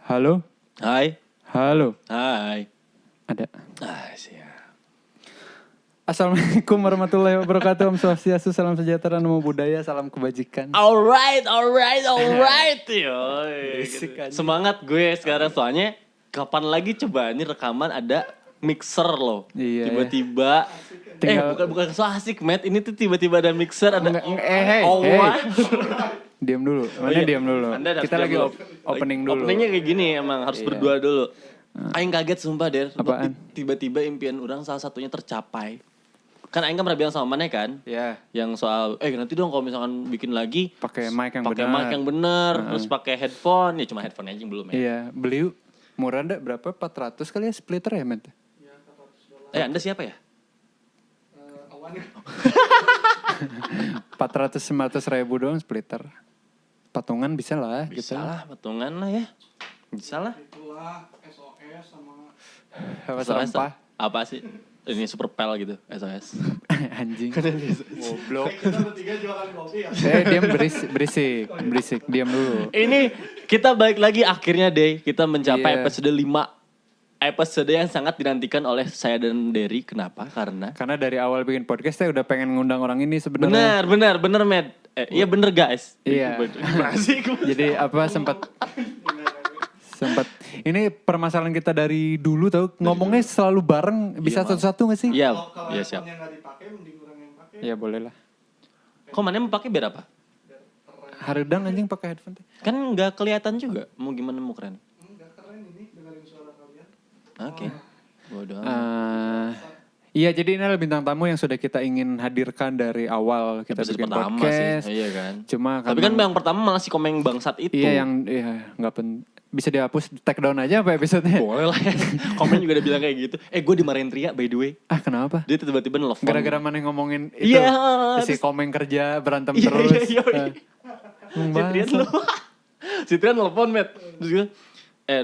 Halo? Hai. Halo? Hai. Ada. Siap. Assalamualaikum warahmatullahi wabarakatuh. Om Swastiastu, salam sejahtera, namo buddhaya, salam kebajikan. Alright. Yoi. Berisik aja. Semangat gue sekarang soalnya kapan lagi coba ini rekaman ada mixer loh. Iya. Tiba-tiba bukan so asik, Matt. Ini tuh tiba-tiba ada mixer, ada Hey. what? Diam dulu. Mana diam dulu. Anda Kita lagi opening dulu. Openingnya kayak gini emang harus berdua dulu. Aing kaget sumpah, Der. Apaan? Tiba-tiba impian orang salah satunya tercapai. Kan Aing kan pernah bilang sama Maneh kan? Ya. Yang soal nanti dong kalau misalkan bikin lagi Pakai mic yang pakai benar. mic yang bener, terus pakai headphone. Ya cuma headphone aja yang belum ya. Iya, beli yuk. Murah enggak? Berapa? 400 kali ya splitter ya, Met? Anda siapa ya? 400-500 ribu doang splitter. Patungan bisa lah. Bisa lah, patungan lah ya. Bisa lah. Itulah SOS sama Apa SOS sampah? apa sih? Ini super pel gitu, SOS. Anjing. Goblok. kita bertiga jualan kopi ya. Diam berisik. Diam dulu. Ini kita balik lagi akhirnya deh. Kita mencapai Iya. episode 5. Episode yang sangat dinantikan oleh saya dan Derry. Kenapa? Karena dari awal bikin podcast saya udah pengen ngundang orang ini sebenarnya. Bener, Matt. Iya bener guys. Iya. Gimana sih? Jadi apa sempat ini permasalahan kita dari dulu tahu ngomongnya selalu bareng bisa satu-satu nggak sih? Iya, Kalau iya siap. handphone yang nggak dipakai mending orang yang pakai. Ya boleh lah. Kok mana mau pakai biar apa? Haredang anjing pakai headphone. Kan nggak kelihatan juga. Mau gimana mau keren? Enggak keren ini dengerin suara kalian. Oke. Bodoh amat. Iya jadi ini adalah bintang tamu yang sudah kita ingin hadirkan dari awal kita Episode bikin pertama podcast. sih. Iya kan. Cuma Tapi kan yang pertama malah si komeng bangsat itu. Iya yang nggak bisa dihapus take down aja apa episodenya? Boleh lah ya. Komen juga udah bilang kayak gitu. Gue dimarahin Ria by the way. Ah kenapa? Dia tiba-tiba nelfon. Gara-gara mana ngomongin itu Iya. si komeng kerja berantem Iya, terus. iya. Si Trian lu. Si Trian nelfon, Matt. Terus gue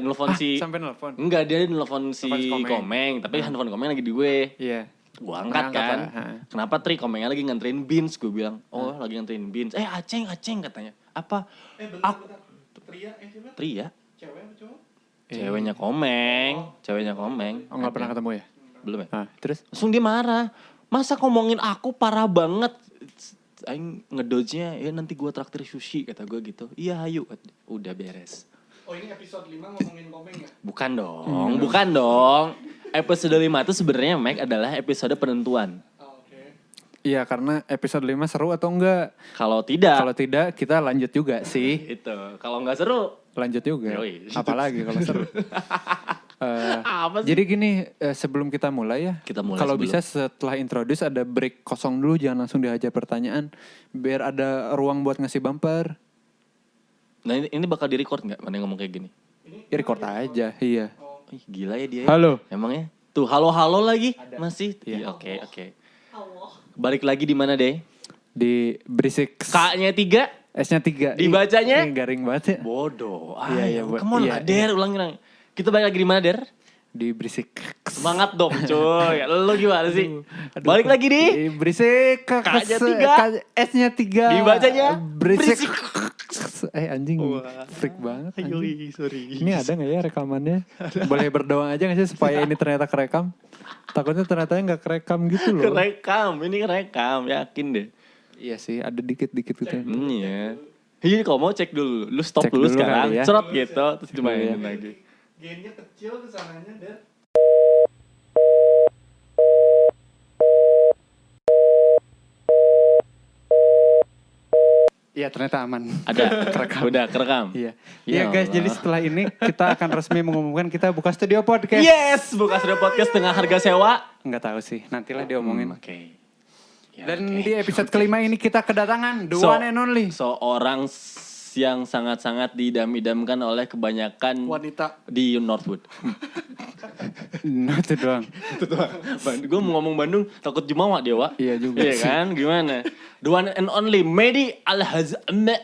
nelfon si Sampai nelfon. Enggak, dia nelfon si Nelfon si Komeng. Komeng, tapi handphone Komeng lagi di gue. Iya. Gue angkat kan. Kenapa Tri? Komengnya lagi nganterin beans. Gue bilang, lagi nganterin beans. Aceng katanya. Apa? Bentar. Pria siapa? Tri ya? Cewek apa cowok? Ceweknya Komeng. Oh nggak pernah ketemu ya? Belum ya? Terus? Langsung dia marah. Masa ngomongin aku parah banget. Aing ngedodge-nya, nanti gue traktir sushi kata gue gitu. Iya ayo. Udah beres. Oh ini episode 5 ngomongin komeng ya? Bukan dong. Episode 5 itu sebenarnya Mike adalah episode penentuan. Oh, oke. Iya karena episode 5 seru atau enggak? Kalau tidak, Kalau tidak kita lanjut juga sih. itu. Kalau nggak seru, Lanjut juga. Yoi. Apalagi kalau seru. apa sih? Jadi gini sebelum kita mulai ya. Kita mulai kalau sebelum. bisa setelah introduce ada break kosong dulu. Jangan langsung dihajar pertanyaan. Biar ada ruang buat ngasih bumper. Nah ini bakal di-record nggak? Mana yang ngomong kayak gini? Ya record aja. Iya. Ih, gila ya dia. Halo. Emangnya? Tuh halo lagi masih. Iya oke. Balik lagi di mana deh? Di berisik. K-nya 3. S-nya 3. Dibacanya? Ini garing banget ya. Bodoh. Iya, Come on iya, lah, Der. Ulang. Kita balik lagi di mana, Der? Di berisik. Semangat dong, coy. Lo gimana sih? Balik lagi di berisik. K-nya 3. S-nya 3. Dibacanya? Berisik. Anjing. Freak banget. Anjing. Sorry. Ini ada gak ya rekamannya? Boleh berdoa aja gak sih supaya ini ternyata kerekam? Takutnya ternyata nggak kerekam gitu loh. Ini kerekam, yakin deh. Iya sih, ada dikit-dikit gitu. Iya. Iya kalau mau cek dulu. Lu stop Cek dulu dulu sekarang. kali ya. Cerot gitu. Terus Cek dimainin dulu ya. lagi. Gainnya kecil kesananya dan Iya ternyata aman. Ada. Udah kerekam. Iya. Ya Iya guys, Allah. jadi setelah ini kita akan resmi mengumumkan kita buka studio podcast. Yes, buka studio podcast dengan harga sewa. Nggak tahu sih, nantilah diomongin. Oke. Ya, Dan oke. di episode kelima ini kita kedatangan the one and only. Seorang yang sangat-sangat didam-idamkan oleh kebanyakan wanita. di Northwood. Nah itu doang. Gue mau ngomong Bandung takut Jumawa dia, Wak. Iya juga Iya sih. kan? Gimana? The one and only Mehdi Al-Hazmah.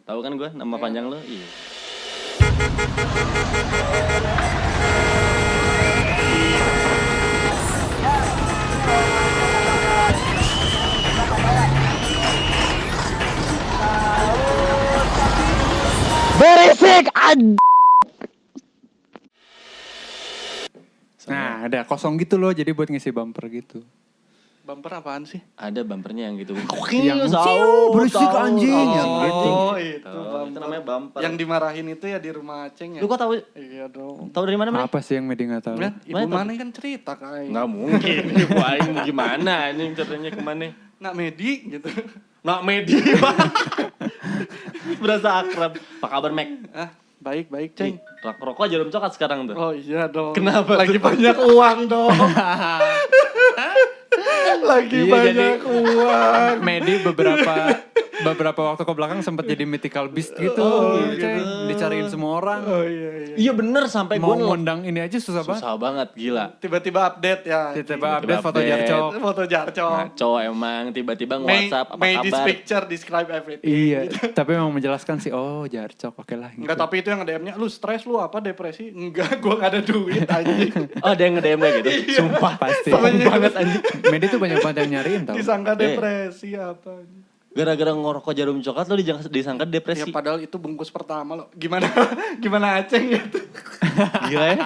Tahu kan gue nama panjang lo? Iya. Nah, ada kosong gitu loh, jadi buat ngisi bumper gitu. Bumper apaan sih? Ada bumpernya yang gitu. Yang Tahu, berisik tahu, anjing, tahu. yang gitu. Oh, itu Tahu, bumper. itu namanya bumper. Yang dimarahin itu ya di rumah Aceng ya? Lu kok tahu? Iya dong. Tahu dari mana, Mane? Apa sih yang Medi nggak tahu? Kan Ibu Mana Mane kan cerita Kai. Enggak mungkin. Ibu aing gimana ini ceritanya kemana? Nak Medi gitu. Nak Medi, Pak. Berasa akrab. Apa kabar, Mek? Ah, baik Ceng. Rokok Jarum Coklat sekarang tuh. Oh iya dong. Kenapa Lagi tuh? banyak uang dong. Lagi Iya, banyak uang. Medi beberapa waktu ke belakang sempat jadi mythical beast gitu. Coy. Dicariin semua orang. Oh iya. Iya bener sampai Mau gue ngundang ini aja susah banget. susah banget gila. Tiba-tiba update ya. Tiba-tiba update foto update. Jarcok. Foto Jarcok. Ngaco emang tiba-tiba nge-WhatsApp apa Made this kabar. picture describe everything. Iya, tapi memang menjelaskan sih, oh Jarcok, oke lah. Gitu. Enggak, tapi itu yang nge-DM-nya, lu stres lu apa depresi? Enggak, gua gak ada duit anjing. Oh ada yang nge-DM kayak gitu? Sumpah Pasti. Sama banget anjing. Medi tuh banyak banget yang nyariin tau. Disangka depresi apa. Gara-gara ngerokok Jarum Coklat lo disangka depresi. Ya padahal itu bungkus pertama lo. Gimana gimana Aceng gitu. Gila ya.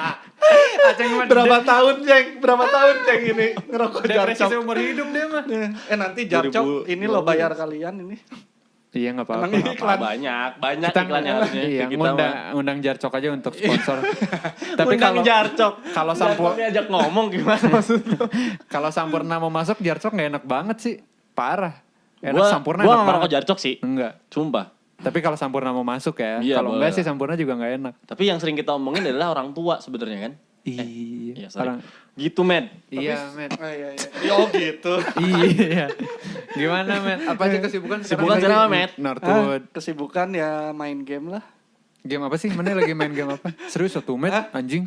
Aceng mah Berapa tahun Ceng ini ngerokok depresi Jarcok. seumur hidup dia mah. Nanti Jarcok 2012. ini lo bayar kalian ini. Iya nggak apa-apa. Emang ini iklan. Banyak Kita iklannya harusnya. iya, Kayak kita mah. ngundang Jarcok aja untuk sponsor. Tapi Undang kalau Jarcok. kalau Sampur Jarcoknya ajak ngomong gimana maksudnya? kalau Sampurna mau masuk Jarcok nggak enak banget sih. Parah. Enak Gua Sampurna gua enak nggak ngerokok banget. Jarcok sih. Enggak. Sumpah. Tapi kalau Sampurna mau masuk ya, Iya, kalau boleh enggak sih lah. Sampurna juga nggak enak. Tapi yang sering kita omongin adalah orang tua sebenarnya kan. Iya. Iya, sorry. Orang- Gitu, men. Iya, men. Oh iya. Oh gitu. Iya. Gimana, men? Apa aja kesibukan Kesibukan sekarang apa, Met? Northwood. Kesibukan ya main game lah. Game apa sih? Mana lagi main game apa? Serius satu met anjing.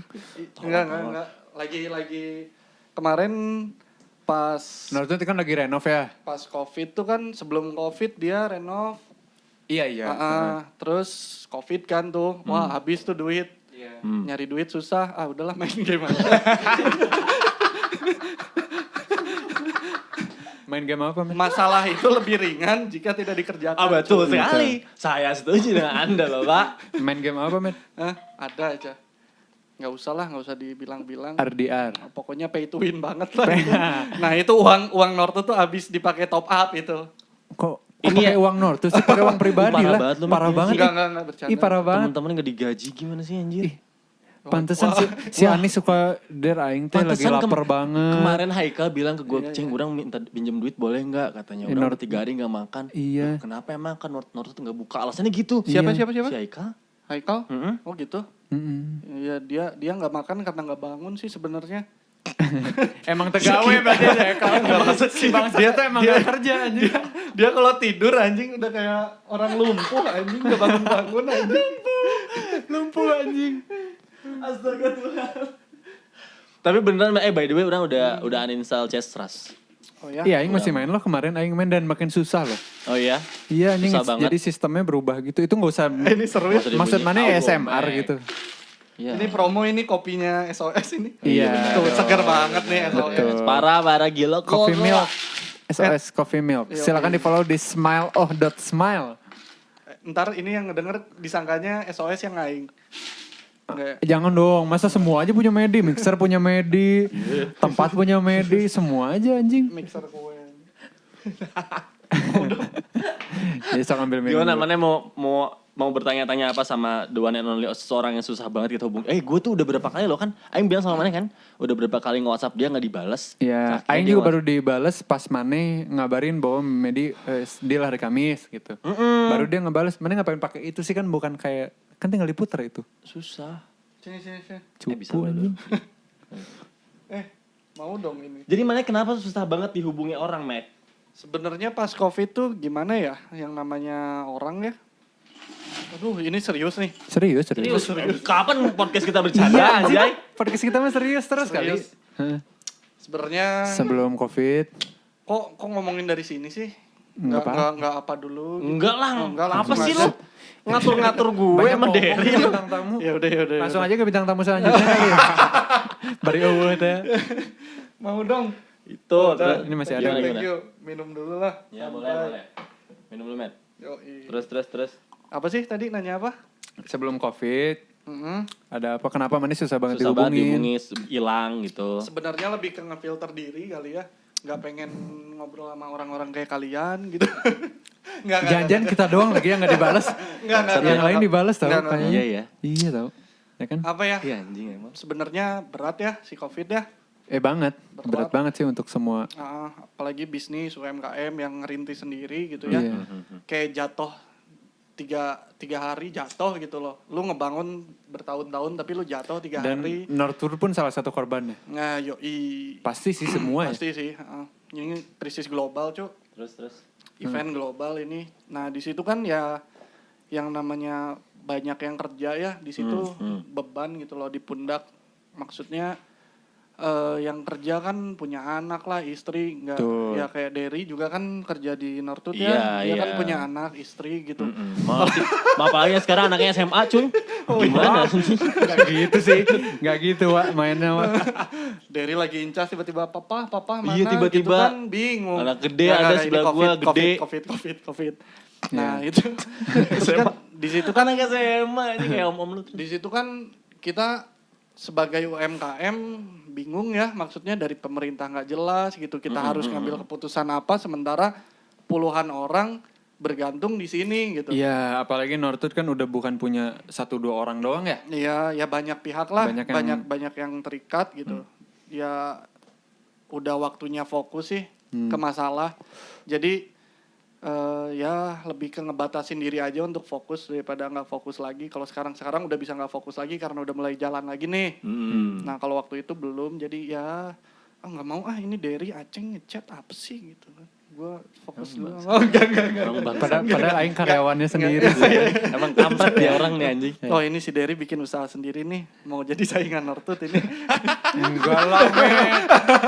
Enggak. Lagi kemarin pas Northwood kan lagi renov ya? pas Covid tuh kan sebelum Covid dia renov. Iya. Terus Covid kan tuh. Wah, habis tuh duit. Nyari duit susah. Ah, udahlah main game aja. Main game apa, men? Masalah itu lebih ringan jika tidak dikerjakan. Ah betul Betul. sekali. Saya setuju dengan Anda loh, Pak. Main game apa, men? Hah? Ada aja. Nggak usah dibilang-bilang. RDR. Pokoknya pay to win banget lah. Itu. Nah itu uang Norto tuh habis dipakai top up itu. Kok Ini pakai ya- uang Northwood sih? Pakai uang pribadi Parah lah. banget lu, Parah Met. banget. Enggak bercanda. Ih, parah banget. Temen-temen nggak digaji gimana sih anjir? Ih, pantesan si Anis suka aing teh lagi Pantesan lapar banget. Kemarin Haikal bilang ke gue, Ceng, orang minta pinjam duit boleh nggak? Katanya, udah udah 3 hari nggak makan. Iya. Kenapa emang kan North tuh nggak buka? Alasannya gitu. Siapa? Si Haikal. Haikal? Mm-mm. Oh gitu. Mm-mm. Iya dia nggak makan karena nggak bangun sih sebenarnya. Emang tegawe berarti ya kalau nggak maksud si bang dia tuh emang nggak kerja anjing. Dia kalau tidur anjing udah kayak orang lumpuh anjing nggak bangun anjing. Lumpuh anjing. Astaga Tuhan. Tapi beneran, by the way, orang udah uninstall Chess Rush. Oh ya. Iya, aing masih main loh kemarin aing main dan makin susah loh. Oh iya? Iya, anjing Susah banget. jadi sistemnya berubah gitu. Itu nggak usah Ini seru ya. maksud mana Dibunyi SMR album, gitu. Iya. Ini promo ini kopinya SOS ini. Iya. Tuh segar banget nih SOS. Betul. Parah gila. Coffee Gila. Milk. SOS Coffee Milk. Iya, Silakan iya. di follow di smile.smile. Ntar ini yang ngedenger disangkanya SOS yang aing. Enggak. Jangan dong, masa semua aja punya Medi, mixer punya Medi, tempat punya Medi, semua aja anjing. Mixer kue. Jadi sok ambil minum. Gimana, dulu. mana mau bertanya-tanya apa sama the one and only seseorang yang susah banget kita hubungi. Gue tuh udah berapa kali loh kan, Aing bilang sama Mane kan, udah berapa kali nge-WhatsApp dia nggak dibales. Ya, Akhirnya Aing dia juga baru dibales pas Mane ngabarin bahwa Medi deal hari Kamis gitu. Baru dia ngebales, Mane ngapain pakai itu sih kan bukan kayak, kan tinggal diputar itu. Susah. Sini. bisa Cupu dulu. anjing. Mau dong ini. Jadi Mane kenapa susah banget dihubungi orang, Matt? Sebenarnya pas Covid tuh gimana ya yang namanya orang ya? Aduh, ini serius nih. Serius. Kapan podcast kita bercanda, Iya, anjay? podcast kita mah serius terus kali. Serius. Hah. Sebenarnya Sebelum Covid, kok ngomongin dari sini sih? Nggak apa-apa. Enggak apa dulu. gitu. Enggak lah, Oh, enggak, apa langsung sih aja. lu? Ngatur-ngatur gue banyak sama ngomong Derry. nih bintang tamu. Ya udah. Langsung aja ke bintang tamu selanjutnya kali ya. Bari eueuh teh. Mau dong. Itu, Ini masih ada. Thank you. Minum dulu lah. Ya Santai. boleh. Minum dulu, Matt. Yoi. Terus. Apa sih tadi nanya apa? sebelum COVID Mm-mm. ada apa? Kenapa Mane susah banget Susah banget dihubungin? dihubungi, hilang gitu. Sebenarnya lebih ke ngefilter diri kali ya. Nggak pengen ngobrol sama orang-orang kayak kalian gitu. Nggak. Jangan-jangan kita doang lagi yang nggak dibalas. Nggak. Yang lain dibalas tau Nggak. kayaknya. Iya ya. Iya tau. Ya kan? Apa ya? Iya anjing emang. Sebenarnya berat ya si COVID ya. Banget. Berat banget sih untuk semua. Apalagi bisnis UMKM yang ngerintis sendiri gitu ya. Iya. Kayak jatuh tiga hari jatuh gitu loh. Lu ngebangun bertahun-tahun tapi lu jatuh 3 Dan hari. Northwood pun salah satu korbannya. Nah, yoi. Pasti sih semua ya. Pasti sih. Ini krisis global, Cuk. Terus. Event global ini. Nah, di situ kan ya yang namanya banyak yang kerja ya, di situ beban gitu loh di pundak. Maksudnya yang kerja kan punya anak lah, istri, enggak Tuh. ya kayak Derry juga kan kerja di Northwood Iya, ya. Dia iya. kan punya anak, istri gitu. Maaf aja sekarang anaknya SMA cuy. Gimana? Gak gitu sih. Gak gitu Wak mainnya Wak. Derry lagi incas tiba-tiba papa mana Iya, tiba-tiba gitu kan bingung. anak gede ada ini sebelah gua, gede. COVID. Nah, itu terus kan di situ kan Anak SMA ini kayak om-om lu. di situ kan kita sebagai UMKM bingung ya, maksudnya dari pemerintah nggak jelas gitu, kita harus ngambil keputusan apa sementara puluhan orang bergantung di sini gitu. Iya, apalagi Northwood kan udah bukan punya 1-2 orang doang ya. Iya, ya banyak pihak lah, Banyak banyak yang terikat gitu. Ya udah waktunya fokus sih ke masalah. Jadi ya lebih ke ngebatasin diri aja untuk fokus daripada nggak fokus lagi. Kalau sekarang udah bisa nggak fokus lagi karena udah mulai jalan lagi nih. Nah kalau waktu itu belum, jadi ya nggak mau ini Derry Aceng ngechat apa sih gitu kan. Gue fokus dulu. Oh enggak. Padahal aing karyawannya sendiri sih. Emang kampret dia orang nih anjing. Oh ini si Derry bikin usaha sendiri nih, mau jadi saingan Northwood ini. Enggak lah men.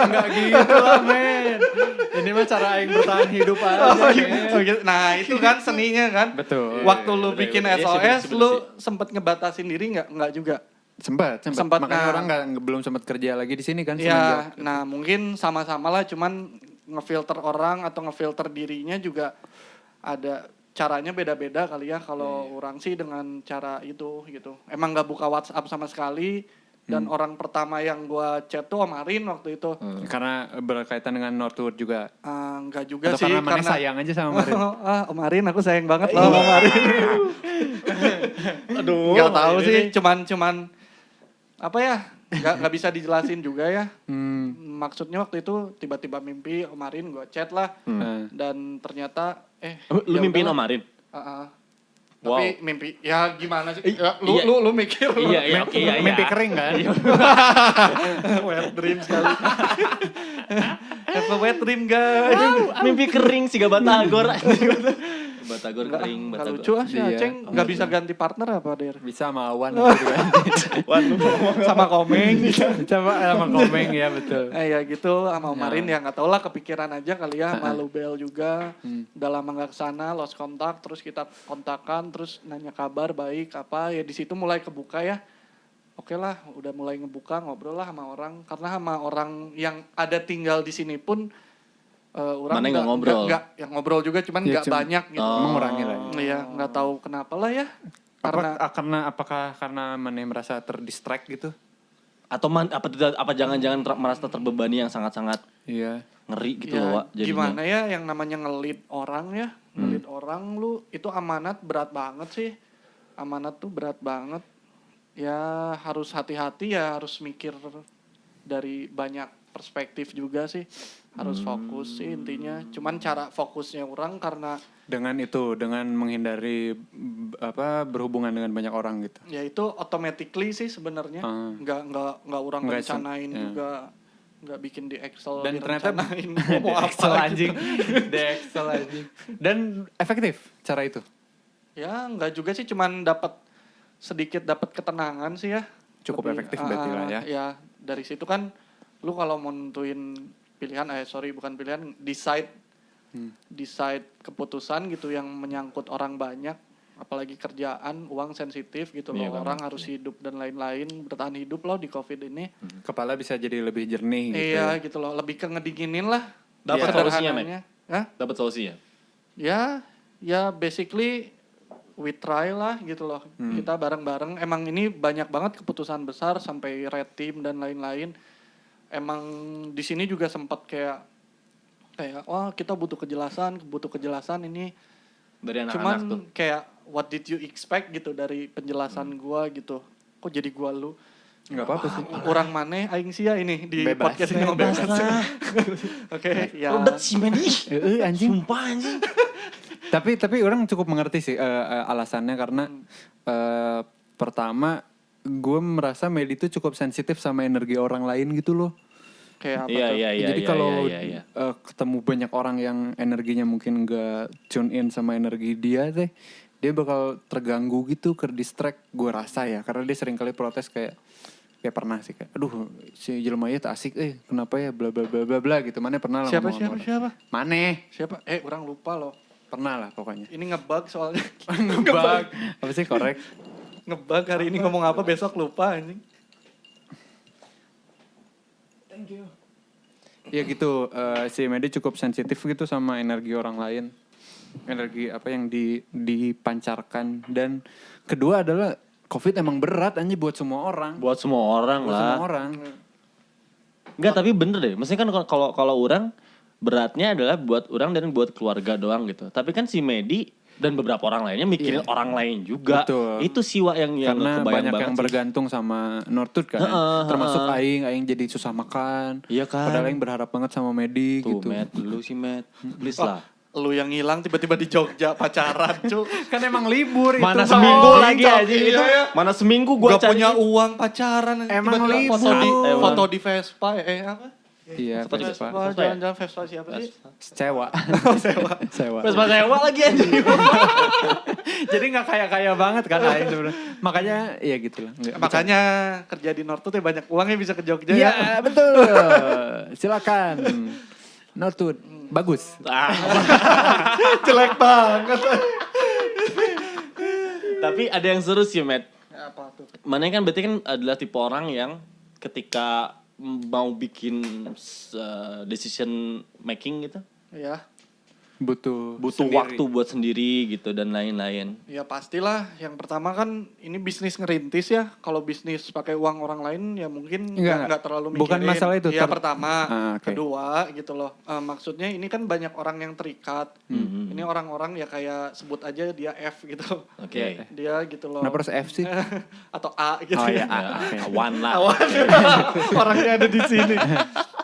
Enggak gitu lah men. Ini mah cara aing bertahan hidup aja men. Oh, gitu. Nah itu kan seninya kan. Betul. Waktu lu bikin Iya, SOS, sih, lu sempet ngebatasin diri nggak? Nggak juga. Sempat. Sempat, Makanya nah. orang belum sempat kerja lagi di sini kan Ya, semenjak. nah mungkin sama-sama lah, cuman ngefilter orang atau ngefilter dirinya juga ada caranya beda-beda kali ya. Kalau orang sih dengan cara itu gitu. Emang nggak buka WhatsApp sama sekali. Dan orang pertama yang gua chat tuh Om Arin waktu itu. Karena berkaitan dengan Northwood juga. Enggak juga Atau sih. karena Mane sayang aja sama Marin. Om Arin aku sayang banget loh sama Om Arin. Aduh. Nggak tahu sih, cuman apa ya? Nggak bisa dijelasin juga ya. Maksudnya waktu itu tiba-tiba mimpi Om Arin, gue chat lah. Dan ternyata Lu ya mimpiin udahlah. Om Arin? Tapi mimpi ya gimana sih? Iya. Lu mikir. Iya, oke, iya. Mimpi kering kan? Wet dream sekali. Have a wet dream guys. Mimpi kering sih gak Batagor. Batagor kering, Nggak Batagor. lucu ah si Iya. Aceng. Nggak bisa ganti partner apa Der? Bisa sama Awan gitu kan. Sama Komeng. Coba sama Komeng ya betul. Ya gitu sama Om Arin ya nggak tau lah, kepikiran aja kali ya sama Lubel juga. Udah lama nggak kesana, lost kontak, terus kita kontakan, terus nanya kabar baik apa ya, di situ mulai kebuka ya. Oke lah, udah mulai ngebuka, ngobrol lah sama orang, karena sama orang yang ada tinggal di sini pun orang Mana nggak ngobrol? nggak yang ngobrol juga, cuman Ya, nggak banyak gitu. Mengurangi lah. Iya, nggak tahu kenapa lah ya. Karena Apakah karena Mane merasa terdistract gitu? Atau apa jangan-jangan merasa terbebani yang sangat-sangat Iya. ngeri gitu ya, loh, Wak, jadinya. gimana ya yang namanya ngelit orang ya, ngelit orang lu itu amanat berat banget sih. Amanat tuh berat banget. Ya harus hati-hati ya, harus mikir dari banyak perspektif juga sih. Harus fokus sih intinya. Cuman cara fokusnya orang karena Dengan menghindari berhubungan dengan banyak orang gitu. ya itu automatically sih sebenarnya. Nggak orang Nggak rencanain ya. juga. Nggak bikin di Excel Dan ternyata direncanain. Mau apa Excel gitu. anjing. The Excel anjing. Dan efektif cara itu. Ya nggak juga sih, cuman sedikit dapat ketenangan sih ya. Cukup efektif berarti lah ya. Ya dari situ kan lu kalau mau nentuin pilihan, bukan pilihan, decide keputusan gitu yang menyangkut orang banyak, apalagi kerjaan, uang sensitif gitu loh. Iya, Orang harus hidup dan lain-lain, bertahan hidup loh di COVID ini. Kepala bisa jadi lebih jernih gitu. Iya gitu loh, lebih ke ngedinginin lah. Dapat solusinya, sederhananya. Hah? Dapat solusinya. Ya basically we try lah gitu loh. Kita bareng-bareng. Emang ini banyak banget keputusan besar sampai red team dan lain-lain. Emang di sini juga sempat kayak wah kita butuh kejelasan ini. Dari anak-anak Cuman tuh. kayak what did you expect gitu dari penjelasan gua gitu. Kok jadi gua lu? Nggak apa-apa sih. Orang maneh aing sia ini di Bebas. podcast ini Bebas ngebahas. lah. Oke, ya. Ribet sih men ih. Anjing. Sumpah anjing. Tapi orang cukup mengerti sih alasannya karena pertama gue merasa Medi itu cukup sensitif sama energi orang lain gitu loh. Kayak apa Iya tuh? iya iya. Jadi iya, kalau iya, iya. ketemu banyak orang yang energinya mungkin gak tune in sama energi dia teh, dia bakal terganggu gitu, distract gue rasa ya. Karena dia sering kali protes kayak pernah sih kayak, aduh si jelema ieu teu asik kenapa ya bla bla bla bla bla gitu. Mana pernah lah Siapa? Maneh. Siapa? Orang lupa loh. Pernah lah pokoknya. Ini ngebug soalnya. Ngebug. Apa sih korek? Ngebug hari ini ngomong apa besok lupa anjing. Thank you. Ya gitu, si Medi cukup sensitif gitu sama energi orang lain. Energi apa yang dipancarkan. Dan kedua adalah COVID emang berat aja buat semua orang. Buat semua orang Buat lah. semua orang. Enggak, tapi bener deh. Maksudnya kan kalau orang beratnya adalah buat orang dan buat keluarga doang gitu. Tapi kan si Medi dan beberapa orang lainnya mikirin orang lain juga. Betul. Itu siwa yang Karena kebayang banyak banget yang sih. bergantung sama Nortut kan. Termasuk Aing jadi susah makan. Iya kan. Padahal Aing berharap banget sama Medi Tuh, gitu. Matt, dulu sih Matt. Please lah. Lu yang hilang tiba-tiba di Jogja pacaran, cu. Kan emang libur itu. Mana Bang. seminggu lagi Cok. aja Iya, itu. iya. Mana seminggu gua Gak cari. punya uang pacaran. Emang tiba-tiba libur. foto di Vespa apa? Iya, Foto di Vespa. Vespa. Jalan-jalan Vespa siapa sih? Sewa. Sewa. Pas sewa lagi aja. Jadi gak kaya-kaya banget kan Aing sebenarnya. Makanya ya gitu lah. Makanya kerja di Nortut ya banyak uangnya bisa ke Jogja Iya, ya. betul. Silakan. Nortut. Bagus. Jelek banget. Tapi ada yang seru sih, Matt. Apa tuh? Mana kan berarti kan adalah tipe orang yang ketika mau bikin decision making gitu, Ya. Butuh butuh sendiri. waktu buat sendiri gitu dan lain-lain. Ya pastilah. Yang pertama kan ini bisnis ngerintis ya. Kalau bisnis pakai uang orang lain ya mungkin nggak terlalu mikirin. Bukan masalah itu. Ya pertama, oke. kedua gitu loh. Maksudnya ini kan banyak orang yang terikat. Ini orang-orang ya kayak sebut aja dia F gitu. Oke. Dia gitu loh. Kenapa harus F sih? Atau A gitu. Oh ya. ya, A. Oke. Awan lah. Orangnya ada di sini.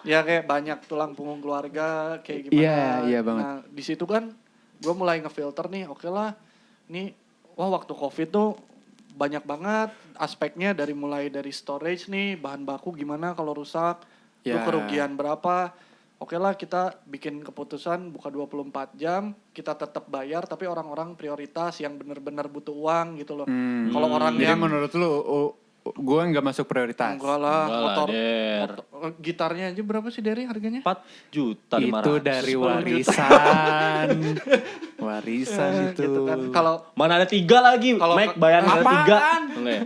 Ya kayak banyak tulang punggung keluarga kayak gimana. Iya banget. Nah di situ kan gue mulai ngefilter nih. Oke lah, nih wah waktu COVID tuh banyak banget aspeknya dari mulai dari storage nih, bahan baku gimana kalau rusak, lu Ya. kerugian berapa. Oke lah kita bikin keputusan buka 24 jam, kita tetap bayar tapi orang-orang prioritas yang benar-benar butuh uang gitu loh. Kalau orang Jadi yang menurut lu gue nggak masuk prioritas. enggak lah, Enggak lah, motor, Der. gitarnya aja berapa sih dari harganya? 4 juta 500. Itu dari warisan. Warisan itu. Gitu kan. Kalau Mana ada 3 lagi, Kalau- Mac bayar ada 3. Enggak ya?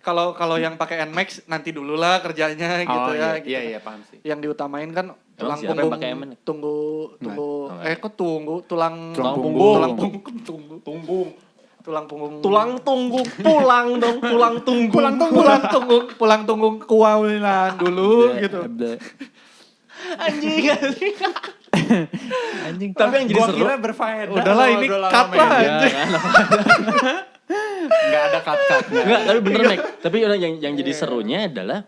kalau yang pakai Nmax nanti dulu lah kerjanya gitu Oh, ya. iya, gitu. iya paham sih. Yang diutamain kan tulang siapa yang punggung. pakai Nmax? Tunggu Nah, kok tunggu tulang Tulang punggung. Tulang punggung tulang punggung Tulang tunggu pulang dong, tulang tunggu. pulang tunggung kuawilan dulu gitu. Anjing. Anjing. Tapi yang jadi Gua seru. kira berfaedah. Udahlah, ini cut lah, anjing. Enggak ada cut-cutnya. Enggak, tapi bener Mek. Tapi yang jadi serunya adalah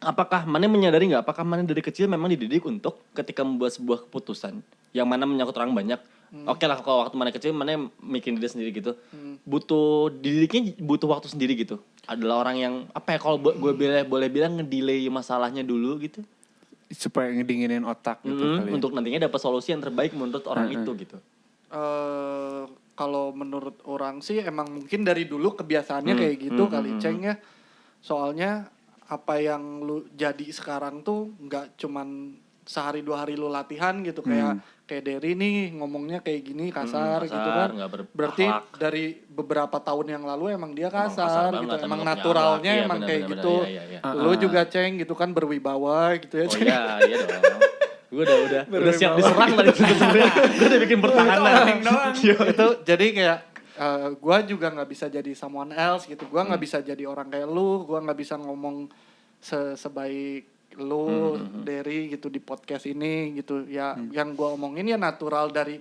apakah Mane menyadari nggak? Apakah Mane dari kecil memang dididik untuk ketika membuat sebuah keputusan yang mana menyangkut orang banyak? Oke lah kalau waktu Mane kecil Mane mikirin diri sendiri gitu. Butuh dididiknya butuh waktu sendiri gitu. Adalah orang yang apa ya kalau gue boleh bilang ngedelay masalahnya dulu gitu. Supaya ngedinginin otak gitu kali ya. Untuk nantinya dapat solusi yang terbaik menurut orang itu gitu. Kalau menurut orang sih emang mungkin dari dulu kebiasaannya kayak gitu kali Ceng ya. Soalnya apa yang lu jadi sekarang tuh nggak cuman sehari 2 hari lu latihan gitu kayak Derry nih ngomongnya kayak gini kasar gitu kan. Berarti dari beberapa tahun yang lalu emang dia kasar gitu. banget, Emang emang naturalnya punya emang akhlak. kayak Iya, gitu. benar-benar, Lu juga Ceng gitu kan berwibawa gitu ya. Oh Ceng. iya dong. Gue udah siap diserang tadi sebenarnya. Gue udah bikin pertahanan. Itu jadi kayak gue juga nggak bisa jadi someone else gitu. Gue nggak bisa jadi orang kayak lu. Gue nggak bisa ngomong sebaik lu, Derry gitu di podcast ini gitu. Ya yang gue omongin ya natural dari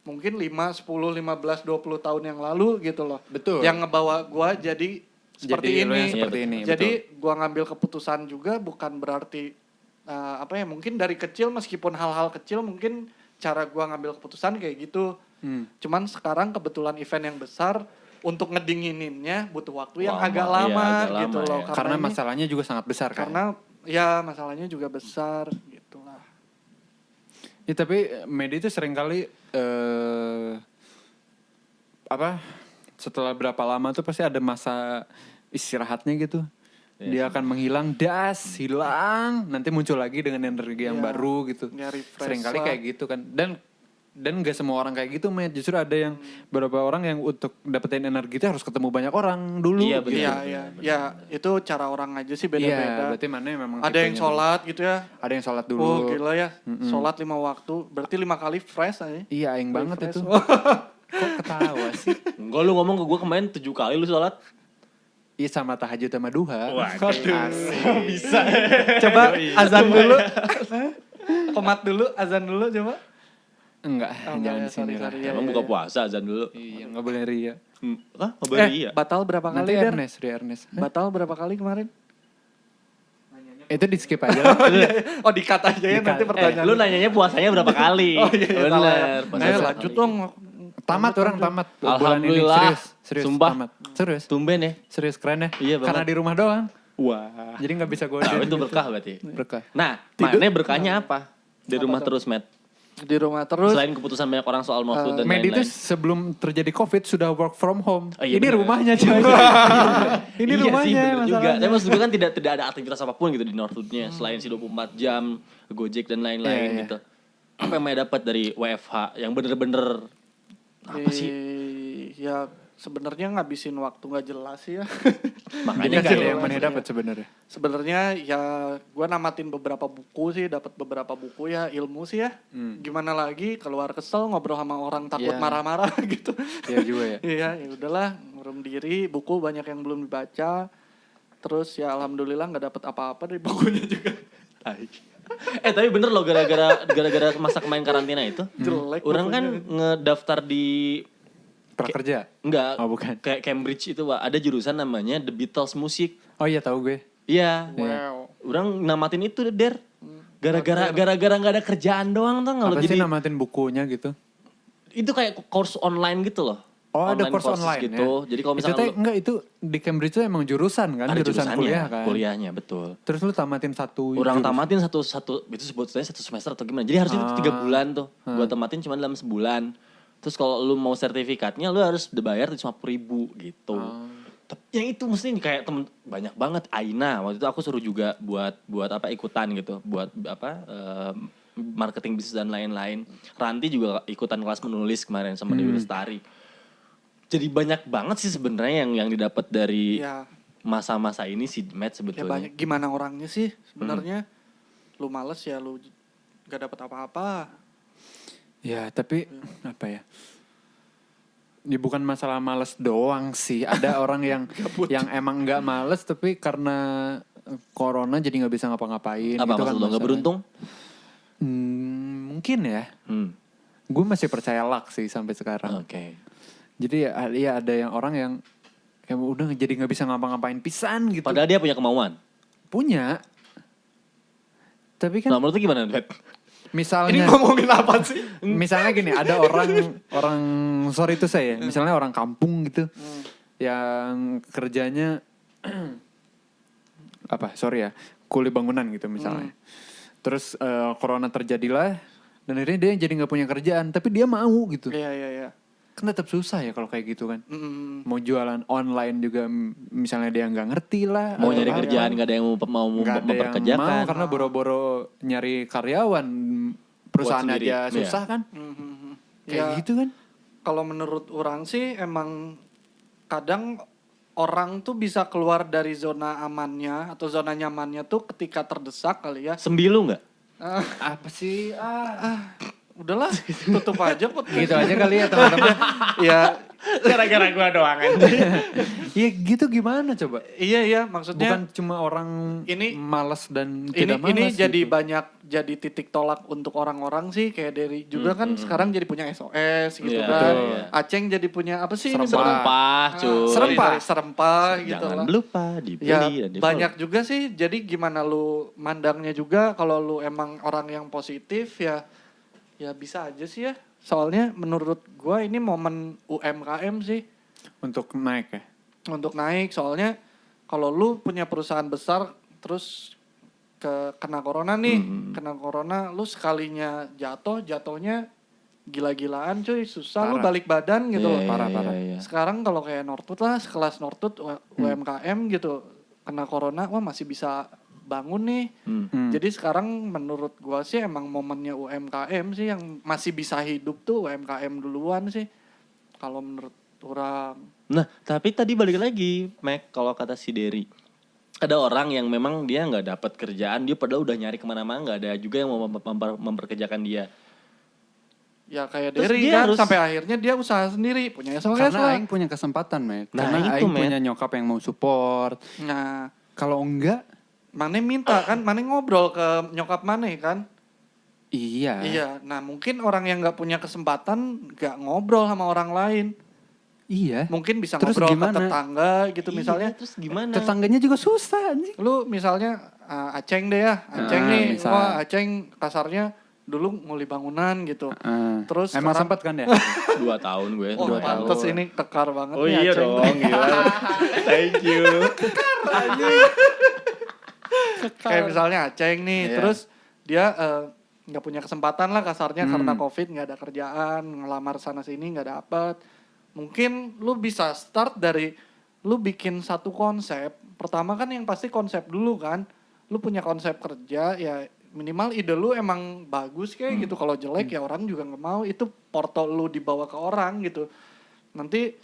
mungkin 5, 10, 15, 20 tahun yang lalu gitu loh. Betul. Yang ngebawa gue jadi seperti Jadi lo ini. yang seperti ini, Jadi gue ngambil keputusan juga bukan berarti mungkin dari kecil, meskipun hal-hal kecil mungkin cara gue ngambil keputusan kayak gitu. Cuman sekarang kebetulan event yang besar untuk ngedingininnya butuh waktu yang agak lama gitu loh. Ya. Karena ini- masalahnya juga sangat besar kan. karena ya masalahnya juga besar gitulah. Ya, tapi Medi itu seringkali setelah berapa lama tuh pasti ada masa istirahatnya gitu. Dia akan menghilang, hilang, nanti muncul lagi dengan energi yang baru gitu. Ya, refresh Seringkali lah. kayak gitu kan. Dan gak semua orang kayak gitu, Met. Justru ada yang beberapa orang yang untuk dapetin energi itu harus ketemu banyak orang dulu. Iya, gitu. betul. Ya itu cara orang aja sih Iya, beda-beda. berarti mana memang Ada yang tipenya sholat gitu ya. dulu. Ada yang sholat dulu. Oh gila ya, sholat 5 waktu, berarti 5 kali fresh aja. Iya, aing banget Refresh. itu. Kok ketawa sih? Enggak, lu ngomong ke gue kemarin 7 kali lu sholat. Iya, sama tahajud sama duha. Bisa. Coba azan dulu. Komat dulu, azan dulu coba. Enggak, Oh, jangan enggak, di sini sorry, lah. sorry. Iya, Emang iya, buka iya. puasa azan dulu. Iya, nggak boleh ria. Hah? Ngobrol iya. Batal berapa kali, Nanti Der? Ernest. Hah? Batal berapa kali kemarin? Itu di skip aja lah. Oh di-cut aja ya nanti pertanyaan. Lu nanyanya puasanya berapa kali? Oh iya, iya, salah ya. Bener. puasa Ayo berapa lanjut kali. dong. Tamat orang tamat. Bulan ini. Alhamdulillah. Serius. Sumpah. Tamat. Serius. Tumben ya. Serius keren ya. Iya banget. Karena di rumah doang. Wah. Jadi nggak bisa gue. Nah, itu berkah berarti. Berkah. Nah, maknanya berkahnya apa? Di rumah tuh? terus, Matt. Di rumah terus. Selain keputusan banyak orang soal waktu dan Medi itu lain-lain. sebelum terjadi COVID sudah work from home. Oh, iya Ini bener. rumahnya coy. Ini Iya rumahnya sih, bener juga. masalahnya. Tapi maksud gue kan tidak ada aktivitas apapun gitu di Northwood-nya selain si 24 jam, Gojek dan lain-lain Iya. gitu. Apa yang Maya dapat dari WFH yang bener-bener apa sih? Ya sebenarnya ngabisin waktu nggak jelas sih ya. Makanya Nggak nggak ada jelas, yang mana iya. dapat sebenarnya. Sebenarnya ya gue namatin beberapa buku sih, dapat beberapa buku ya, ilmu sih ya. Gimana lagi keluar kesel ngobrol sama orang takut Iya. marah-marah gitu. Iya juga ya. Iya, ya udahlah, ngurung diri, buku banyak yang belum dibaca. Terus ya alhamdulillah nggak dapat apa-apa dari bukunya juga. Tapi bener loh gara-gara masa kemarin karantina itu. Jelek Orang kan bukunya. ngedaftar di Prakerja. enggak Oh, bukan. kayak Cambridge itu Pak. Ada jurusan namanya The Beatles Music. Oh iya tahu gue. Iya. Wow. Orang namatin itu Der. Gara-gara nggak ada kerjaan doang tuh kalau Apa sih jadi namatin bukunya gitu? itu kayak course online gitu loh. Oh ada course courses online gitu. ya. Jadi kalau itu misalkan teh lu- enggak itu di Cambridge itu emang jurusan kan, ada jurusan jurusannya, kuliah kan. kuliahnya betul. Terus lu tamatin satu Orang jurusan. tamatin satu itu sebutnya 1 semester atau gimana. Jadi harusnya itu 3 bulan tuh. Gua tamatin cuma dalam sebulan. Terus kalau lu mau sertifikatnya lu harus bayar 50.000 gitu. Tapi yang itu mesti kayak temen banyak banget. Aina waktu itu aku suruh juga buat apa ikutan gitu, buat apa marketing bisnis dan lain-lain. Ranti juga ikutan kelas menulis kemarin sama Dewi Lestari. Jadi banyak banget sih sebenarnya yang didapat dari Ya, masa-masa ini si Matt ya sebetulnya. banyak gimana orangnya sih sebenarnya. Lu males ya lu gak dapat apa-apa. Ya tapi apa ya? Ini bukan masalah males doang sih. Ada orang yang emang nggak males tapi karena corona jadi nggak bisa ngapa-ngapain. Apa gitu maksud lo? Nggak masalahnya. beruntung? Mungkin ya. Gue masih percaya luck sih sampai sekarang. Oke. Jadi ya ada yang orang yang udah jadi nggak bisa ngapa-ngapain pisan gitu. Padahal dia punya kemauan. Punya. Tapi Nah kan menurut lu gimana, Matt? Ini misalnya ngomongin apa sih? misalnya gini, ada orang sorry itu saya, misalnya orang kampung gitu yang kerjanya apa? Sorry ya, kuli bangunan gitu misalnya. Terus corona terjadilah dan akhirnya dia jadi nggak punya kerjaan, tapi dia mau gitu. Iya. Kan tetap susah ya kalau kayak gitu kan. Mm. Mau jualan online juga misalnya dia nggak ngerti lah. Mau atau nyari apa. kerjaan gak ada yang mau Nggak ada yang memperkerjakan. mau karena boro-boro nyari karyawan, perusahaan sendiri, aja susah kan. Kayak Ya, gitu kan. kalau menurut orang sih emang kadang orang tuh bisa keluar dari zona amannya atau zona nyamannya tuh ketika terdesak kali ya. Sembilu gak? Apa sih? Udahlah, tutup aja podcast. Gitu aja kali ya teman-teman. Ya Gara-gara gua doang aja. Iya gitu gimana coba? Iya maksudnya Bukan cuma orang ini- malas dan tidak malas. ini jadi gitu. banyak jadi titik tolak untuk orang-orang sih, kayak dari juga kan sekarang jadi punya SOS gitu Iya, kan. betul. Aceng jadi punya apa sih ini? Serempah, cuy. Serempah gitu Jangan lah. lupa dibeli Ya dan di-follow. banyak juga sih, jadi gimana lu mandangnya juga. Kalau lu emang orang yang positif ya bisa aja sih ya. Soalnya menurut gua ini momen UMKM sih Untuk naik ya. untuk naik. Soalnya kalau lu punya perusahaan besar terus kena corona nih, kena corona, lu sekalinya jatuhnya gila-gilaan cuy, susah lu Parah. balik badan gitu loh. Parah. Iya. Sekarang kalau kayak Nortut lah, sekelas Nortut UMKM gitu, kena corona, wah masih bisa bangun nih. Jadi sekarang menurut gua sih emang momennya UMKM sih yang masih bisa hidup tuh UMKM duluan sih. Kalau menurut orang. Nah, tapi tadi balik lagi, Mac, kalau kata si Derry. Ada orang yang memang dia nggak dapat kerjaan, dia padahal udah nyari kemana-mana, nggak ada juga yang mau memperkerjakan dia. Ya kayak Terus Derry dia kan harus- sampai akhirnya dia usaha sendiri, punya SOS Karena lah. Aing punya kesempatan, Met. Nah, Karena itu, Aing Met. punya nyokap yang mau support. Nah, Kalau enggak, Mane minta kan, Mane ngobrol ke nyokap Mane kan. iya. Iya, nah mungkin orang yang nggak punya kesempatan nggak ngobrol sama orang lain. Iya. Mungkin bisa Terus ngobrol gimana? ke tetangga gitu Iya, misalnya. terus gimana? Tetangganya juga susah anjing. Lu misalnya Aceng deh ya, Aceng nih, misal. wah Aceng kasarnya dulu nguli bangunan gitu. Terus Emang sekarang- sempat kan ya? 2 tahun gue. Oh, 2 pantes tahun. ini kekar banget Oh nih iya Aceng. dong, gila. Thank you. Kayak misalnya Aceng nih, Iya. terus dia nggak punya kesempatan lah kasarnya karena COVID, nggak ada kerjaan, ngelamar sana sini nggak dapet. Mungkin lu bisa start dari lu bikin satu konsep. Pertama kan yang pasti konsep dulu kan. Lu punya konsep kerja ya minimal ide lu emang bagus kayak gitu. Kalau jelek ya orang juga nggak mau. Itu porto lu dibawa ke orang gitu. Nanti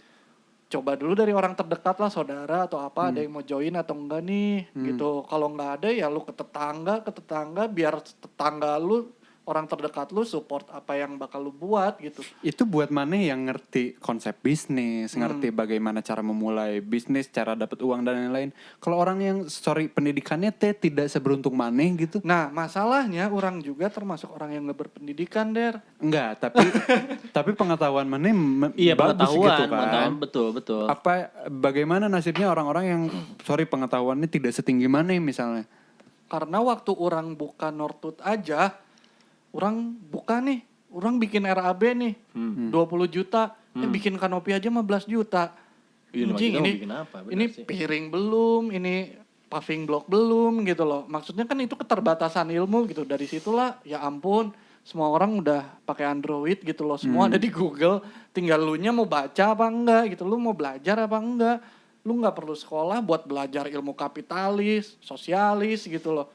coba dulu dari orang terdekat lah, saudara atau apa, ada yang mau join atau enggak nih gitu. Kalau enggak ada ya lu ke tetangga biar tetangga lu, orang terdekat lu support apa yang bakal lu buat gitu. Itu buat mana yang ngerti konsep bisnis, ngerti bagaimana cara memulai bisnis, cara dapat uang dan lain-lain. Kalau orang yang pendidikannya tidak seberuntung mana gitu. Nah, masalahnya orang juga termasuk orang yang gak berpendidikan, Der. Enggak, tapi pengetahuan mana Iya, bagus pengetahuan, gitu kan. betul. Bagaimana nasibnya orang-orang yang pengetahuannya tidak setinggi mana misalnya. Karena waktu orang buka Nortut aja, orang buka nih, orang bikin RAB nih, 20 juta, bikin kanopi aja 15 juta. Iya, Anjing, kita mau ini bikin apa? Bener ini sih. piring belum, ini paving block belum gitu loh. Maksudnya kan itu keterbatasan ilmu gitu. Dari situlah ya ampun, semua orang udah pakai Android gitu loh. Semua ada di Google, tinggal lu nya mau baca apa enggak gitu. Lu mau belajar apa enggak. Lu nggak perlu sekolah buat belajar ilmu kapitalis, sosialis gitu loh.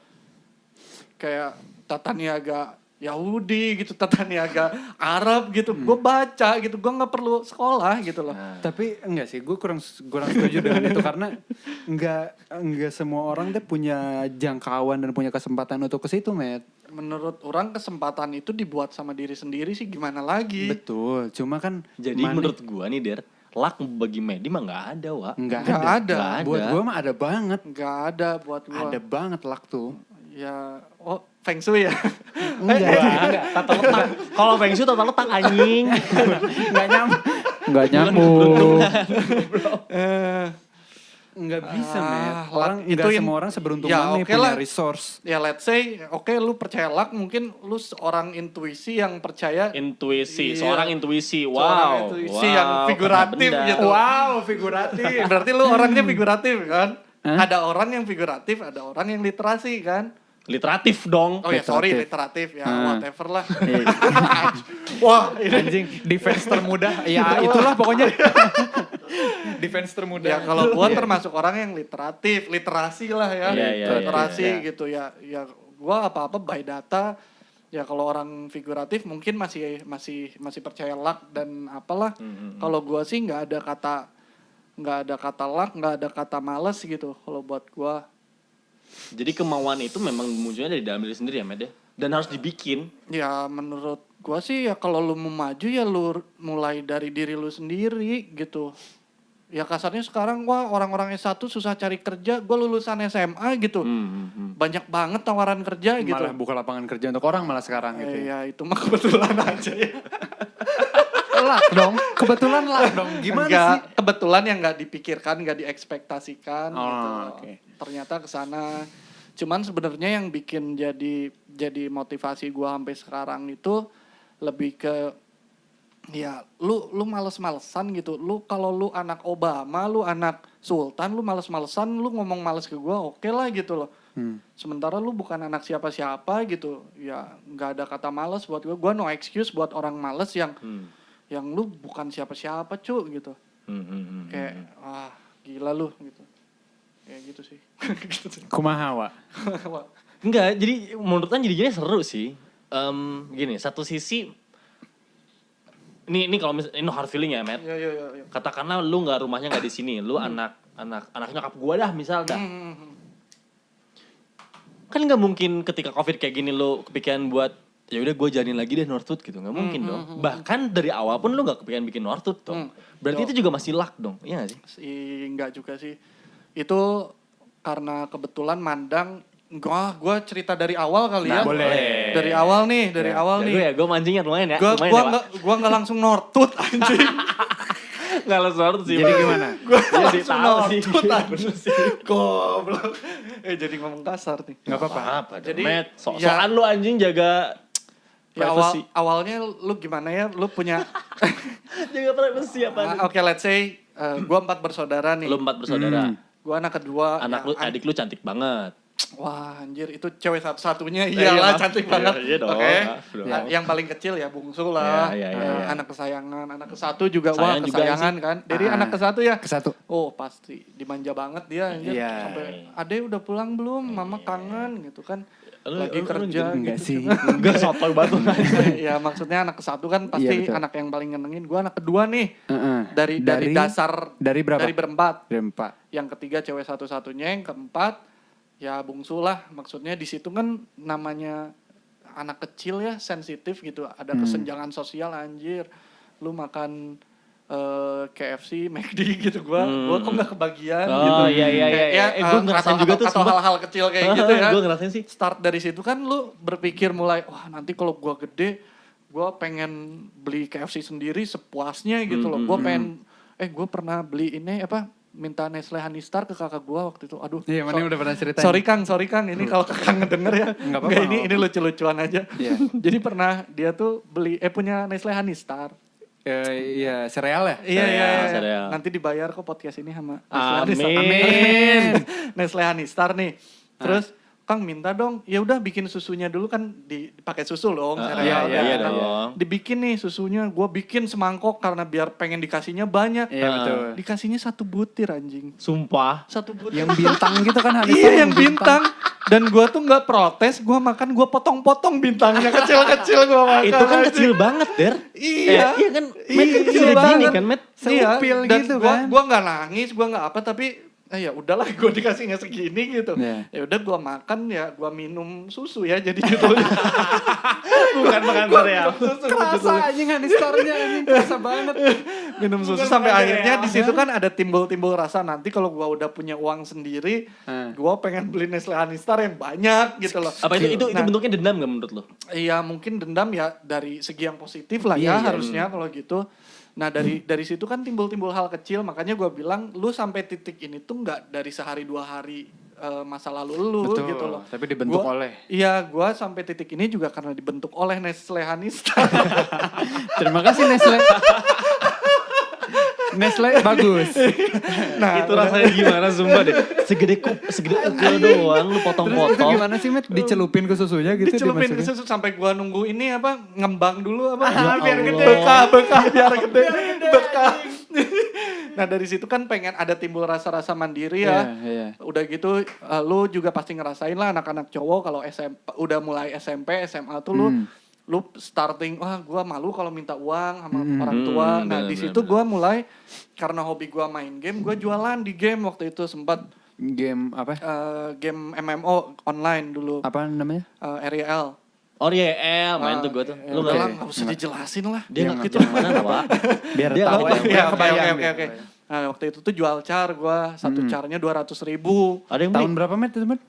Kayak tata niaga Yahudi gitu, tata niaga Arab gitu. Gue baca gitu, gue nggak perlu sekolah gitu loh. Tapi enggak sih, gue kurang setuju dengan itu karena enggak semua orang tuh punya jangkauan dan punya kesempatan untuk ke situ, Met. Menurut orang kesempatan itu dibuat sama diri sendiri sih, gimana lagi? Betul, cuma kan Jadi menurut gua nih, Der, luck bagi Medi mah nggak ada, Wak. enggak Nggak ada. ada. Nggak ada. Buat gue mah ada banget. Nggak ada buat gue. Ada banget luck tuh. Ya, oh Feng Shui ya? Enggak, tata letak. Kalau Feng Shui tata letak anjing. Enggak nyambung. Enggak bisa, Met. Orang itu enggak yang- semua orang seberuntung ya, mana oke punya lah. resource. Ya let's say, oke lu percaya luck, mungkin lu seorang intuisi yang percaya Intuisi, Iya. seorang intuisi. Wow. Seorang intuisi yang Wow, figuratif kena benda. gitu. Wow, figuratif. Berarti lu orangnya figuratif kan? Ada orang yang figuratif, ada orang yang literasi kan? Literatif dong. Oh ya sorry, Literatif. literatif ya, whatever lah. Wah, ini Anjing, defense termuda. Ya, itulah pokoknya. Defense termuda. ya kalau gua termasuk orang yang literatif, literasi lah ya, Iya, iya, literasi iya. gitu ya. Ya gua apa-apa by data. Ya kalau orang figuratif mungkin masih percaya luck dan apalah. Kalau gua sih nggak ada kata luck, nggak ada kata males gitu kalau buat gua. Jadi kemauan itu memang munculnya dari dalam diri sendiri ya, Med ya. Dan harus dibikin. Ya menurut gua sih ya kalau lu mau maju ya lu mulai dari diri lu sendiri gitu. Ya kasarnya sekarang gua orang-orang S1 susah cari kerja, gua lulusan SMA gitu. Banyak banget tawaran kerja gitu. Malah buka lapangan kerja untuk orang malah sekarang gitu. Ya itu mah kebetulan aja ya. Luck dong, kebetulan luck dong. Gimana Enggak, sih? kebetulan yang nggak dipikirkan, nggak diekspektasikan Oh, gitu. oke. Ternyata kesana. Cuman sebenarnya yang bikin jadi motivasi gua sampai sekarang itu lebih ke ya lu males-malesan gitu. Lu kalau lu anak Obama, lu anak Sultan, lu males-malesan, lu ngomong males ke gua, oke lah gitu loh. Sementara lu bukan anak siapa-siapa gitu. Ya nggak ada kata males buat gua. Gua no excuse buat orang males yang lu bukan siapa-siapa gitu. Kayak wah gila lu gitu. Kayak gitu sih. Gitu sih. Kumaha, Wak? Enggak, jadi menurut kan jadinya seru sih. Gini, satu sisi ini kalau misalnya ini hard feeling ya, Matt. Ya. Katakanlah lu rumahnya nggak di sini, lu anak nyokap gua dah misal dah. Kan nggak mungkin ketika COVID kayak gini lu kepikiran buat ya udah gue jalanin lagi deh Northwood gitu, nggak mungkin dong. Bahkan dari awal pun lu nggak kepikiran bikin Northwood dong. Berarti itu juga masih luck dong, iya nggak sih? Enggak juga sih. Itu karena kebetulan mandang gua cerita dari awal kali ya. Boleh. Dari awal nih, Gue mancingnya lumayan ya. Gua enggak langsung Northwood anjing. Nggak langsung Northwood sih. Jadi gimana? Gua Jadi langsung tahu sih. Northwood anjing. Goblok. Jadi ngomong kasar nih. Nggak apa-apa. Jadi, Matt, ya- soal lu anjing jaga Ya privacy. awalnya lu gimana ya? Lu punya Jaga privacy apa? Oke, let's say gua 4 bersaudara nih. Lu 4 bersaudara. Gua anak kedua. Adik lu cantik banget. Wah anjir itu cewek satu-satunya Iya, iyalah maaf. cantik Iya, banget. iya dong, Oke. maaf dong. Yang paling kecil ya bungsu lah. Iya. Anak kesayangan, anak ke-1 juga Sayang wah juga kesayangan kan. Dari anak ke-1 ya. Ke-1. Oh pasti dimanja banget dia anjir. Iya. Sampai Ade udah pulang belum? Mama kangen gitu kan. Lagi Lu kerja gitu. Enggak gitu. sih. Enggak sotoy batu. Ya maksudnya anak ke-1 kan pasti Iya, betul. anak yang paling ngenengin. Gua anak kedua nih. Heeh. Dari dasar Dari berapa? Dari berempat. Dari 4. Yang ketiga cewek satu-satunya, yang keempat ya bungsu lah. Maksudnya di situ kan namanya anak kecil ya sensitif gitu, ada kesenjangan sosial anjir. Lu makan KFC, McD gitu gua kok nggak kebagian Oh, gitu. iya. Kayak, Gue ngerasain juga tuh. atau hal-hal kecil kayak gitu ya. Gue ngerasain sih. Start dari situ kan lu berpikir mulai wah nanti kalau gua gede gua pengen beli KFC sendiri sepuasnya gitu loh. Gua pengen gue pernah beli ini minta Nestle Hanistar ke kakak gua waktu itu. Aduh. Iya, mana udah pernah ceritain. Sorry Kang, ini kalau kakak ngedenger ya. Nggak apa-apa, Nggak, ini nggak lucu-lucuan aja. Iya. Jadi pernah dia tuh beli punya Nestle Hanistar. Iya, sereal ya? Iya. sereal. Nanti dibayar kok podcast ini sama Amin. Amin. Nestle Hanistar nih. Terus Kang minta dong, ya udah bikin susunya dulu kan dipakai susu dong, sereal. iya kan. dong. Dibikin nih susunya, gua bikin semangkok karena biar pengen dikasihnya banyak. Iya, betul. Dikasihnya 1 butir anjing. Sumpah. 1 butir. Yang bintang gitu kan Hanistar. Iya yang bintang. Dan gua tuh nggak protes, gua makan, gua potong-potong bintangnya kecil-kecil gua makan. Itu kan anjing. kecil banget, Der. Iya. Iya kan, Iya, Matt kan kecil kecil banget. gini kan, Matt. Seupil dan gitu gua, kan. Gua nggak nangis, gua nggak apa, tapi ya udahlah gua dikasihnya segini gitu. Iya. Ya udah gua makan ya, gua minum susu ya jadi judulnya. Bukan makan Gua sereal. minum susu Kerasa judulnya. anjing Hanistarnya anjing kerasa banget. Minum susu Bukan sampai makan akhirnya sereal. di situ kan ada timbul-timbul rasa nanti kalau gua udah punya uang sendiri, gua pengen beli Nestle Hanistar yang banyak gitu loh. Apa itu Nah, bentuknya dendam gak menurut lo? Iya mungkin dendam ya dari segi yang positif lah Iya, ya iya. harusnya kalau gitu. Nah dari situ kan timbul-timbul hal kecil, makanya gue bilang lu sampai titik ini tuh nggak dari sehari 2 hari masa lalu lu Betul, gitu loh. tapi dibentuk oleh. Iya, gue sampai titik ini juga karena dibentuk oleh Nestle Hanistar. Terima kasih Nestle. Nestle bagus. Nah Itu rasanya gimana sumpah deh. Segede ukil doang lu Terus itu potong-potong. gimana sih, Met? Dicelupin ke susunya gitu dicelupin ke dimasukin? susu sampai gue nunggu ini ngembang dulu Ya biar Allah. gede. Bekah biar gede. Bekah. Nah dari situ kan pengen ada timbul rasa-rasa mandiri ya. Iya. Udah gitu lu juga pasti ngerasain lah anak-anak cowok kalau udah mulai SMP, SMA tuh lu starting gua malu kalau minta uang sama orang tua. Nah, bener, di situ gua mulai karena hobi gua main game, gua jualan di game waktu itu sempat Game apa? Game MMO online dulu. Apa namanya? REL. Oh iya, main tuh gue tuh. Lu Udah lah, nggak? nggak usah dijelasin lah. Dia nggak Gitu. gitu mana Wak? Biar Dia tahu nggak aja. tahu. Iya, Biar kebayang, oke. biar kebayang. Nah, waktu itu tuh jual car gue, satu carnya 200.000. Ada yang Tahun beli? berapa Met itu Met?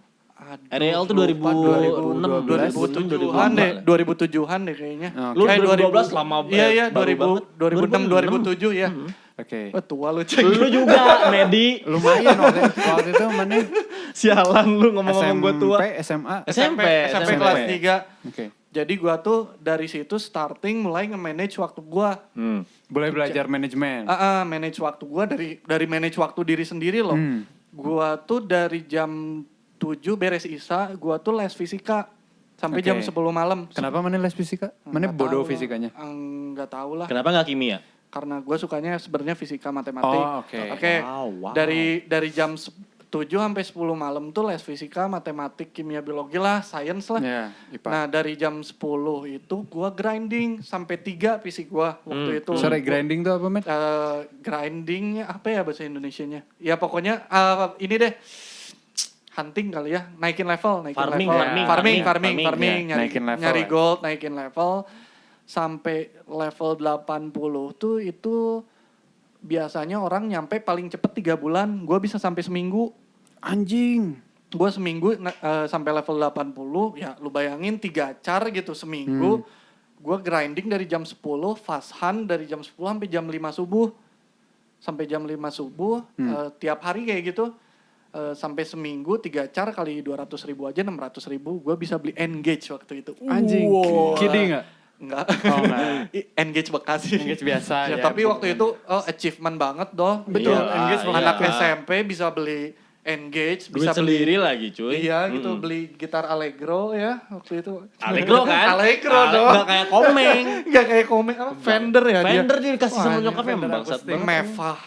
REL tuh 2007-an deh, 2007-an deh kayaknya. Lu 2012 2000 lama Iya, baru banget. 2006, 2007 ya. Oke. Tua lu cek. Lu juga, Medi. Lumayan waktu itu mana? Sialan lu ngomong-ngomong gue tua. SMA. SMP kelas 3. Oke. Jadi gua tuh dari situ starting mulai nge-manage waktu gua. Boleh belajar manajemen. Manage waktu gua dari manage waktu diri sendiri loh. Gua tuh dari jam 7 beres Isa, gua tuh les fisika sampai Oke. jam 10 malam. Kenapa mana les fisika? Mana Nggak bodoh tahu. fisikanya? Nggak tahu lah. Kenapa nggak kimia? Karena gue sukanya sebenarnya fisika matematik. Oh, oke. Wow. Dari jam 7 sampai 10 malam tuh les fisika, matematik, kimia, biologi lah, sains lah. Ya, IPA. Nah, dari jam 10 itu gue grinding sampai 3 fisik gue waktu itu. Sorry, grinding tuh apa Met? Grindingnya apa ya bahasa Indonesianya? Ya pokoknya ini deh. Hunting kali ya, naikin level, Farming, farming, ya, nyari, naikin level nyari ya. gold, naikin level sampai level 80 tuh itu biasanya orang nyampe paling cepet 3 bulan, gue bisa sampai seminggu. Anjing. Gue seminggu sampai level 80, ya lu bayangin 3 car gitu seminggu. Gue grinding dari jam 10, fast hunt dari jam 10 sampai jam 5 subuh. Sampai jam 5 subuh, tiap hari kayak gitu. Sampai seminggu 3 car kali 200.000 aja 600.000 gue bisa beli Engage waktu itu. Anjing. Kidding nggak? Enggak. Oh, enggak. Engage bekas sih. Engage biasa, ya. Tapi waktu itu achievement banget doh. Betul. Iya, Engage anak banget. SMP bisa beli Engage, Duit bisa sendiri beli. lagi cuy. Iya gitu, beli gitar Allegro ya waktu itu. Allegro kan? Allegro dong. Gak kayak Komeng. Enggak kayak Komeng apa? Fender ya dia. Fender dia dikasih sama Wah, nyokapnya Fender bangsat acoustic. banget. Mevah.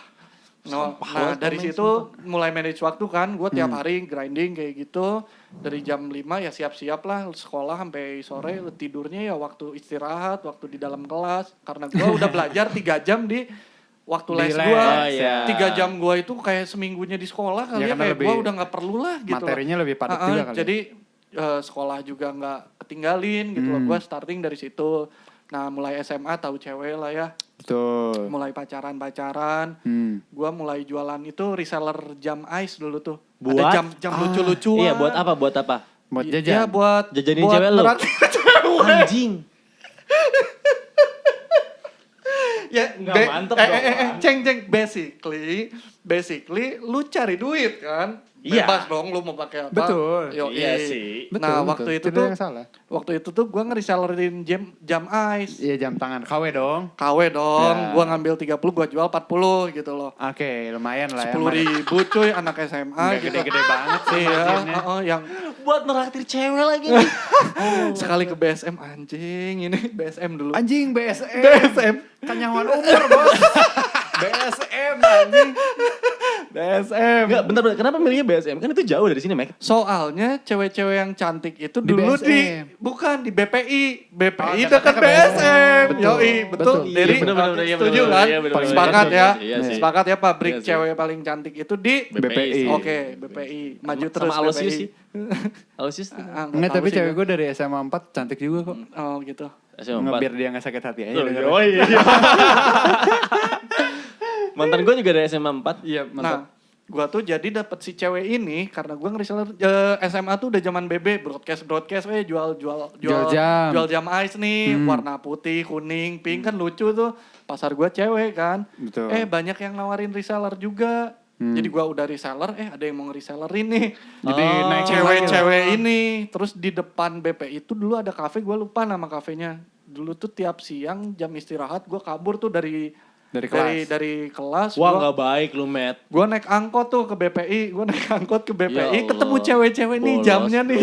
Nah, dari situ mulai manage waktu kan, gue tiap hari grinding kayak gitu. Dari jam 5 ya siap-siap lah sekolah sampai sore, tidurnya ya waktu istirahat, waktu di dalam kelas. Karena gue udah belajar 3 jam di waktu les les. gue. Oh, iya. 3 jam gue itu kayak seminggunya di sekolah kali Ya, ya, karena kayak lebih- gue udah gak perlu lah gitu. Materinya lebih padat juga kali. Jadi sekolah juga gak ketinggalin gitu loh. Gue starting dari situ. Nah mulai SMA tahu cewek lah ya. Betul. Mulai pacaran. Gua mulai jualan itu reseller jam ice dulu tuh. Buat? Ada jam lucu-lucuan. Iya, buat apa? Buat apa? Buat Iya, jajan. buat Jajanin buat cewek lu? neraktir cewek. Anjing. Ya, Nggak mantep dong, ceng. Basically lu cari duit kan. Iya. Bebas dong lu mau pakai apa. Betul. Yoi. Iya sih. Nah, Betul, waktu itu Tidak tuh yang salah. waktu itu tuh gua ngeresellerin jam ice. Iya, jam tangan KW dong. KW dong, Ya. gua ngambil 30, gua jual 40 gitu loh. Oke, lumayan lah ya. 10.000 cuy anak SMA Nggak gitu. gede-gede banget sih Iya, marginnya. yang Buat neraktir cewek lagi. sekali ke BSM anjing ini BSM dulu. Anjing BSM. BSM. Kenyawan umur, Bos. BSM anjing. BSM. Enggak, bentar. Kenapa milihnya BSM? Kan itu jauh dari sini, Mek. Soalnya cewek-cewek yang cantik itu Di dulu BSM. bukan di BPI. BPI Oh, dekat ke BSM. Betul. Yoi, betul. Betul. Dari Iya, bener, iya, setuju bener, kan? iya, bener, bener. Sepakat Iya, ya. iya sih. Sepakat ya pabrik Iya sih. cewek paling cantik itu di BPI. Oke, BPI. Maju terus Sama Alosius BPI. sih. Alosius. Ah, nggak Enggak, tahu tapi sih cewek gua. gue dari SMA 4 cantik juga kok. Oh gitu. SMA 4. Biar dia gak sakit hati aja. Oh iya. Mantan gue juga dari SMA 4. Iya, Nah, mantap. gua tuh jadi dapet si cewek ini karena gua ngereseller SMA tuh udah zaman BB broadcast jual jam ice nih warna putih, kuning, pink kan lucu tuh. Pasar gua cewek kan. Betul. Banyak yang nawarin reseller juga. Jadi gua udah reseller, ada yang mau nge-resellerin nih. Jadi naik Cewek-cewek ini. Terus di depan BP itu dulu ada kafe, gua lupa nama kafenya. Dulu tuh tiap siang jam istirahat gua kabur tuh dari kelas. Wah, gua- enggak baik lu, Matt. Gue naik angkot tuh ke BPI, Ya Allah. ketemu cewek-cewek nih Bolos. jamnya nih.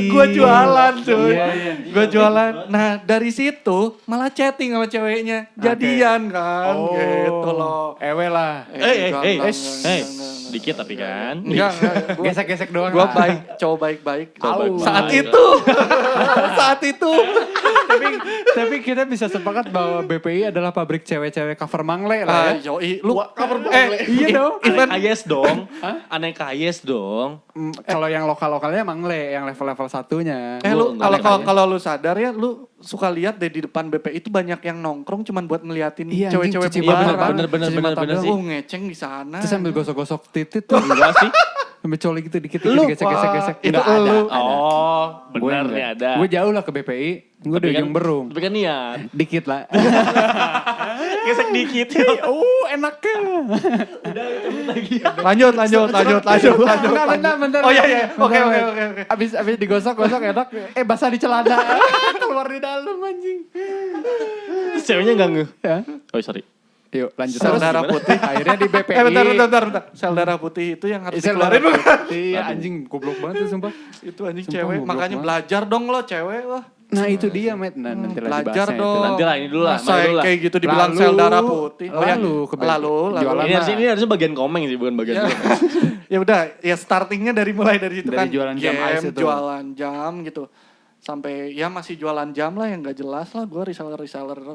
Gue jualan cuy. Iya. Gue jualan. Nah dari situ malah chatting sama ceweknya. Jadian kan gitu loh. Ewe lah. Enggak, Hey, enggak, hey. enggak. Dikit tapi kan. Enggak. Gesek-gesek doang Gue lah. baik, cowok baik-baik. Cowok baik-baik. Saat itu. Saat itu. Tapi kita bisa sepakat bahwa BPI adalah pabrik cewek-cewek cover mangle lah ya. Yoi, lu cover Iya dong. event Aneh kayes dong. Kalau yang lokal-lokalnya mangle, yang level-level satunya. lu Enggak, kalau lu sadar ya, lu suka lihat deh di depan BPI itu banyak yang nongkrong cuman buat ngeliatin Iya, anjing, cewek-cewek cuci bubaran. mata. Bener Cuci mata sih. doang. Ngeceng di sana. Terus sambil gosok-gosok titit tuh. Enggak sih. Sambil coli gitu dikit-dikit Lu, gesek-gesek. itu Nggak ada. lu. Oh, benar nih ada. Gue jauh lah ke BPI. Gue di ujung berung. Tapi kan niat. Dikit lah. Gesek dikit. Enaknya. Lanjut. Bentar. Oh iya. Oke. Abis digosok-gosok enak. Basah di celana. Keluar di dalam anjing. Terus ceweknya enggak ngeh. Ya. Oh, sorry. Yuk lanjut. Sel Terus darah putih. akhirnya di BPI. Bentar. Sel darah putih itu yang harus Sel dikeluarin darah bukan? Iya anjing goblok banget tuh sumpah. Itu anjing Sumpah, cewek. goblok Makanya banget. belajar dong lo cewek lah. Nah itu dia Met. Nah, nanti lagi Belajar bahasnya dong. itu. Nanti lah, ini dulu lah, Masa mari dulu lah. kayak gitu dibilang Lalu- sel darah putih. lalu ke lalu. jualan. Ini harusnya bagian komeng sih, bukan bagian komeng. Ya udah, ya startingnya mulai dari situ Dari kan. jualan jam Game, ice itu. jualan jam gitu. Sampai ya masih jualan jam lah yang gak jelas lah. Gue reseller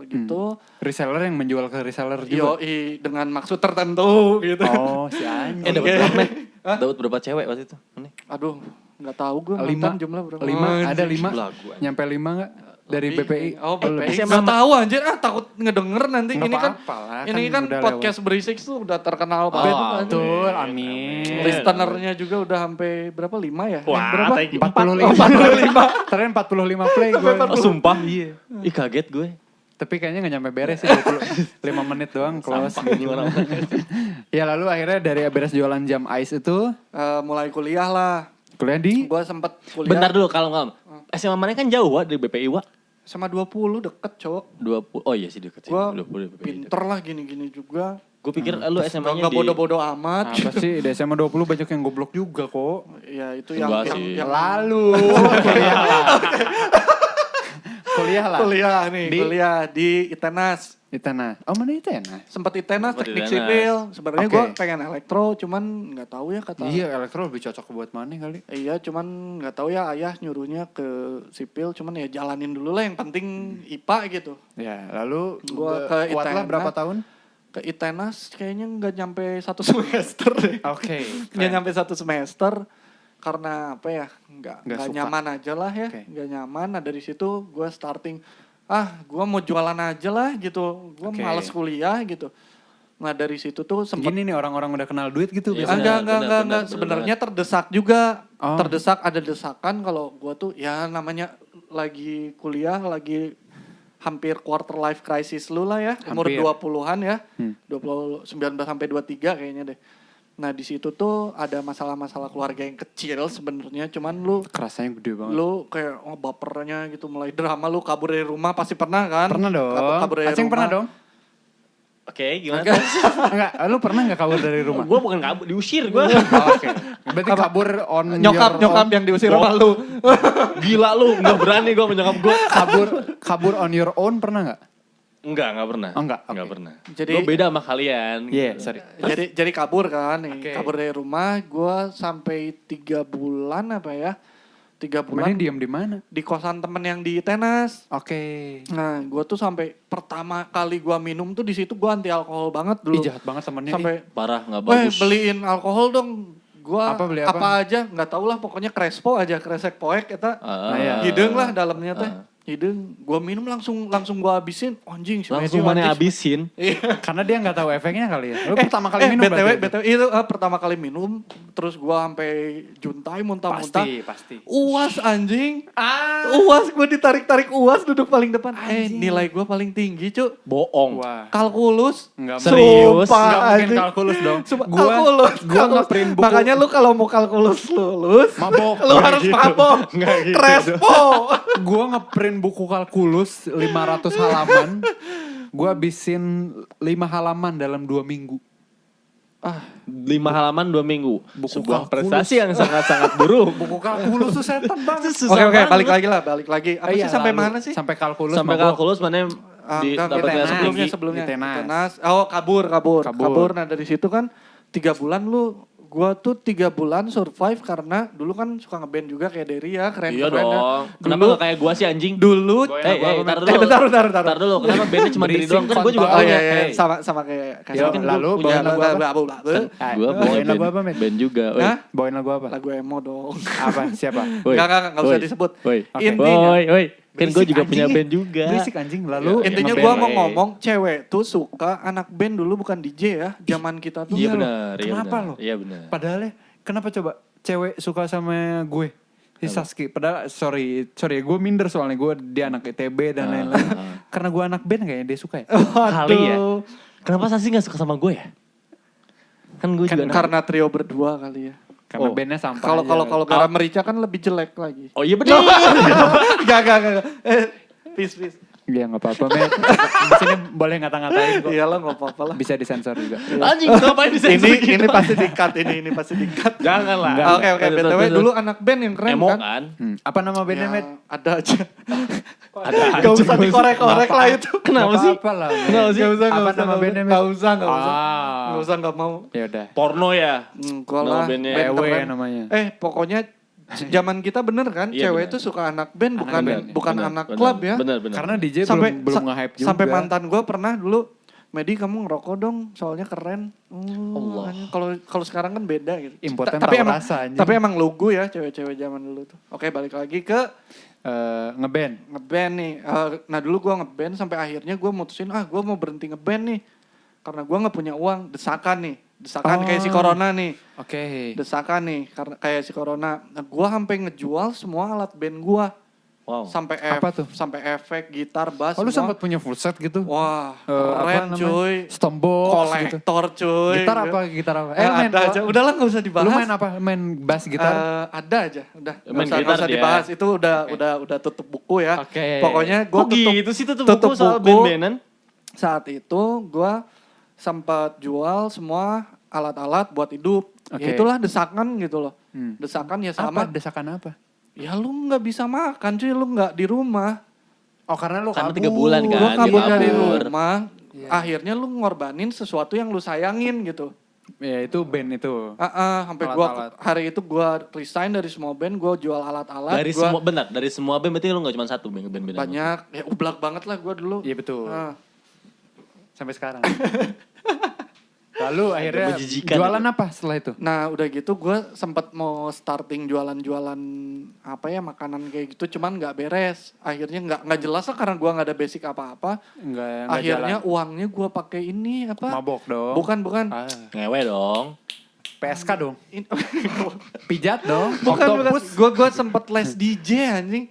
gitu. Reseller yang menjual ke reseller juga. Yoi, dengan maksud tertentu gitu. Oh si anjing. Dapat berapa? Meh? Dapat berapa cewek waktu itu? Ini. Aduh, gak tahu gue 5 jumlah berapa. ada 5 Belagu, anjing. nyampe 5 nggak dari BPI? Oh, BPI. Lebih. Gak tahu anjir, takut ngedenger nanti. Nggak Ini kan apa-apa lah, ini kan udah podcast berisik tuh udah terkenal banget. Oh, anjir. Betul, amin. Listenernya juga udah sampai berapa? 5 ya? Wah, berapa? thank you. 45. Terakhir 45 play gue. Oh, sumpah? Iya. Ih, kaget gue. Tapi kayaknya gak nyampe beres sih 5 menit doang close. Sampah gimana? Ya lalu akhirnya dari beres jualan jam ice itu Mulai kuliah lah. kuliah di Gue sempet kuliah. Bentar dulu, kalau SMA mana kan jauh, Wak, dari BPI, Wak? Sama 20 deket cowok. 20. Oh iya sih deket sih. Gue 20 BPI. pinter lah gini-gini juga. Gue pikir lu SMA-nya Gak di... bodoh-bodoh amat. apa sih di SMA 20 banyak yang goblok juga kok. Ya itu Enggak yang, sih. yang Lalu kuliah lah. Kuliah lah. kuliah nih, Di- kuliah di ITENAS. Itana. Oh mana Itana? Sempet ITENAS Sempet teknik ITENAS. sipil. Sebenarnya Oke. gue pengen elektro, cuman nggak tahu ya kata. Iya elektro lebih cocok buat mana kali. Iya, cuman nggak tahu ya ayah nyuruhnya ke sipil, cuman ya jalanin dulu lah yang penting IPA gitu. Ya lalu Gua ke kuat lah ITNA. berapa tahun? Ke ITENAS kayaknya nggak nyampe 1 semester deh. Oke. Nggak nyampe 1 semester karena apa ya? Nggak Nggak suka. nyaman aja lah ya. Oke. Nggak nyaman. Nah dari situ gue starting. Gue mau jualan aja lah gitu. Gue Oke. males kuliah gitu. Nah dari situ tuh sempet Gini nih orang-orang udah kenal duit gitu Iya, biasanya. benar. Sebenarnya terdesak juga. Oh. Terdesak, ada desakan kalau gue tuh ya namanya lagi kuliah, lagi hampir quarter life crisis lu lah ya. Umur Hampir. 20-an ya. Hmm. 19 sampai 23 kayaknya deh. Nah di situ tuh ada masalah-masalah keluarga yang kecil sebenarnya, cuman lu Kerasanya gede banget. kayak bapernya gitu, mulai drama, lu kabur dari rumah pasti pernah kan? Pernah dong. Kabur dari Aceng rumah. pernah dong? Oke, gimana? Enggak, lu pernah gak kabur dari rumah? Gue bukan kabur, diusir gue. Oh, Oke. Berarti kabur on Nyokap your own. yang diusir sama lu. Gila lu, gak berani gue menyokap gue. kabur on your own pernah gak? Enggak pernah. Oh, enggak, Enggak oke. pernah. Jadi- Gue beda sama kalian. Iya, sorry. Jadi kabur kan nih. Oke. Kabur dari rumah, gue sampai 3 bulan apa ya? 3 Kemarin bulan diem di mana? di kosan temen yang di tenas. Oke. Nah, gue tuh sampai pertama kali gue minum tuh di situ gue anti alkohol banget dulu. Ih jahat banget temennya. Sampai, Parah, gak weh bagus. beliin alkohol dong. Gue Apa, beli apa? apa aja, nggak tahu lah. Pokoknya Crespo aja, Kresek Poek kita. Nah, iya. Hidung lah dalamnya teh. Hidung, gue minum langsung gue habisin. Anjing, si Langsung Matthew mana anjing. habisin. Iya. Karena dia gak tahu efeknya kali ya. Lu pertama kali minum BTW, berarti itu? itu pertama kali minum, terus gue sampai juntai muntah-muntah. Pasti. Uas anjing. Uas, gue ditarik-tarik uas duduk paling depan. Nilai gue paling tinggi cu. Bohong. Wah. Kalkulus. Enggak Serius? Sumpah, Enggak mungkin anjing. kalkulus dong. Sumpah, Gua kalkulus. nge-print buku. Makanya lu kalau mau kalkulus lulus, Mabok. lu harus mabok. Enggak gitu. Crespo. Gue ngeprint buku kalkulus 500 halaman. Gue habisin 5 halaman dalam 2 minggu. 5 halaman 2 minggu. Buku Sebuah kalkulus. prestasi yang sangat-sangat buruk. Buku kalkulus tuh setan banget. Oke, balik lagi. Apa Iya, sih sampai lalu. mana sih? Sampai kalkulus. Sampai mabok. kalkulus mana di Enggak, dapatnya Tenas. sebelumnya. sebelumnya. Di Tenas. Tenas. Oh, kabur. Nah, dari situ kan 3 bulan lu Gua tuh 3 bulan survive karena dulu kan suka ngeband juga kayak Deria, keren-keren. Iya ya. dong. Kenapa Dulu- gak kayak gua sih anjing? Dulu, Bentar bentar. dulu. Kenapa bandnya cuma diri Berisik doang? Kan gua juga Oh punya. iya, Hey. sama kayak Yo, kan lalu gua punya bawain lagu apa? Gua bawain punya lagu apa, Met? band juga. Woi. Hah? Bawain lagu apa? Lagu emo dong. Apa? Siapa? Woi. Enggak usah Woi. disebut. Woi. Intinya- Woi. Kan gue Berisik juga punya anjing. band juga. Berisik anjing. Lalu Intinya ngeband, gua mau weh. ngomong cewek tuh suka anak band dulu bukan DJ ya. Zaman kita tuh. Iya Iya loh. benar, iya Kenapa benar. loh? Iya benar. Padahal ya, kenapa coba cewek suka sama gue? Si Saski. Padahal sorry gue minder soalnya gue dia anak ITB dan lain-lain. Karena gue anak band kayaknya dia suka ya. Kali ya. Kenapa Sasi gak suka sama gue ya? Kan gue juga Karena trio berdua kali ya. Karena Oh. bandnya sampah Kalau aja. kalau Garam Merica kan lebih jelek lagi. Oh iya benar. Gak. Peace. Iya gak apa-apa, Met. Di sini boleh ngata-ngatain kok. Iya lah nggak apa-apa lah. Bisa disensor juga. Anjing ngapain di Ini pasti dikat ini pasti dikat. Jangan lah. Oke BTW dulu anak band yang keren Emo kan. kan? Apa nama bandnya, Ya, Met? ada aja. Ada Gak usah dikorek-korek lah itu. Kenapa sih? Apa lah, Met. Kenapa sih? Gak usah, Apa nama bandnya, Met? Gak usah. Ah. Gak usah, gak mau. Ya udah. Porno ya? Gua Nama lah. bandnya. band EW keren. namanya. Pokoknya zaman kita bener kan, Iya, cewek bener. itu suka anak band bukan band, bukan Benar, anak benar, klub ya. Benar. Karena DJ belum sa- nge-hype juga. Sampai mantan gue pernah dulu, Medi kamu ngerokok dong, soalnya keren. Allah. Anjing, kalau sekarang kan beda gitu. Impoten tapi tahu emang rasa, anjing. tapi emang lugu ya cewek-cewek zaman dulu tuh. Oke balik lagi ke Ngeband. ngeband nih. Nah dulu gue ngeband sampai akhirnya gue mutusin gue mau berhenti ngeband nih karena gue nggak punya uang. Desakan kayak si Corona nih. Oke. Desakan nih karena kayak si Corona. Nah, gue sampai ngejual semua alat band gue. Wow. Sampai Apa tuh? sampai efek, gitar, bass. Oh, lu semua. sempat punya full set gitu? Wah, Apa keren namanya? cuy. Stompbox gitu. Kolektor cuy. Gitar apa? Gitar apa? Ada aja. Udahlah nggak usah dibahas. Lu main apa? Main bass gitar? Ada aja. Udah. Main Nggak gitar usah dia. dibahas. Itu udah tutup buku ya. Oke. Pokoknya gue Kok gitu sih tutup buku soal band-bandan? Saat itu gue sempat jual semua alat-alat buat hidup. Oke. Ya itulah desakan gitu loh. Desakan ya sama. Apa? Desakan apa? Ya lu nggak bisa makan cuy. Lu nggak di rumah. Oh karena lu Karena kabur. 3 bulan kan. Lu kabur dia dari kabur. rumah. Iya. Akhirnya lu ngorbanin sesuatu yang lu sayangin gitu. Ya itu band itu. Sampai gua Alat-alat. hari itu gua resign dari semua band, gua jual alat-alat. Dari gua semua dari semua band berarti lu gak cuma satu band-band. banyak, ya ublak banget lah gua dulu. Iya betul. Ah. Sampai sekarang. Lalu akhirnya Menjijikan jualan apa setelah itu? Nah udah gitu gua sempat mau starting jualan-jualan apa ya makanan kayak gitu, cuman nggak beres. Akhirnya nggak jelas lah karena gua nggak ada basic apa-apa. Enggak Akhirnya jalan. uangnya gua pakai ini apa? Mabok dong. Bukan. Ah, Ngewe dong. PSK dong. In- Pijat dong. bukan. Octopus. Gua sempet les DJ anjing.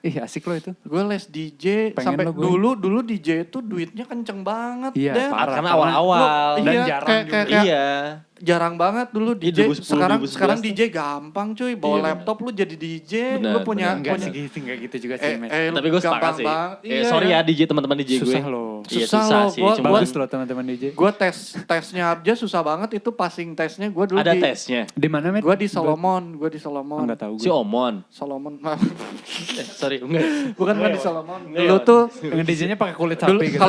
Ih asik lo itu. Gue les DJ Pengen sampai lo gue. dulu DJ itu duitnya kenceng banget. Iya, deh. parah. Karena awal-awal. Dan Iya, jarang kayak- juga. kayak- Iya. Jarang banget dulu Iya, DJ. 2010, sekarang 2011 sekarang tuh. DJ gampang cuy. Bawa Iya, laptop lu jadi DJ, Benar, lu punya benar. Enggak punya segitu, enggak gitu juga sih, Met. lu Tapi gue sepakat gampang sih. banget. Iya. Sorry ya DJ teman-teman DJ gue. Susah loh. Iya Susah susah loh, sih. gua- Cuma Bagus loh teman-teman DJ. Gue tesnya aja susah banget itu passing tesnya gue dulu ada di tesnya. Di mana, Met? gue di Solomon, Enggak tahu Si gue. Omon. Solomon. Sorry, enggak. Bukan di Solomon. Enggak, Dulu ya. tuh Dengan DJ-nya pakai kulit dulu sapi gitu.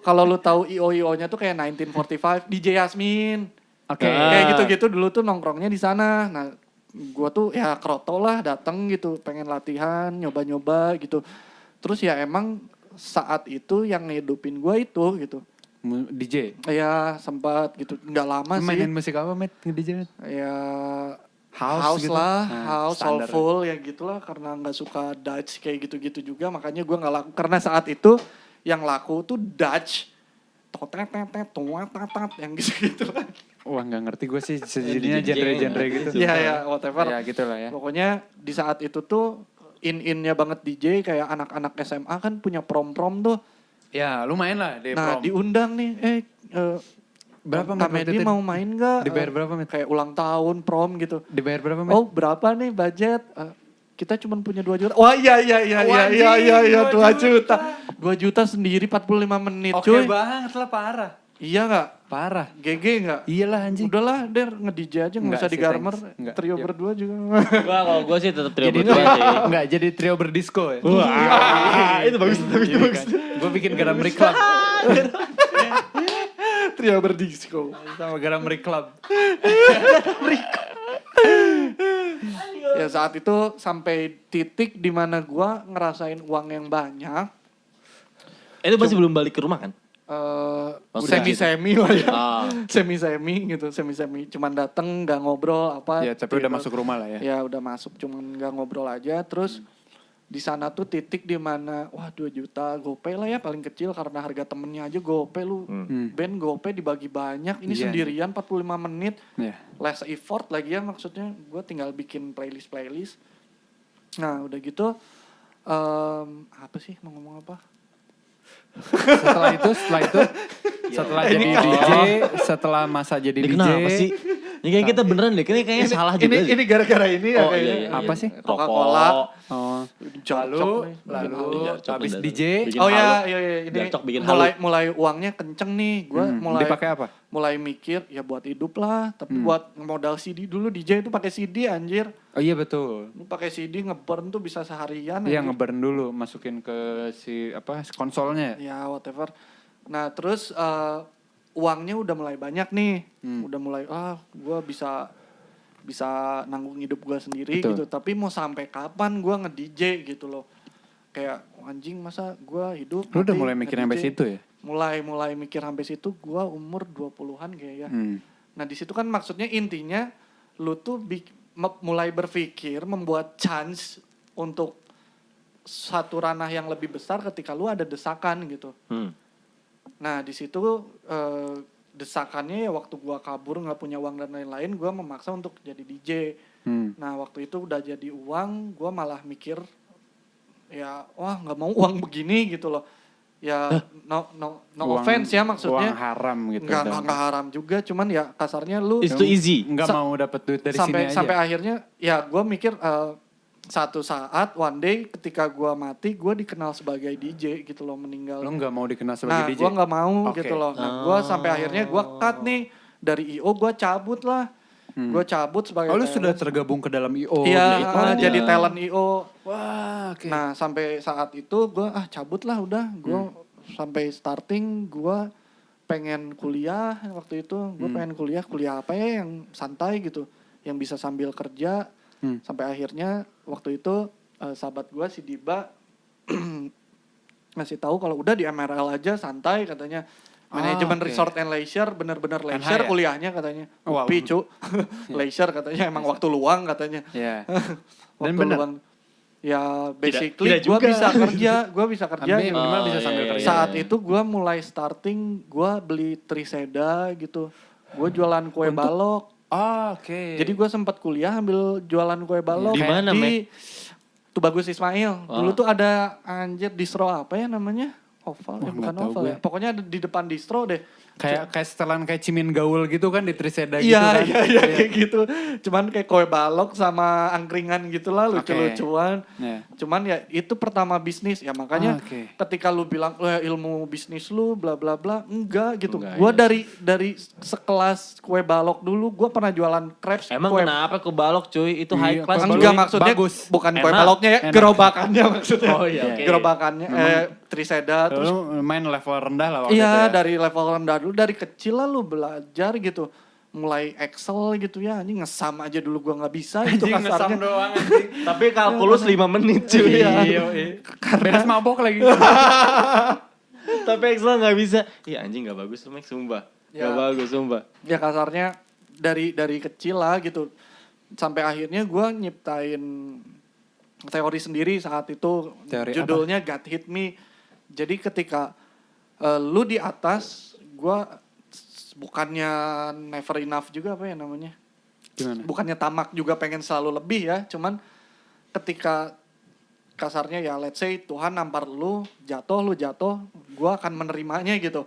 kalau lu tahu IO-nya tuh kayak 1945 DJ Yasmin. Oke. Kayak gitu-gitu dulu tuh nongkrongnya di sana. Nah, gua tuh ya kroto lah dateng gitu, pengen latihan, nyoba-nyoba gitu. Terus ya emang saat itu yang ngehidupin gua itu gitu. DJ. Ya sempat gitu, nggak lama sih. Mainin musik apa, Met? DJ, Met? Ya House gitu? lah, Nah, house, standar. soulful ya gitulah karena nggak suka Dutch kayak gitu-gitu juga makanya gua nggak laku karena saat itu yang laku tuh Dutch totetetet tuat yang gitu-gitu lah. Wah nggak ngerti gue sih sejadinya DJ, genre-genre gitu. Iya ya whatever. Ya gitu lah ya. Pokoknya di saat itu tuh in-innya banget DJ kayak anak-anak SMA kan punya prom-prom tuh. Ya lumayan lah di Nah prom. diundang nih, Berapa, Met, Kak waktu Medi itu? mau main gak? Dibayar berapa, Met? Kayak ulang tahun, prom gitu. Dibayar berapa, Met? Oh berapa nih budget? Kita cuma punya 2 juta. Wah iya Wajib, 2 juta. 2 juta sendiri 45 menit Oke cuy. banget lah, parah. Iya gak? Parah. GG gak? Iyalah anjing. Udahlah Der nge-DJ aja gak Enggak usah sih, digarmer. thanks. Enggak. Trio Yuk. berdua juga. Gua kalau gue sih tetap trio Jadi berdua sih. enggak jadi trio berdisco ya. Wah, itu bagus, itu bagus. Gue bikin garam reclam. Trio berdisco. Sama Garamri Club. Ya saat itu sampai titik di mana gue ngerasain uang yang banyak. Itu masih belum balik ke rumah kan? Maksudnya Semi-semi lah ya. Ah. Semi-semi gitu, semi-semi. Cuman dateng gak ngobrol apa. Ya tapi udah masuk rumah lah ya. Ya udah masuk, cuman gak ngobrol aja. Terus di sana tuh titik di mana wah 2 juta GoPay lah ya paling kecil karena harga temennya aja GoPay lu. Ben GoPay dibagi banyak, ini Iya, sendirian 45 menit. Iya. Less effort lagi ya maksudnya. Gue tinggal bikin playlist. Nah udah gitu, apa sih mau ngomong apa? Setelah itu setelah jadi DJ, setelah masa jadi Ini DJ. kenapa sih? Ini kayak kita beneran deh, kayaknya salah juga sih. Ini gara-gara ini ya Oh, kayaknya. iya. Apa sih? Coca-Cola. Oh. Lalu Jarcok habis bener. DJ. Bikin oh halu. ya ini Jarcok bikin mulai uangnya kenceng nih. Gue Dipakai apa? mulai mikir ya buat hidup lah, tapi buat modal CD dulu. DJ itu pakai CD anjir. Oh iya betul. Lu pakai CD ngeburn tuh bisa seharian. Iya anjir. ngeburn dulu, masukin ke si apa konsolnya. Ya whatever. Nah terus uangnya udah mulai banyak nih. Udah mulai gue bisa nanggung hidup gue sendiri. Betul. Gitu. Tapi mau sampai kapan gue nge-DJ gitu loh. Kayak anjing masa gue hidup. Lu udah mati mulai mikir sampai nge-DJ. situ ya? Mulai mikir sampai situ gue umur 20-an kayak ya. Nah di situ kan maksudnya intinya lu tuh mulai berpikir membuat chance untuk satu ranah yang lebih besar ketika lu ada desakan gitu. Nah di situ desakannya ya waktu gua kabur nggak punya uang dan lain-lain, gua memaksa untuk jadi DJ. Nah waktu itu udah jadi uang, gua malah mikir ya wah nggak mau uang begini gitu loh. Ya no Uang- offense ya maksudnya. Uang haram gitu. Nggak haram juga, cuman ya kasarnya lu It's too easy. Nggak mau dapat duit dari sini aja. sampai akhirnya ya gue mikir satu saat one day ketika gue mati gue dikenal sebagai DJ gitu loh meninggal. Lu nggak mau dikenal Nah sebagai DJ? gue nggak mau Oke. gitu loh. Nah gue sampai akhirnya gue cut nih dari IO, gue cabut lah. Gue cabut sebagai Oh lu sudah talent. tergabung ke dalam IO? Iya, gitu. jadi talent IO. Wah, oke. Nah sampai saat itu gue cabut lah udah. Gue sampai starting gue pengen kuliah waktu itu. Gue pengen kuliah apa ya yang santai gitu, yang bisa sambil kerja. Sampai akhirnya waktu itu sahabat gue si Diba ngasih tahu kalau udah di MRL aja santai katanya. Manajemen oke. Resort and Leisure, bener-bener leisure ya? kuliahnya katanya. Wow. UPI cu, leisure katanya emang waktu luang katanya. Iya. Waktu Dan bener. luang. Ya basically tidak gue juga. gue bisa kerja Amin, gitu. minimal bisa iya, sambil iya, kerja. Saat itu gue mulai starting, gue beli Triseda gitu. Gue jualan kue balok. Oh, oke. Jadi gue sempat kuliah ambil jualan kue balok. Di mana, Mek? Tubagus Ismail. Dulu tuh ada anjir distro apa ya namanya? Oval ya, Wah, bukan nggak tahu oval gue. ya. Pokoknya ada di depan distro deh. kayak setelan kayak Cimin Gaul gitu kan di Triseda gitu Iya, kan. iya kayak gitu. Cuman kayak kue balok sama angkringan gitu lah, lucu-lucuan. Iya. Cuman ya itu pertama bisnis ya makanya Oke. ketika lu bilang ilmu bisnis lu bla bla bla enggak gitu. Enggak, Gua iya. dari sekelas kue balok dulu gua pernah jualan crepes. Emang kue kenapa ke balok cuy? Itu Iya, high class. kue enggak balok maksudnya bagus. bukan kue Enak. baloknya ya, Enak. gerobakannya maksudnya. Oh, iya, oke. Gerobakannya Triseda terus Lu main level rendah lah waktu itu iya ya. dari level rendah dulu, dari kecil lah lu belajar gitu. Mulai Excel gitu ya, anjing ngesam aja dulu gua nggak bisa gitu Anjing kasarnya. ngesam doang anjing. Tapi kalkulus 5 menit cuy. Iya. Beres mabok lagi. Tapi Excel gak bisa. Iya anjing gak bagus tuh Max, sumpah. Ya. Gak bagus, sumpah. Ya kasarnya dari kecil lah gitu. Sampai akhirnya gua nyiptain teori sendiri saat itu. Teori judulnya God Hit Me. Jadi ketika lu di atas, gua bukannya never enough juga apa ya namanya? Gimana? Bukannya tamak juga pengen selalu lebih ya, cuman ketika kasarnya ya let's say Tuhan nampar lu jatuh, gua akan menerimanya gitu.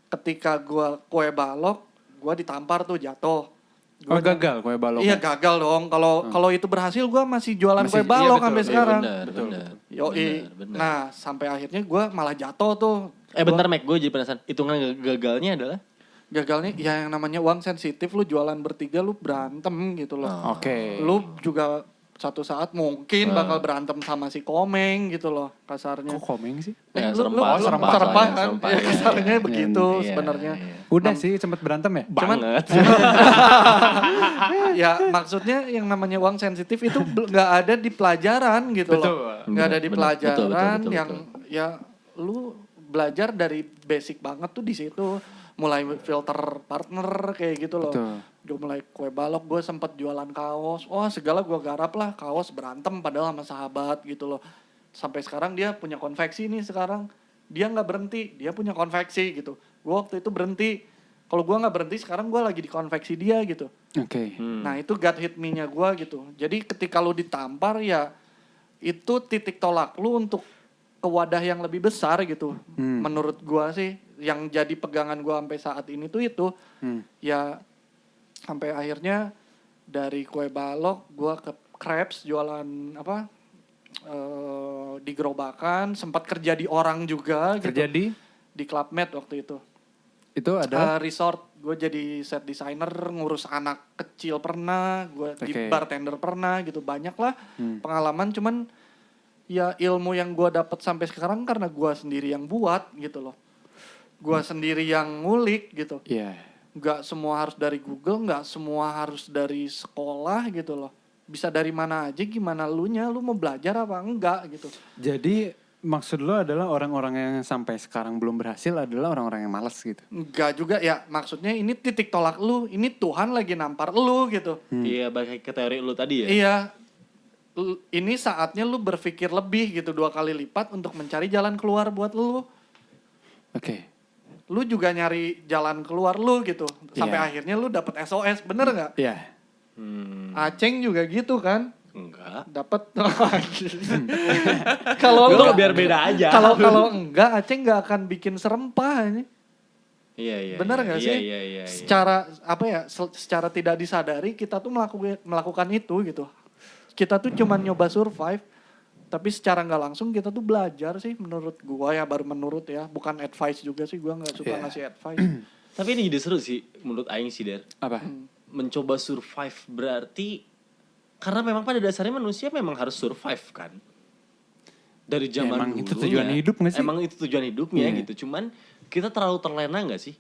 Ketika gua kue balok, gua ditampar tuh jatuh. Oh gagal kue balok. Iya gagal dong. Kalau itu berhasil gua masih jualan Masih- kue iya, balok betul. sampai Iya, sekarang. Benar. Yoi. Benar. Nah, sampai akhirnya gua malah jatuh tuh. Bentar Mac, gue jadi penasaran. Hitungan gagalnya adalah? Gagalnya ya yang namanya uang sensitif, lu jualan bertiga lu berantem gitu loh. Oke. Lu juga Suatu saat mungkin bakal berantem sama si Komeng gitu loh kasarnya. Kok Komeng sih? Ya, Serempak serempak kan? serempak, Ya iya. kasarnya begitu Iya, sebenarnya. iya. Udah sih sempet berantem ya? Banget. Ya maksudnya yang namanya uang sensitif itu nggak ada di pelajaran gitu Betul. loh. Nggak ada di Betul, pelajaran betul, yang ya lu belajar dari basic banget tuh di situ. Mulai filter partner kayak gitu loh. Betul. Gue mulai kue balok, gue sempet jualan kaos. Wah segala gue garap lah, kaos berantem padahal sama sahabat gitu loh. Sampai sekarang dia punya konveksi nih sekarang. Dia nggak berhenti, dia punya konveksi gitu. Gue waktu itu berhenti. Kalau gue nggak berhenti sekarang gue lagi di konveksi dia gitu. Oke. Nah itu God hit me-nya gue gitu. Jadi ketika lu ditampar ya itu titik tolak lu untuk ke wadah yang lebih besar gitu. Menurut gue sih yang jadi pegangan gue sampai saat ini tuh itu. Ya sampai akhirnya dari kue balok gue ke crepes jualan apa di gerobakan. Sempat kerja di orang juga gitu. Kerja di Club Med waktu itu. itu ada Resort, gue jadi set designer, ngurus anak kecil pernah, gue di Oke. bartender pernah gitu, banyak lah pengalaman. Cuman ya ilmu yang gue dapat sampai sekarang karena gue sendiri yang buat gitu loh, gue sendiri yang ngulik gitu. Iya. Nggak semua harus dari Google, nggak semua harus dari sekolah gitu loh. Bisa dari mana aja, gimana lu mau belajar apa enggak gitu. Jadi maksud lo adalah orang-orang yang sampai sekarang belum berhasil adalah orang-orang yang malas gitu. Enggak juga ya, maksudnya ini titik tolak lu, ini Tuhan lagi nampar lu gitu. Iya, balik ke teori lu tadi ya. Iya, ini saatnya lu berpikir lebih gitu 2 kali lipat untuk mencari jalan keluar buat lu. Oke. Lu juga nyari jalan keluar lu gitu. Sampai Iya. akhirnya lu dapet SOS, bener nggak? Iya. Aceng juga gitu kan? Enggak. Dapet. Kalau Lu lu biar beda aja. kalau enggak Aceng nggak akan bikin serempah ini. Iya, iya. Bener iya, nggak iya, sih? Iya, iya, iya. Secara apa ya? Secara tidak disadari kita tuh melakukan itu gitu. Kita tuh cuman nyoba survive, tapi secara nggak langsung kita tuh belajar sih menurut gua ya, baru menurut ya, bukan advice juga sih, gua nggak suka Iya. ngasih advice. Tapi ini jadi seru sih menurut aing sih, Der. Apa? Mencoba survive berarti karena memang pada dasarnya manusia memang harus survive kan. Dari zaman emang dulu. itu tujuan hidup nggak sih? Emang itu tujuan hidupnya Iya. gitu. Cuman kita terlalu terlena gak sih?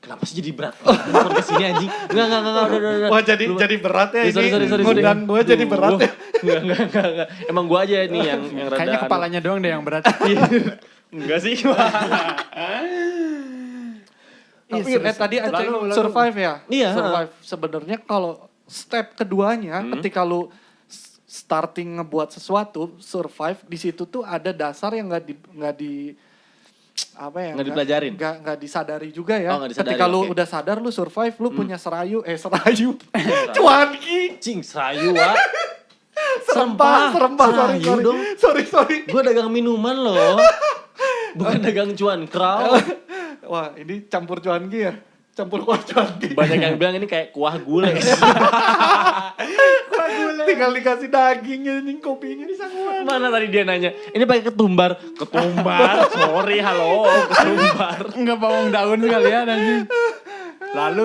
Kenapa sih jadi berat? Ngomong kesini anjing. Enggak. Udah. Wah jadi berat ya Sorry, ini. sorry. Ngundang gua jadi berat ya. Enggak. Emang gua aja nih yang rada Kayaknya anu. kepalanya doang deh yang berat. Enggak sih. Tapi serius. tadi Aceng Lalu. survive ya? Iya. Survive. Sebenarnya kalau step keduanya ketika lu starting ngebuat sesuatu, survive, di situ tuh ada dasar yang nggak di apa ya? Nggak dipelajarin? Nggak disadari juga ya. Oh, nggak disadari, Ketika lu oke. udah sadar lu survive, lu punya serayu. Cuanki. Cing, serayu, Wak. Serempah. Serayu dong. Sorry. Gue dagang minuman loh. Bukan dagang cuan kraw. Wah, ini campur cuanki ya? Campur kuah cuanki. Banyak yang bilang ini kayak kuah gulai. Tinggal dikasih daging ini kopinya bisa kuat. Mana tadi dia nanya, ini pakai ketumbar. Ketumbar, sorry, halo, ketumbar. Enggak bawang daun sekali ya anjing. Lalu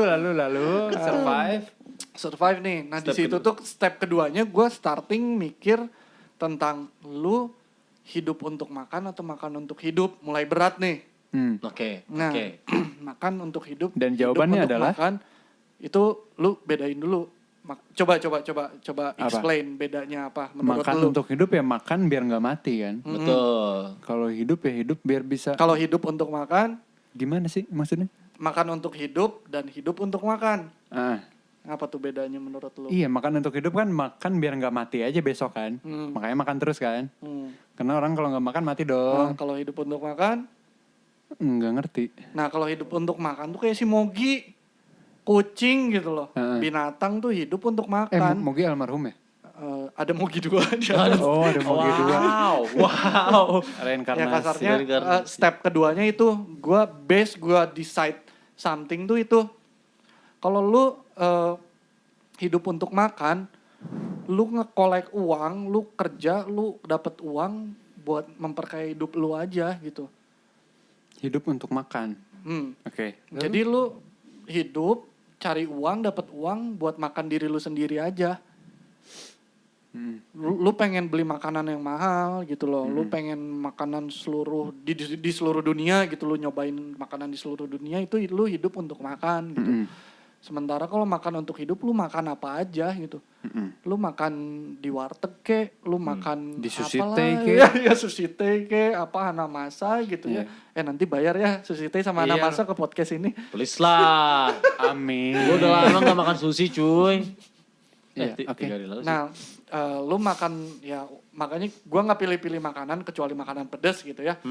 survive. Survive nih. Nah di Step situ tuh step keduanya gue starting mikir tentang lu hidup untuk makan atau makan untuk hidup. Mulai berat nih. Oke. Nah makan untuk hidup. Dan hidup jawabannya untuk adalah? makan, itu lu bedain dulu. Coba Apa? explain bedanya apa menurut Makan lu. untuk hidup ya makan biar nggak mati kan. Betul. Kalau hidup ya hidup biar bisa. Kalau hidup untuk makan, Gimana sih maksudnya? makan untuk hidup dan hidup untuk makan. Ah. Apa tuh bedanya menurut lu? Iya makan untuk hidup kan makan biar nggak mati aja besok kan. Makanya makan terus kan. Karena orang kalau nggak makan mati Nah, dong. kalau hidup untuk makan, Nggak ngerti. nah kalau hidup untuk makan tuh kayak si Mogi, kucing gitu loh. Heeh. Binatang tuh hidup untuk makan. Mogi almarhum ya? Ada Mogi 2 dia. Oh ada Mogi dua. Wow. Reinkarnasi. Ya kasarnya Reinkarnasi. step keduanya itu gue decide something tuh itu. Kalau lu hidup untuk makan, lu nge-collect uang, lu kerja, lu dapet uang buat memperkaya hidup lu aja gitu. Hidup untuk makan. Oke. Jadi lu hidup, cari uang, dapet uang buat makan diri lu sendiri aja. Lu pengen beli makanan yang mahal gitu loh. Lu pengen makanan seluruh di seluruh dunia gitu, lu nyobain makanan di seluruh dunia, itu lu hidup untuk makan gitu. Sementara kalau makan untuk hidup, lu makan apa aja gitu. Lu makan di warteg kek, lu makan Di sushi apalah, tei kek. ya sushi tei kek, apa Hanamasa gitu ya. Nanti bayar ya sushi tei sama Iya. Hanamasa ke podcast ini. Please lah. Amin. Gue udah lama gak makan sushi cuy. Iya, oke. 3 hari lalu sih. Nah, lu makan ya, makanya gua nggak pilih-pilih makanan kecuali makanan pedas gitu ya.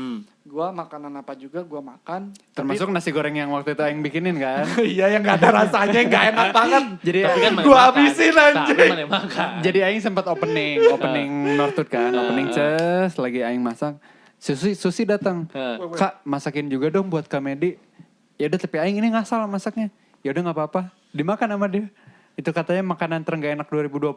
Gua makanan apa juga gua makan. Termasuk nasi goreng yang waktu itu Aing bikinin kan. Iya, yang nggak ada rasanya, nggak enak banget. Jadi Tapi kan mana gua makan. habisin anjing. Tapi mana makan. Jadi Aing sempat opening Northwood kan, opening ces lagi Aing masak. Susi datang. Kak, masakin juga dong buat Kamedi. Ya udah, tapi Aing ini ngasal masaknya. Ya udah nggak apa-apa, dimakan sama dia. Itu katanya makanan terenggak enak 2020.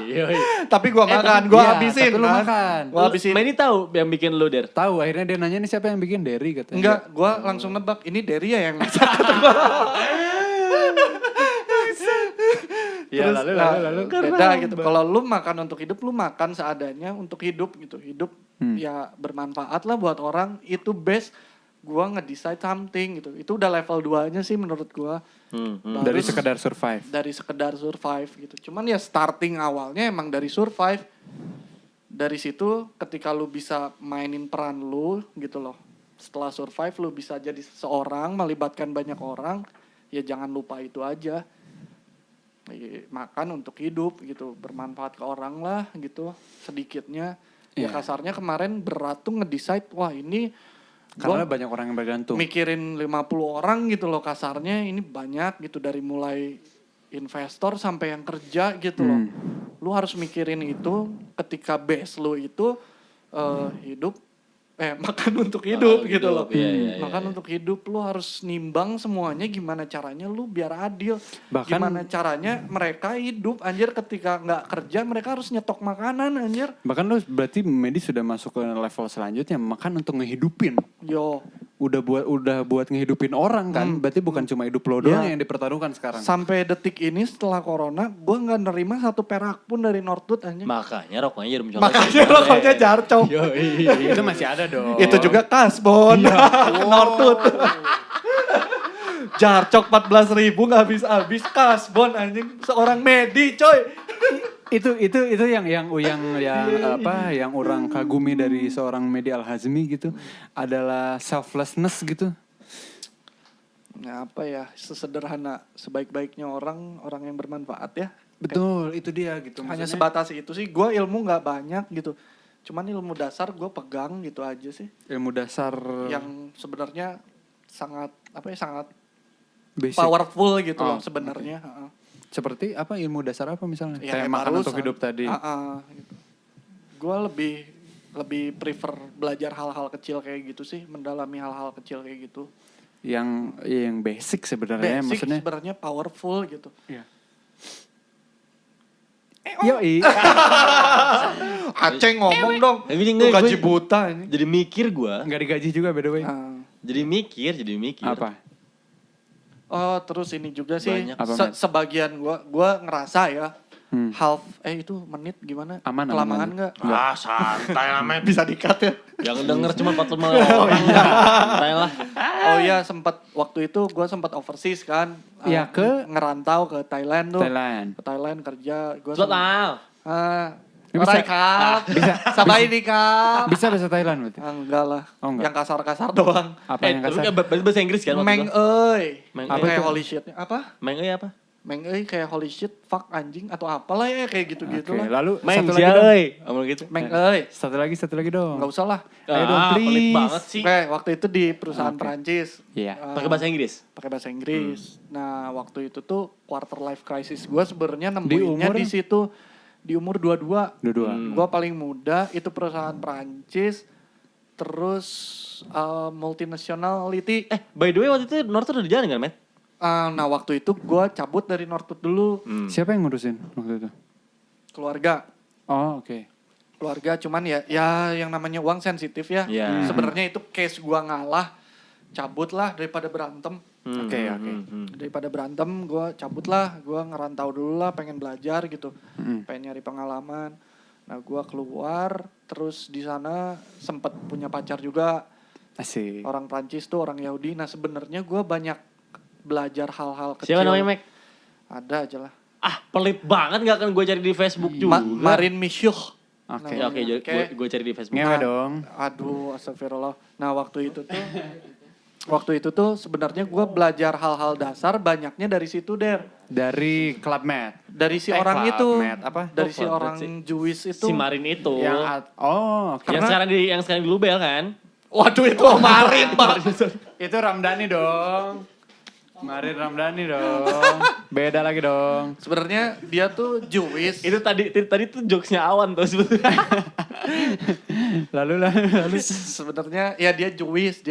Yoi. Tapi gua makan, gua iya, habisin. tapi lu kan. makan. Gua habisin. Ini tahu yang bikin lu Der? Tahu akhirnya dia nanya nih siapa yang bikin Derry katanya. Enggak, gua langsung nebak ini Derry ya yang masak. Ya, Terus, lalu. beda gitu. Kalau lu makan untuk hidup, lu makan seadanya untuk hidup gitu. Hidup ya bermanfaat lah buat orang. Itu best. Gua nge-decide something gitu. Itu udah level 2-nya sih menurut gua. Dari sekedar survive. Dari sekedar survive gitu. Cuman ya starting awalnya emang dari survive. Dari situ ketika lu bisa mainin peran lu gitu loh. Setelah survive lu bisa jadi seseorang, melibatkan banyak orang. Ya jangan lupa itu aja. Makan untuk hidup gitu, bermanfaat ke orang lah gitu sedikitnya. Ya kasarnya kemarin berat tuh nge-decide, wah ini Karena gua banyak orang yang bergantung. mikirin 50 orang gitu loh kasarnya, ini banyak gitu dari mulai investor sampai yang kerja gitu loh. Lu harus mikirin itu ketika base lu itu hidup makan untuk hidup gitu loh. Iya. Makan untuk hidup, lu harus nimbang semuanya gimana caranya lu biar adil. Bahkan- Gimana caranya mereka hidup anjir ketika nggak kerja mereka harus nyetok makanan anjir. Bahkan lu berarti Medi sudah masuk ke level selanjutnya, makan untuk ngehidupin. Yo, Udah buat ngehidupin orang kan. Berarti bukan cuma hidup lo doang yang dipertaruhkan sekarang. sampai detik ini setelah corona gua nggak nerima 1 perak pun dari Northwood anjir. Makanya rokoknya jadi mencolok. Makanya rokoknya jarcok. Itu masih ada dong. Itu juga kasbon. Northwood. Jarcok 14.000 nggak habis kasbon anjing seorang Medi coy. itu yang orang kagumi dari seorang Medi Al-Hazmi gitu adalah selflessness gitu. Nah, apa ya, sesederhana sebaik-baiknya orang yang bermanfaat ya. Betul, itu dia gitu. Hanya Maksudnya sebatas itu sih. Gue ilmu nggak banyak gitu. Cuman ilmu dasar gue pegang gitu aja sih. ilmu dasar Yang sebenarnya sangat basic. powerful gitu loh Oh, sebenarnya. Heeh. Seperti apa ilmu dasar apa misalnya? Ya, Kayak makan untuk hidup tadi. Gitu. Gue lebih prefer belajar hal-hal kecil kayak gitu sih, mendalami hal-hal kecil kayak gitu. Yang basic sebenarnya Basic maksudnya. sebenarnya powerful gitu. Iya. Yoi. Aceh ngomong dong, Tapi lu gue- gaji buta ini. Jadi mikir gue. Nggak digaji juga by the way. Jadi mikir. Apa? Oh terus ini juga sih, Banyak. Apa, Matt? sebagian gua ngerasa ya, half, itu menit gimana? Aman, Kelamaan aman. nggak? Ah santai namanya. Bisa di-cut ya? Yang denger cuma 45 orang. Santai lah. Oh iya waktu itu gue sempat overseas kan. Iya, ke? Ngerantau ke Thailand tuh. Thailand. Ke Thailand kerja. Gua Total. Bisa. Orai kap. Bisa. Sampai ini kap. Bisa bahasa Thailand berarti. Enggak lah. Oh, enggak. Yang kasar-kasar doang. Apa yang Terus kasar? kan bahasa Inggris kan? Meng euy. Meng Apa euy. kayak Apa holy shit. Apa? Meng apa? Meng euy kayak holy shit, fuck anjing atau apalah ya kayak gitu-gitu Oke, lah. lalu Meng satu lagi dong. euy. Ngomong gitu. Meng euy. Satu lagi dong. Enggak usah lah. Ayo dong, Pelit please. banget sih. Oke, waktu itu di perusahaan Perancis. Iya. Pakai bahasa Inggris. Pakai bahasa Inggris. Nah, waktu itu tuh quarter life crisis gue sebenarnya Di nemuinnya umur? di situ di umur 22. Dua-dua. Gue paling muda, itu perusahaan Perancis. Terus multinationality. By the way waktu itu North udah di jalan kan, Matt? Nah, waktu itu gue cabut dari Northwood dulu. Siapa yang ngurusin waktu itu? Keluarga. Oh, oke. Keluarga cuman ya yang namanya uang sensitif ya. Iya. Sebenarnya itu case gue ngalah. Cabut lah daripada berantem. Oke. Daripada berantem, gue cabut lah, gue ngerantau dulu lah, pengen belajar gitu, pengen nyari pengalaman. Nah, gue keluar, terus di sana sempet punya pacar juga, Asik. orang Prancis tuh, orang Yahudi. Nah, sebenarnya gue banyak belajar hal-hal kecil. Siapa namanya, Mac? Ada aja lah. Ah, pelit banget gak akan gue cari di Facebook juga. Marin Misyuh. Oke. Ya, oke, gue cari di Facebook. Ngewe dong. Aduh, astagfirullah. Nah, waktu itu tuh sebenarnya gue belajar hal-hal dasar banyaknya dari situ, Der. Dari Club Med. Dari si orang Club itu. Med, apa? Dari si Club Med orang sih. Jewish itu. Si Marin itu. Oke. Yang sekarang di Lubel kan? Waduh, itu Marin, Pak. Itu Ramdhani dong. Marin Ramdhani dong. Beda lagi dong. Sebenarnya dia tuh Jewish. Itu tadi tuh jokesnya Awan tuh sebetulnya. Lalu. Sebenarnya ya dia Jewish.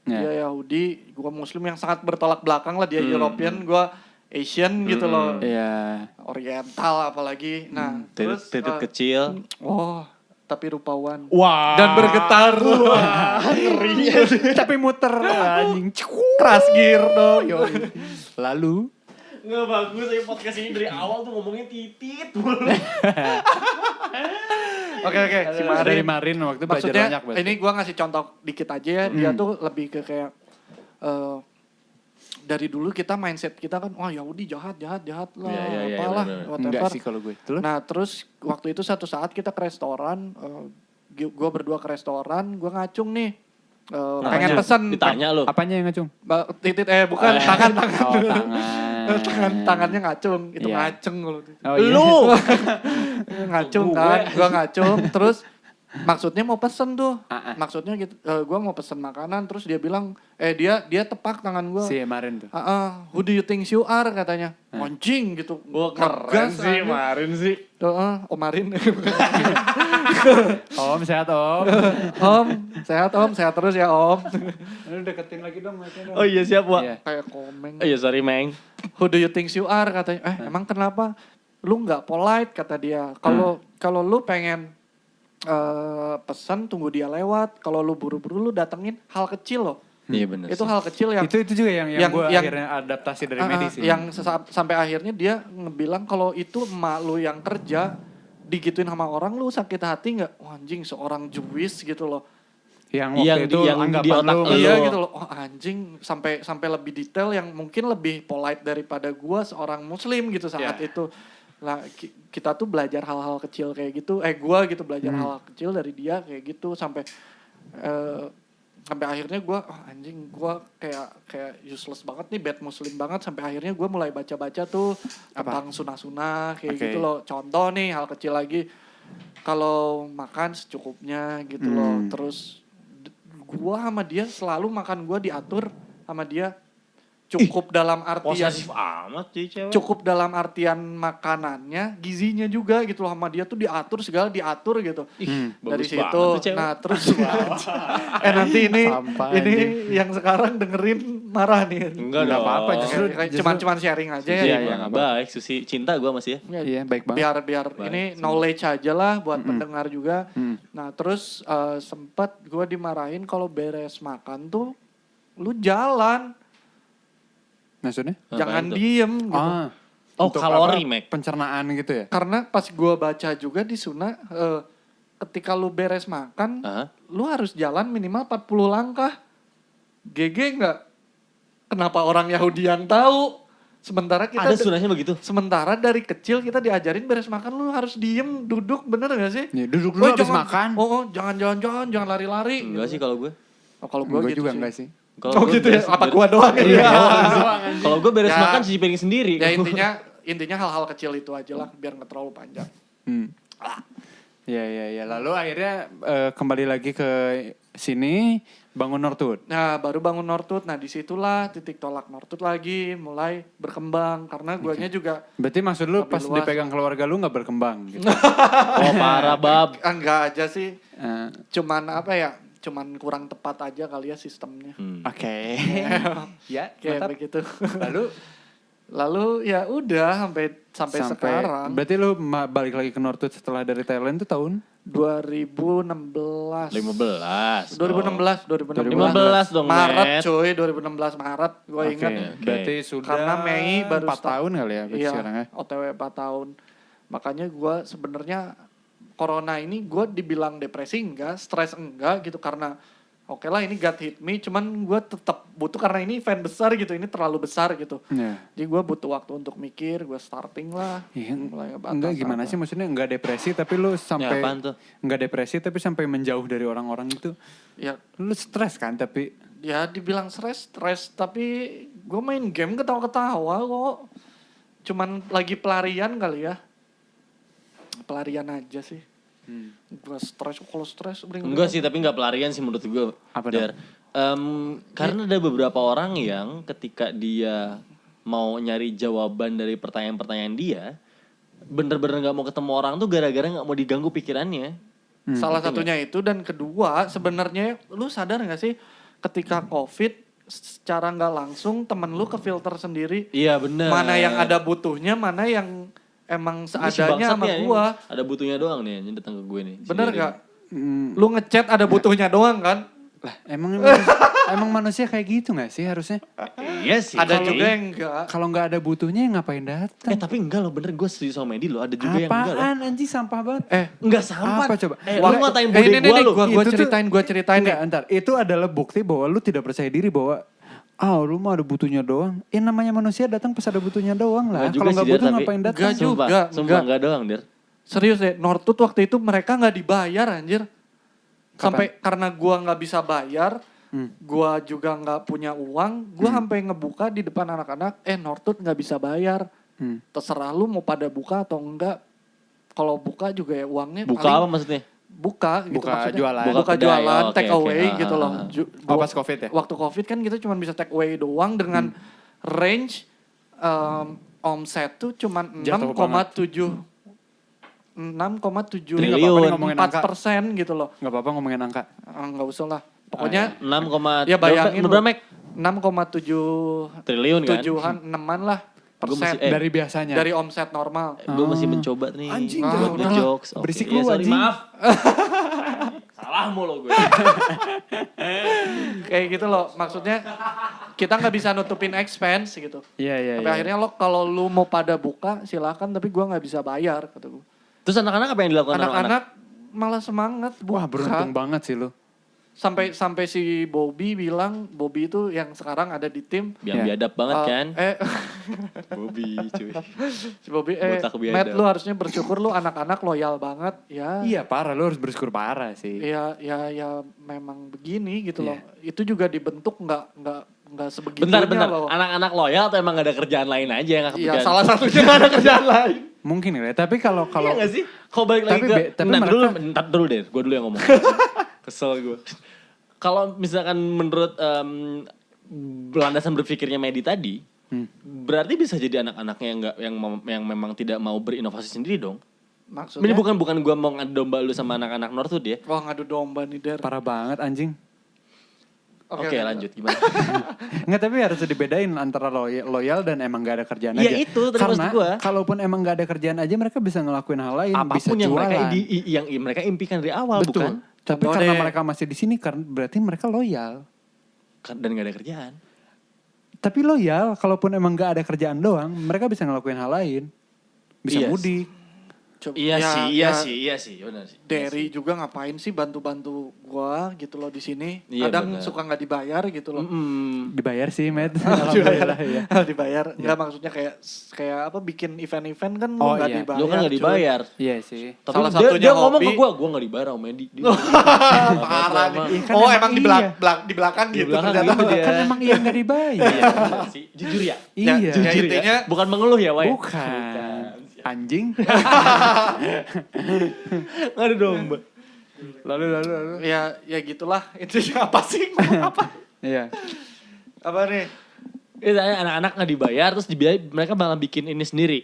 Ya. Dia Yahudi, gua Muslim yang sangat bertolak belakang lah. Dia European, gua Asian gitu loh. Iya. Oriental apalagi. Nah, terus Titik kecil. tapi rupawan. Wah. Dan bergetar. Tapi muter anjing. Keras gear dong. Lalu Nggak bagus ya podcast ini dari awal tuh ngomongin titit. Oke, si Marin. dari Marin waktu belajar Maksudnya banyak berarti. ini gua ngasih contoh dikit aja ya. Dia tuh lebih ke kayak dari dulu kita mindset kita kan, wah Yahudi jahat lah, Iya, apalah, bener. whatever. Enggak sih kalau gue. Terus? Nah terus waktu itu satu saat kita ke restoran, gue berdua ke restoran, gue ngacung nih, pengen pesen. Ditanya lo. Apanya yang ngacung? Titit bukan tangan. Oh, tangan. Tangannya ngacung, itu Iya. ngaceng kalau Oh, iya. Lu. ngacung kan, gue ngacung, terus maksudnya mau pesen tuh, maksudnya gitu, gue mau pesen makanan, terus dia bilang, dia tepak tangan gue. Si Marin tuh. Who do you think you are katanya, anjing gitu. Wah keren Ngegas sih aja. Marin sih. Omarin. Om sehat om. Om, sehat terus ya Om. Lu deketin lagi dong mic-nya dong. Oh iya siap Wak. Iya. Kayak komeng. Oh iya sorry Meng. Who do you think you are katanya. Emang kenapa? Lu nggak polite kata dia. Kalau lu pengen pesan tunggu dia lewat. Kalau lu buru-buru lu datengin hal kecil loh. Iya benar. Itu hal kecil yang Itu juga yang gue yang- akhirnya adaptasi dari medis. yang sampai akhirnya dia ngebilang kalau itu emak lu yang kerja digituin sama orang lu sakit hati nggak? Wah, anjing seorang Jewish gitu loh. Yang waktu itu yang di anggapan otak lu. lu. Iya gitu loh. Oh anjing sampai lebih detail yang mungkin lebih polite daripada gua seorang muslim gitu saat Iya. itu. Lah kita tuh belajar hal-hal kecil kayak gitu. Gua gitu belajar hal-hal kecil dari dia kayak gitu sampai akhirnya gua anjing gua kayak useless banget nih, bad muslim banget, sampai akhirnya gua mulai baca-baca tuh tentang sunah-sunah kayak Oke. gitu loh. Contoh nih hal kecil lagi, kalau makan secukupnya gitu loh. Terus gua sama dia selalu makan gua diatur sama dia, cukup dalam artian Posesif amat sih cewek. cukup dalam artian makanannya, gizinya juga gitu loh, sama dia tuh diatur segala diatur gitu. Dari bagus situ. banget tuh cewek. Nah, terus nanti ini Sampah, ini yang sekarang dengerin marah nih. Enggak Nggak dong. apa-apa, justru- Cuman sharing aja ya. Iya, Iya, iya, nggak apa-apa. baik. Susi cinta gue masih ya. Iya baik banget. biar Baik, ini semoga. knowledge aja lah buat pendengar juga. Nah terus sempat gue dimarahin kalau beres makan tuh lu jalan, Maksudnya? jangan tuh? diem gitu. Oh, Untuk kalori, apa? Mac. Pencernaan gitu ya? Karena pas gue baca juga di sunnah, ketika lu beres makan, Hah? lu harus jalan minimal 40 langkah. GG nggak? Kenapa orang Yahudi yang tahu? Sementara kita Ada sunahnya begitu. sementara dari kecil kita diajarin beres makan lu harus diem, duduk, bener gak sih? Ya, duduk dulu habis jangan- makan. jangan jalan-jalan, jangan lari-lari. Enggak sih kalau gue. Kalau gue Gue gitu juga sih. enggak sih. Oh gitu ya? Apa gua doang ya? Kalau gue beres Ya. makan cuci piring sendiri. Ya intinya hal-hal kecil itu aja lah, biar nggak terlalu panjang. Ya. Lalu akhirnya kembali lagi ke sini bangun Nortut. Nah baru bangun Nortut, nah disitulah titik tolak Nortut lagi mulai berkembang. Karena guanya juga Berarti maksud lu Lebih pas luas. dipegang keluarga lu nggak berkembang gitu. Oh parah bab. enggak aja sih, Eh, cuman apa ya, cuman kurang tepat aja kali ya sistemnya. Oke. Ya, Kayak mantap. begitu. Lalu Lalu ya udah sampai sekarang. Berarti lu balik lagi ke Northwood setelah dari Thailand tuh tahun 2016. 15. 2016 15 dong, Maret Matt. cuy, 2016 Maret gue ingat. Oke. Berarti sudah Karena Mei baru 4 tahun kali ya berarti Iya, sekarang ya. OTW 4 tahun. Makanya gue sebenarnya corona ini gue dibilang depresi enggak, stres enggak gitu karena oke lah ini God hit me, cuman gue tetap butuh karena ini event besar gitu, ini terlalu besar gitu. Iya. Jadi gue butuh waktu untuk mikir, gue starting lah. Iya, mulai ngebatas enggak gimana apa. sih maksudnya enggak depresi tapi lu sampai apaan tuh? enggak depresi tapi sampai menjauh dari orang-orang itu. Ya, Lu stres kan tapi ya dibilang stres, tapi gue main game ketawa-ketawa kok. Cuman lagi pelarian kali ya. Pelarian aja sih. Gue stres, kalau stres Enggak sih, tapi nggak pelarian sih menurut gue. Apa Der. Karena ada beberapa orang yang ketika dia mau nyari jawaban dari pertanyaan-pertanyaan dia, bener-bener nggak mau ketemu orang tuh gara-gara nggak mau diganggu pikirannya. Salah satunya itu, dan kedua sebenarnya lu sadar gak sih ketika COVID secara nggak langsung temen lu ke filter sendiri. Iya bener. Mana yang ada butuhnya, mana yang emang Ini si seadanya bangsat sama nih, ini gua. ada butuhnya doang nih yang datang ke gue nih. si Bener Jerry. gak? Lu ngechat ada butuhnya doang kan? lah emang manusia kayak gitu nggak sih harusnya? Iya sih. Ada Kalau- juga yang enggak. Kalau nggak ada butuhnya ya ngapain datang? tapi enggak loh, bener gue setuju sama Medi loh. Ada juga yang enggak loh. Apaan anjing sampah banget. Enggak sampah. Apa coba? Lu ngatain body ini gue lu. gua Itu tuh- ceritain Enggak, nih. entar. Itu adalah bukti bahwa lu tidak percaya diri bahwa lu mah ada butuhnya doang. Namanya manusia datang pas ada butuhnya doang lah. Nggak juga Kalau sih, nggak Der, butuh tapi- ngapain datang? Nggak juga. Sumpah enggak doang, Der. Serius deh, Northwood waktu itu mereka nggak dibayar anjir. Sampai karena gua nggak bisa bayar, gua juga nggak punya uang, gua sampai ngebuka di depan anak-anak, Northwood nggak bisa bayar. Terserah lu mau pada buka atau enggak. Kalau buka juga ya uangnya Buka paling apa maksudnya? buka gitu Buka maksudnya. jualan. Buka Buka kedai, jualan, oh, oke, take away oke. gitu loh. Oh, pas COVID ya? Waktu COVID kan kita cuma bisa take away doang dengan range omset tuh cuma Jatuh 6,7 Ini nggak apa-apa nih ngomongin 4% gitu loh. Nggak apa-apa ngomongin angka. Nggak usah lah. Pokoknya 6, ya bayangin berapa Mek? 6,7 Triliun kan? 7-an, 6-an lah Gua persen masih- Dari biasanya. dari omset normal. Gue masih mencoba nih. Anjing, Ah, buat udah lah. jokes. Oke, Berisik iya, lu, sorry, anjing. maaf. Salah mulu gue. Kayak gitu loh. Maksudnya kita nggak bisa nutupin expense gitu. Iya. Tapi akhirnya kalau lu mau pada buka silakan, tapi gua nggak bisa bayar kata gua. Terus anak-anak apa yang dilakukan anak-anak? Anak-anak malah semangat buka. Wah beruntung banget sih lu. Sampai si Bobby bilang, Bobby itu yang sekarang ada di tim. Yang Iya. biadab banget kan? Bobby cuy. si Bobby Botak biadab. Matt, lu harusnya bersyukur, lu anak-anak loyal banget ya. Iya parah, lu harus bersyukur parah sih. Ya memang begini gitu loh. Itu juga dibentuk nggak sebegitunya Bentar. loh. Anak-anak loyal atau emang gak ada kerjaan lain aja yang gak Iya, kepikiran? salah satunya nggak ada kerjaan lain. Mungkin ya, tapi kalau Iya gak sih? Kau balik lagi Tapi ke... tapi Ntar mereka- dulu deh, gue dulu yang ngomong. Kesel gue. Kalau misalkan menurut landasan berpikirnya Medi tadi, berarti bisa jadi anak-anaknya yang memang tidak mau berinovasi sendiri dong. Maksudnya? Ini bukan gue mau ngadu domba lu sama anak-anak Northwood ya. Wah ngadu domba nih Der. parah banget anjing. Oke, lanjut gimana? Enggak, tapi harus dibedain antara loyal dan emang gak ada kerjaan Iya, aja. itu tadi Karena maksud gua. kalaupun emang gak ada kerjaan aja mereka bisa ngelakuin hal lain, bisa Apapun yang jualan. mereka yang mereka impikan dari awal, Betul. bukan? Tapi Contoh karena deh. mereka masih di sini karena berarti mereka loyal. Dan gak ada kerjaan. Tapi loyal, kalaupun emang gak ada kerjaan doang, mereka bisa ngelakuin hal lain. Bisa Iya mudik. Coba- Iya ya, sih, benar sih. Derry juga ngapain sih bantu-bantu gua gitu loh di sini. Iya, Kadang benar. suka nggak dibayar gitu loh. Dibayar sih, Matt. Dibayar, Alhamdulillah ya. dibayar. Nggak maksudnya kayak apa bikin event-event kan lu Oh, nggak iya. dibayar. Lu kan gak cuy. dibayar. Iya sih. Tapi Salah dia satunya ngomong hobi. ke gue gak dibayar sama Medi. Parah nih. Kan Oh emang emang di di belakang Di gitu belakang ternyata. gitu dia. Kan emang iya gak dibayar. Iya, bener sih. Jujur ya? Ya, Iya. ya intinya Bukan mengeluh ya, Wai? Bukan. Anjing. Gak ada domba. lalu. ya gitulah. Intinya apa sih? Ngomong apa? Iya. Apa nih? Anak-anak gak dibayar, terus dibayar, mereka malah bikin ini sendiri.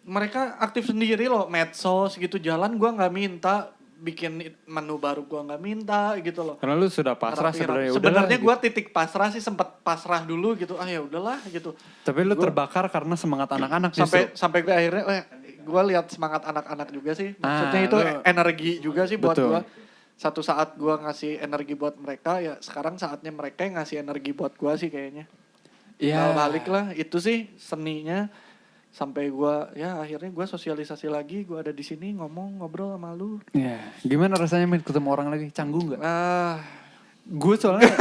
Mereka aktif sendiri loh, medsos gitu jalan gua nggak minta bikin menu baru gue nggak minta gitu loh. Karena lu sudah pasrah sebenarnya. Sebenarnya gue titik pasrah sih, sempet pasrah dulu gitu. Ah ya udahlah gitu. Tapi lu terbakar karena semangat anak-anak Sampai gue akhirnya gue lihat semangat anak-anak juga sih. Maksudnya itu energi juga sih buat gue. Satu saat gue ngasih energi buat mereka, ya sekarang saatnya mereka yang ngasih energi buat gue sih kayaknya. Iya. Balik lah, itu sih seninya. Sampai gue, ya akhirnya gue sosialisasi lagi, gue ada di sini ngobrol sama lu. Iya. Gimana rasanya men ketemu orang lagi? Canggung gak? Ah, Gue soalnya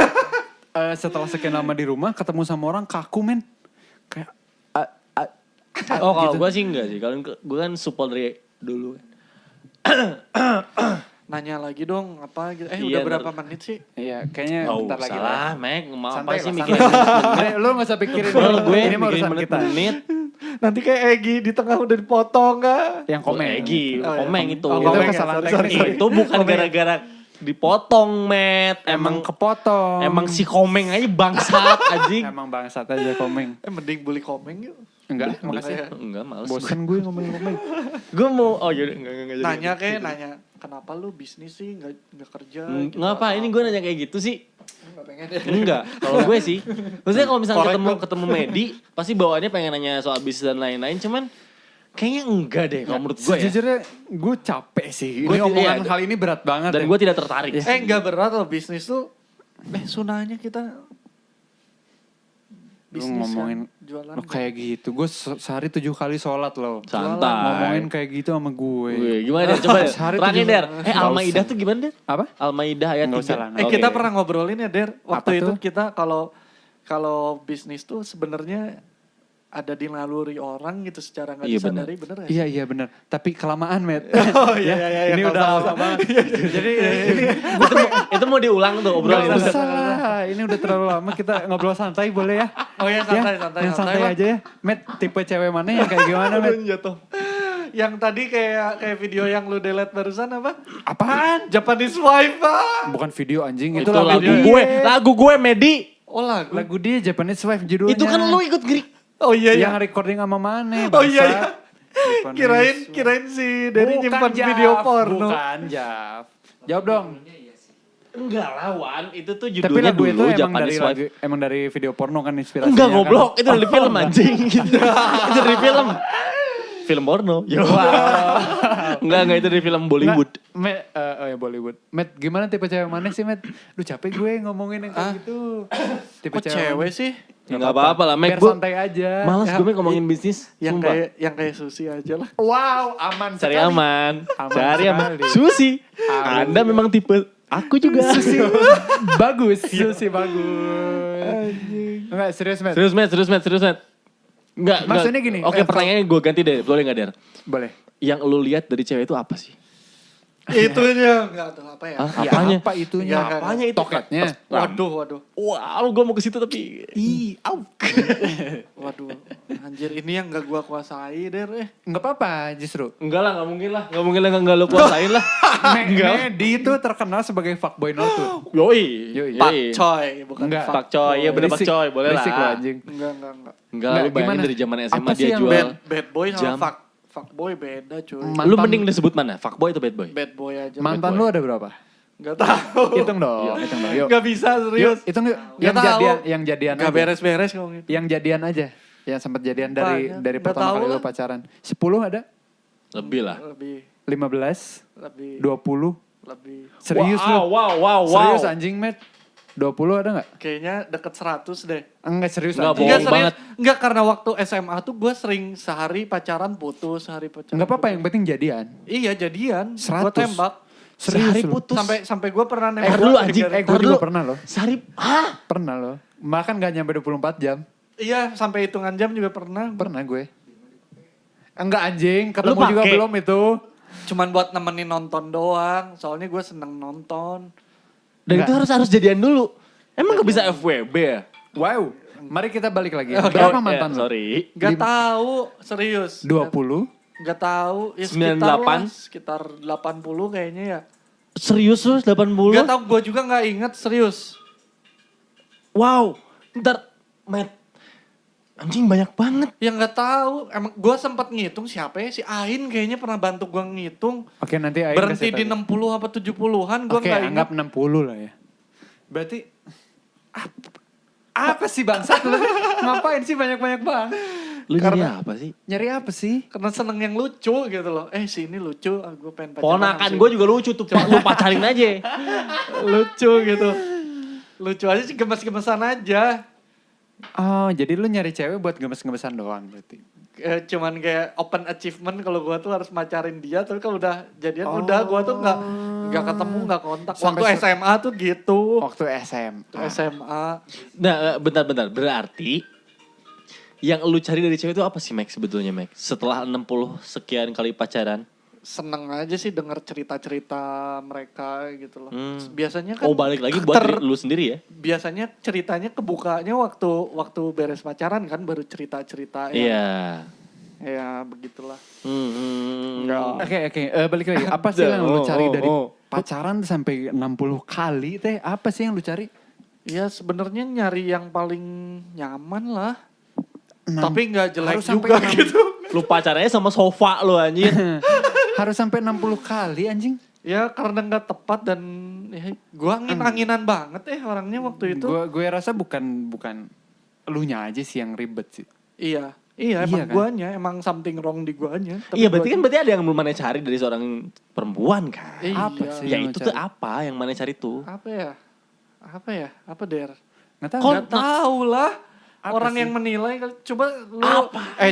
setelah sekian lama di rumah ketemu sama orang kaku men. Kayak Oh kalau gitu. gue sih enggak sih. Kalau gue kan support dari dulu. nanya lagi dong apa gitu. Iya, Udah berapa menit sih? Iya, kayaknya Oh bentar lagi salah, Mek. Mau apa Santai sih lah, mikirin santai. Lu gak usah pikirin. Kalau gue ini mah mikirin urusan kita. menit-menit. Nanti kayak Egi di tengah udah dipotong gak? Yang komen. Egi, Oh, iya. komeng itu. Oh, Itu komeng ya, kesalahan sorry, teknis. sorry. Itu bukan gara-gara dipotong, Met. Emang kepotong. Emang si komeng aja bangsat anjing. Emang bangsat aja komeng. Mending bully komeng yuk. Enggak, makasih. Enggak, males. Bosan gue ngomong-ngomong. Gue mau, oh yaudah, enggak jadi. Nanya, kenapa lu bisnis sih nggak kerja? Gitu, Ngapa? Ini gue nanya kayak gitu sih. Nggak pengen ya. Enggak, kalau gue sih. Maksudnya kalau misalnya Korek ketemu Medi, pasti bawaannya pengen nanya soal bisnis dan lain-lain. Cuman kayaknya enggak deh kalau menurut gue ya. Sejujurnya gue capek sih. Gue Ini omongan iya, hal ini berat banget. Dan ya. gue tidak tertarik. Nggak berat loh bisnis tuh. Sunahnya kita Lu bisnis ngomongin kan, jualan. lu kayak gitu. Gue sehari 7 kali sholat loh. Santai. Ngomongin kayak gitu sama gue. Gue gimana Der? Coba Der. Sehari Terangin 7 Der. Nggak Al-Maidah usah. tuh gimana Der? Apa? Al-Maidah ayat Nggak 3. usah lah. Kita pernah ngobrolin ya Der. Apa Waktu itu tuh? kita kalau bisnis tuh sebenarnya ada di naluri orang gitu secara nggak Iya, disadari, bener ya? Iya benar. Tapi kelamaan met. Oh iya iya. Ini nggak udah usah. lama banget. Jadi ini Itu mau diulang tuh obrolan nggak itu. usah lah. Ini udah terlalu lama. Kita ngobrol santai boleh ya? Oh iya santai. Yang santai Bang. aja ya. Met tipe cewek mana yang kayak gimana met? Jatuh. Yang tadi kayak video yang lu delete barusan apa? Apaan? Japanese wife Pak. Bukan video anjing. Itu Itu lagu lagu gue, lagu gue Medi. Oh lagu. Lagu dia Japanese Wife judulnya. Itu kan lu ikut gerik. Oh iya Yang recording sama Mane. Oh iya. Japanese Kirain si Derry Bukan, nyimpan Jaf. video porno. Bukan Jaf. Jawab dong. Enggak lawan, itu tuh Tapi judulnya lagu itu dulu emang Japanese Wife. emang dari video porno kan inspirasinya. Enggak kan? goblok, itu dari film anjing. Itu dari film. Film porno. Enggak itu dari film Bollywood. Oh ya Bollywood. Met, gimana tipe cewek mana sih Met? Duh capek gue ngomongin yang kayak gitu. Tipe Kok cewek sih? Enggak apa-apa lah, Biar Mek. Gue santai aja. malas Ya, gue Mek ngomongin bisnis. Yang Sumpah. kayak Susi aja lah. Wow, aman Cari sekali. aman. Aman Cari aman. sekali. Susi. Aman. Anda memang tipe aku juga. Susi bagus, Susi bagus. Enggak serius Met. Serius Met. Enggak. Maksudnya gini, Oke, pertanyaannya gue ganti deh. Boleh enggak, Der? Boleh. Yang lu lihat dari cewek itu apa sih? Itunya enggak tahu apa ya. Hah? Ya, Apanya? apa itunya? Enggak. Apanya itu? Toketnya. Waduh. Wow, gue mau ke situ tapi Waduh. Anjir ini yang enggak gua kuasai Der. Enggak apa-apa justru. enggak lah, enggak mungkin lah. Enggak mungkin lah enggak lu kuasain lah. Medi itu terkenal sebagai fuckboy notu. Yoi. Pak Coy bukan Enggak. Pak Coy, ya bener Pak Berisik. Coy, boleh lah. Berisik lo anjing. Enggak. Enggak, lu bayangin gimana? dari zaman SMA Apa sih dia yang jual. Bad boy Jam. sama fuckboy beda cuy. Lu mending disebut mana? Fuckboy atau bad boy? Bad boy aja. Mantan lu ada berapa? Enggak tahu. Hitung dong, hitung dong. Yuk. Enggak bisa serius. Hitung yuk. Nggak tahu. Yang jadian Enggak aja. beres-beres kalau gitu. Yang jadian aja. Yang sempat jadian dari Banyak. dari Nggak pertama tahu kali lu lah. pacaran. 10 ada? Lebih lah. Lebih 15? lebih 20? lebih. Serius lu? Wow. Serius anjing, Met? 20 ada gak? Kayaknya deket 100 deh. Enggak serius Nggak, anjing. bohong Enggak serius. banget. Enggak karena waktu SMA tuh gue sering sehari pacaran putus, sehari pacaran. Enggak apa-apa, putus. yang penting jadian. Iya jadian. 100. Gue tembak. Serius Sehari lu? putus. Sampai gue pernah nembak. Tar dulu, anjing. gara-gara- Gue Tar juga dulu. pernah loh. Sehari, hah? Pernah loh. Makan gak nyampe 24 jam. Iya sampai hitungan jam juga pernah. Pernah gue. Enggak anjing, ketemu Lu juga pake? belum itu. Cuman buat nemenin nonton doang. Soalnya gue seneng nonton. Dan Nggak. itu harus jadian dulu. Emang gak bisa FWB ya? Wow. Mari kita balik lagi. Oke. Berapa mantan lu? Sorry. Gak tahu serius. 20? Gak tahu. Ya 98? sekitar 80 kayaknya ya. Serius lu 80? Gak tahu gue juga gak inget serius. Wow. Ntar, Matt. Anjing banyak banget. Ya nggak tahu. Emang gue sempat ngitung siapa ya, si Ain kayaknya pernah bantu gue ngitung. Oke, nanti Aing Berhenti kasih di tahu. 60 apa 70-an, gue Oke, nggak anggap ingat. 60 lah ya. Berarti apa sih bangsat lu? Ngapain sih banyak-banyak banget? Lu nyari Karena- apa sih? Nyari apa sih? Karena seneng yang lucu gitu loh. Si ini lucu, gue pengen pacaran. Ponakan sama si gue ini. juga lucu tuh, Pak. Lu pacarin aja. Lucu gitu. Lucu aja sih, gemes-gemesan aja. Oh, jadi lu nyari cewek buat gemes-gemesan doang berarti. Cuman kayak open achievement kalau gue tuh harus macarin dia. Tapi kalau udah jadian, Oh. udah gue tuh nggak ketemu, nggak kontak. Sampai Waktu SMA tuh gitu. Waktu SMA. Waktu SMA. Nah, bentar-bentar. Berarti yang lu cari dari cewek itu apa sih, Max, sebetulnya, Max? Setelah 60 sekian kali pacaran. Seneng aja sih denger cerita-cerita mereka gitu loh. Hmm. Biasanya kan Oh, balik lagi buat diri lu sendiri ya? biasanya ceritanya kebukanya waktu beres pacaran kan, baru cerita-cerita. Iya. Ya begitulah. Enggak. Oke, balik lagi. Apa sih yang lu cari dari pacaran sampai 60 kali teh? Apa sih yang lu cari? Ya sebenarnya nyari yang paling nyaman lah. Enam- Tapi nggak jelek harus sampai juga 6 gitu. Lu pacarannya sama sofa lu anjir. Harus sampai 60 kali anjing. Ya karena nggak tepat dan ya, gua angin-anginan banget orangnya waktu itu. Gue rasa bukan elunya aja sih yang ribet sih. Iya Iya emang kan? guanya, emang something wrong di guanya. Tapi Iya, berarti kan guanya- berarti ada yang belum mana cari dari seorang perempuan kan? Iya. Apa sih? Ya yang lu itu cari? tuh apa yang mana cari tuh? Apa ya? Apa Der? Nggak tahu. Nggak tahu lah. Apa Orang sih? yang menilai, coba lu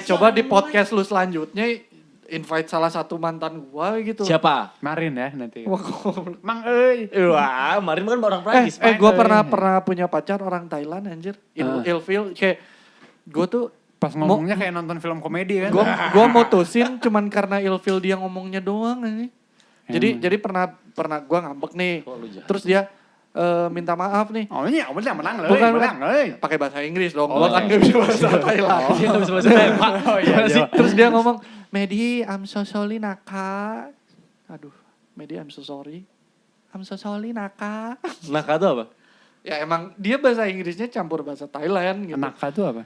coba di podcast lu selanjutnya invite salah satu mantan gua gitu. Siapa? Marin ya nanti. Wah, goblok. Mang euy. Wah, kemarin kan orang Prancis. Gua main, pernah punya pacar orang Thailand anjir. Ilfil kayak gua tuh Pas ngomongnya kayak nonton film komedi kan. gua mutusin cuman karena ilfil dia ngomongnya doang ini. Jadi pernah gua ngambek nih. Kok lu jahat? Terus dia minta maaf nih. Oh iya, bener menang loh. Bukan, menang euy. Pakai bahasa Inggris dong. Oh, Gua kan iya. gak bisa bahasa Thailand. Dia nggak bisa bahasa Thailand, Pak. Oh iya, Gimana sih? iya. Terus dia ngomong, Medi, I'm so sorry Naka. Aduh, Medi, I'm so sorry. I'm so sorry Naka. Naka tuh apa? Ya emang dia bahasa Inggrisnya campur bahasa Thailand gitu. Naka tuh apa?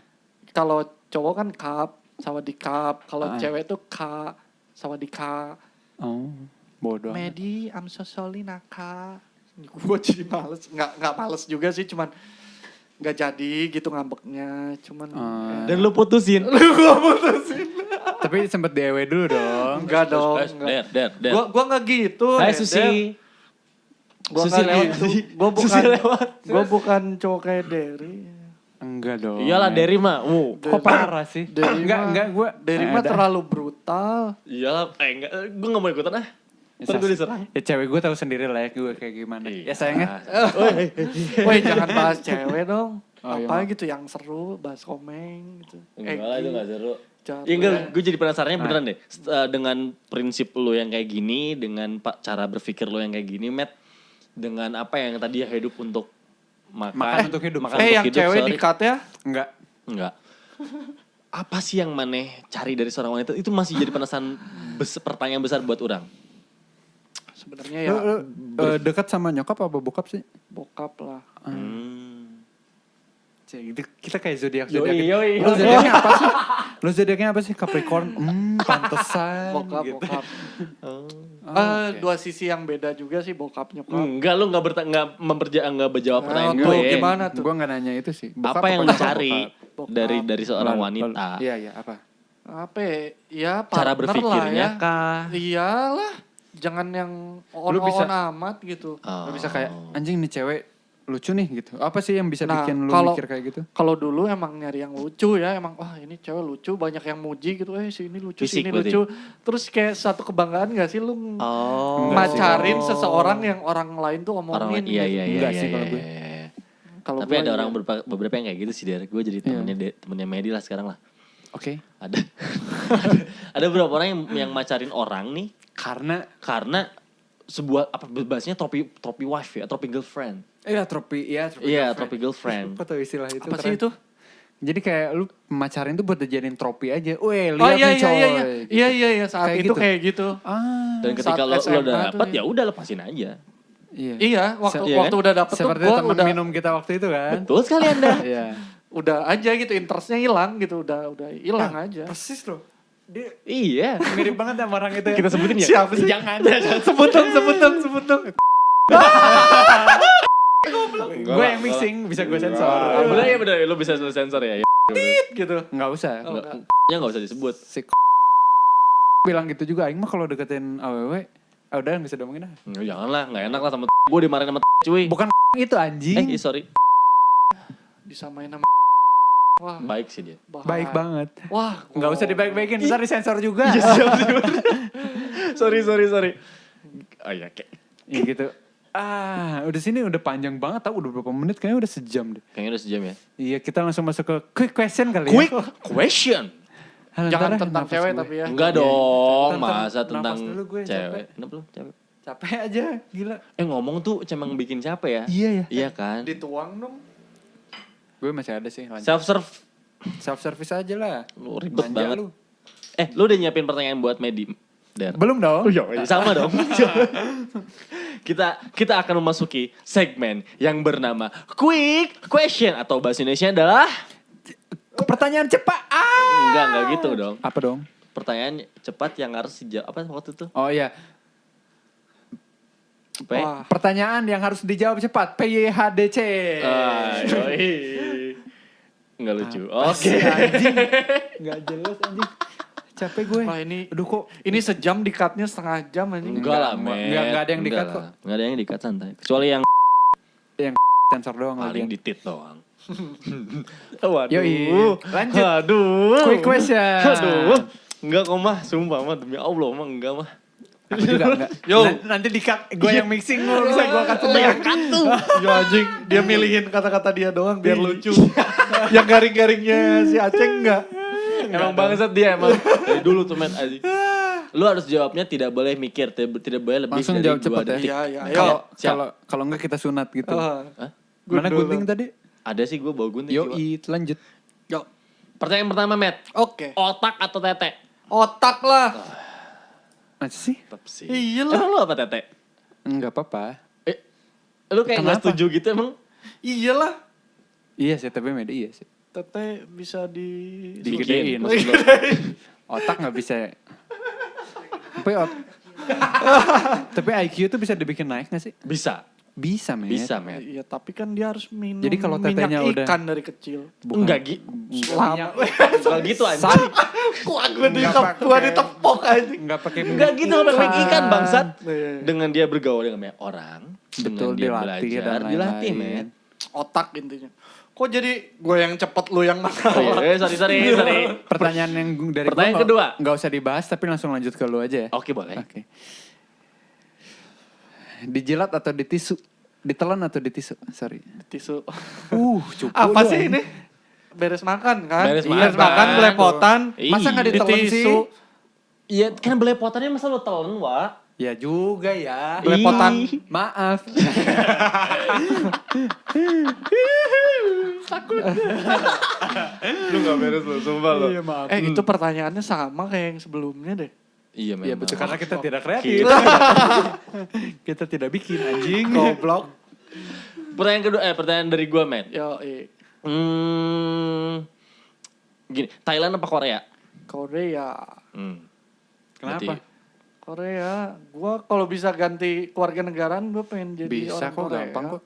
Kalau cowok kan kap, sawadikap. Kalau Ah. cewek tuh ka, sawadika. Oh, bodoh. Medi, I'm so sorry Naka. Gue jadi males. Nggak males juga sih, cuman nggak jadi gitu ngambeknya. Cuman Dan lu putusin. Tapi sempet DW dulu dong. enggak dong. Der. Gua nggak gitu. Hai Der. Susi. Gua Susi nggak lewat. gitu. Gua Susi bukan lewat. gua bukan cowok kayak Derry. Enggak dong. Iyalah men. Derry mah. Kok parah sih? Derry Enggak gue. Derry mah terlalu brutal. Iyalah, enggak. Gue gak mau ikutan ah. Ntar gue diserang. Ya cewek gue tahu sendiri lah ya gue kayak gimana. Ya sayangnya. Woi, jangan bahas cewek dong. Oh, Apa iya. gitu yang seru, bahas komeng gitu. Enggak lah, itu gak seru. Jangan Ya enggak, ya. gue jadi penasarannya beneran deh. Dengan prinsip lo yang kayak gini, dengan cara berpikir lo yang kayak gini, Matt. Dengan apa yang tadi ya hidup untuk Makan untuk hidup. Makan untuk yang hidup, cewek sorry. di-cut ya? Enggak. Enggak. Apa sih yang maneh cari dari seorang wanita? Itu masih jadi penasaran pertanyaan besar buat orang. Sebenarnya ya Dekat sama nyokap apa bokap sih? bokap lah. Cek, gitu, kita kayak zodiak Yoi. Lo zodiaknya apa sih? Lo zodiaknya apa sih? Capricorn. Pantesan. Bokap, gitu. bokap. Oke. Dua sisi yang beda juga sih bokap nyokap. Enggak, lu enggak berjawab pertanyaan tuh, gue. gimana tuh? Gue nggak nanya itu sih. Bokap Apa yang apa lu cari Bokap. dari seorang Lalu- wanita? Iya, apa? Apa ya? Ya Cara partner berpikirnya lah ya. kah? Iyalah, jangan yang Lu bisa- on amat gitu. Lo bisa kayak anjing nih cewek lucu nih gitu. Apa sih yang bisa Nah, bikin lu kalau- mikir kayak gitu? Kalau dulu emang nyari yang lucu ya, emang wah ini cewek lucu, banyak yang muji gitu, si ini lucu, si Fisik ini berarti? lucu. Terus kayak satu kebanggaan gak sih lu Oh. macarin seseorang yang orang lain tuh Orang omongin iya gitu. iya iya. Enggak iya, sih kalau iya, gue. iya. Kalau Tapi gua ada iya. orang beberapa yang kayak gitu sih, Der. Gue jadi temennya Medi lah sekarang lah. Oke. Ada ada beberapa orang yang macarin orang nih karena sebuah apa bahasanya tropi wife ya, tropi girlfriend. Iya tropi Iya, tropi girlfriend. Apa tuh istilah itu? Apa keren. sih itu? Jadi kayak lu macarin tuh buat dijadiin tropi aja. Weh, lihat Oh iya nih iya coy. iya Gitu. iya saat Kayak itu gitu. kayak gitu. Ah. Dan ketika Saat lo SMA udah tuh dapet ya. ya udah lepasin aja. Iya. Iya, waktu Iya kan? udah dapet tuh Seperti gua teman udah minum kita waktu itu kan. Betul sekali Anda. Iya. udah aja gitu interestnya hilang gitu, udah hilang aja. Persis loh. Dia Iya. mirip banget sama orang itu ya. Kita sebutin ya? Siapa sih? Jangan. sebut dong. Gue yang mixing, bisa gue sensor. Bener, lu bisa sensor ya. Gitu. Nggak usah. Ya nggak usah disebut. Si bilang gitu juga, aing mah kalau deketin awewe, udah nggak bisa diomongin ah. Janganlah, nggak enak lah sama gue dimarahin sama cuy. Bukan itu anjing. Sorry. Disamain sama wah, Baik sih dia. Baik banget. Wah, Nggak usah dibaik-baikin, ntar disensor juga. Sorry. Oh iya, kayak. Iya gitu. Udah sini udah panjang banget tau, udah berapa menit, kayaknya udah sejam deh. Kayaknya udah sejam ya. Iya, kita langsung masuk ke quick question kali Quick ya. question. jangan tentang cewek tapi ya. Enggak dong, masa Nafas tentang dulu gue, cewek. capek. Kenapa lu capek? Capek aja, gila. Ngomong tuh cemang bikin capek ya? Iya ya. Iya kan? Dituang dong. Gue masih ada sih, lanjut. Self-serve. Self service aja lah. Lu ribet Manja banget. lu. Lu udah nyiapin pertanyaan buat Medi? Der. Belum dong. Sama dong. kita akan memasuki segmen yang bernama Quick Question atau bahasa Indonesia adalah Pertanyaan cepat. enggak gitu dong. Apa dong? Pertanyaan cepat yang harus dijawab apa waktu itu? Oh iya, Wah. pertanyaan yang harus dijawab cepat. PYHDC. Yoi. Enggak lucu. Apa Oke. sih, anjing. Nggak jelas anjing. Capek gue. Wah, ini Aduh kok. ini sejam di-cutnya setengah jam anjing. Enggak lah, Enggak, men. enggak ada yang di-cut kok. Enggak ada yang di-cut santai. Kecuali yang Sensor doang lagi. paling di-tit doang. Waduh. Yoi. Lanjut. Aduh. Quick question. Aduh. Enggak kok mah, sumpah mah demi Allah mah enggak mah. Aku juga enggak. Yo. Nanti di-cut. Gue yang mixing lu bisa gue cut sendiri. Ya anjing, dia milihin kata-kata dia doang biar lucu. Yang garing-garingnya si Aceh enggak. Emang bangsat dia emang. Dari dulu tuh men aja. Lu harus jawabnya tidak boleh mikir, tidak boleh lebih Langsung dari jawab cepat 2 ya. detik. Iya, ayo. Kalau siap. Kalau enggak kita sunat gitu. Ah. Hah? Mana Gundul. gunting tadi? Ada sih gue bawa gunting. coba. Yoi, lanjut. Yo. Pertanyaan pertama, Matt. Oke. Otak atau tete? Otak lah. Masa sih? Tetap sih. Iya lah. Emang lu apa tete? Enggak apa-apa. Lu kayak nggak Kenapa? setuju gitu emang? Iyalah. Iya sih, tapi media iya sih. Tete bisa Digedein. maksud lu. Otak nggak bisa. Tapi tapi IQ tuh bisa dibikin naik nggak sih? Bisa. Bisa, men. Bisa, Matt. Iya, tapi kan dia harus minum Jadi kalau tetenya minyak udah- ikan dari kecil. Enggak gitu. Lama. Enggak gitu anjing. Kuat gua ditepok aja. Nggak pakai Enggak gitu sama pakai ikan bangsat. Iya. Dengan dia bergaul dengan banyak orang, Betul, dengan dia dilatih belajar, dan dilatih, lain-lain. men. Otak intinya. Kok jadi gue yang cepet lu yang Oh, nakal? iya, sorry. Pertanyaan yang dari Pertanyaan gua kedua. nggak usah dibahas, tapi langsung lanjut ke lu aja ya. Oke, boleh. Oke. Dijilat atau ditisu? Ditelan atau ditisu? Sorry. Tisu. Cukup Apa lu, sih anjing. ini? Beres makan kan? Beres Beres makan. makan belepotan. Masa nggak ditelan sih? Ditisu. Iya, kan belepotannya masa lu telan, Wak? Ya juga ya. Belepotan. Maaf. Lu gak beres lu, sumpah lu. Iya, maaf. Itu pertanyaannya sama kayak yang sebelumnya deh. Iya, memang. Iya betul, karena kita tidak kreatif. Kita tidak bikin anjing. Goblok. Pertanyaan kedua, pertanyaan dari gua, Matt. Yo, Gini, Thailand apa Korea? Korea. Kenapa? Berarti- Korea. Gua kalau bisa ganti keluarga negaraan gue pengen jadi Bisa orang kok, Korea. gampang kok.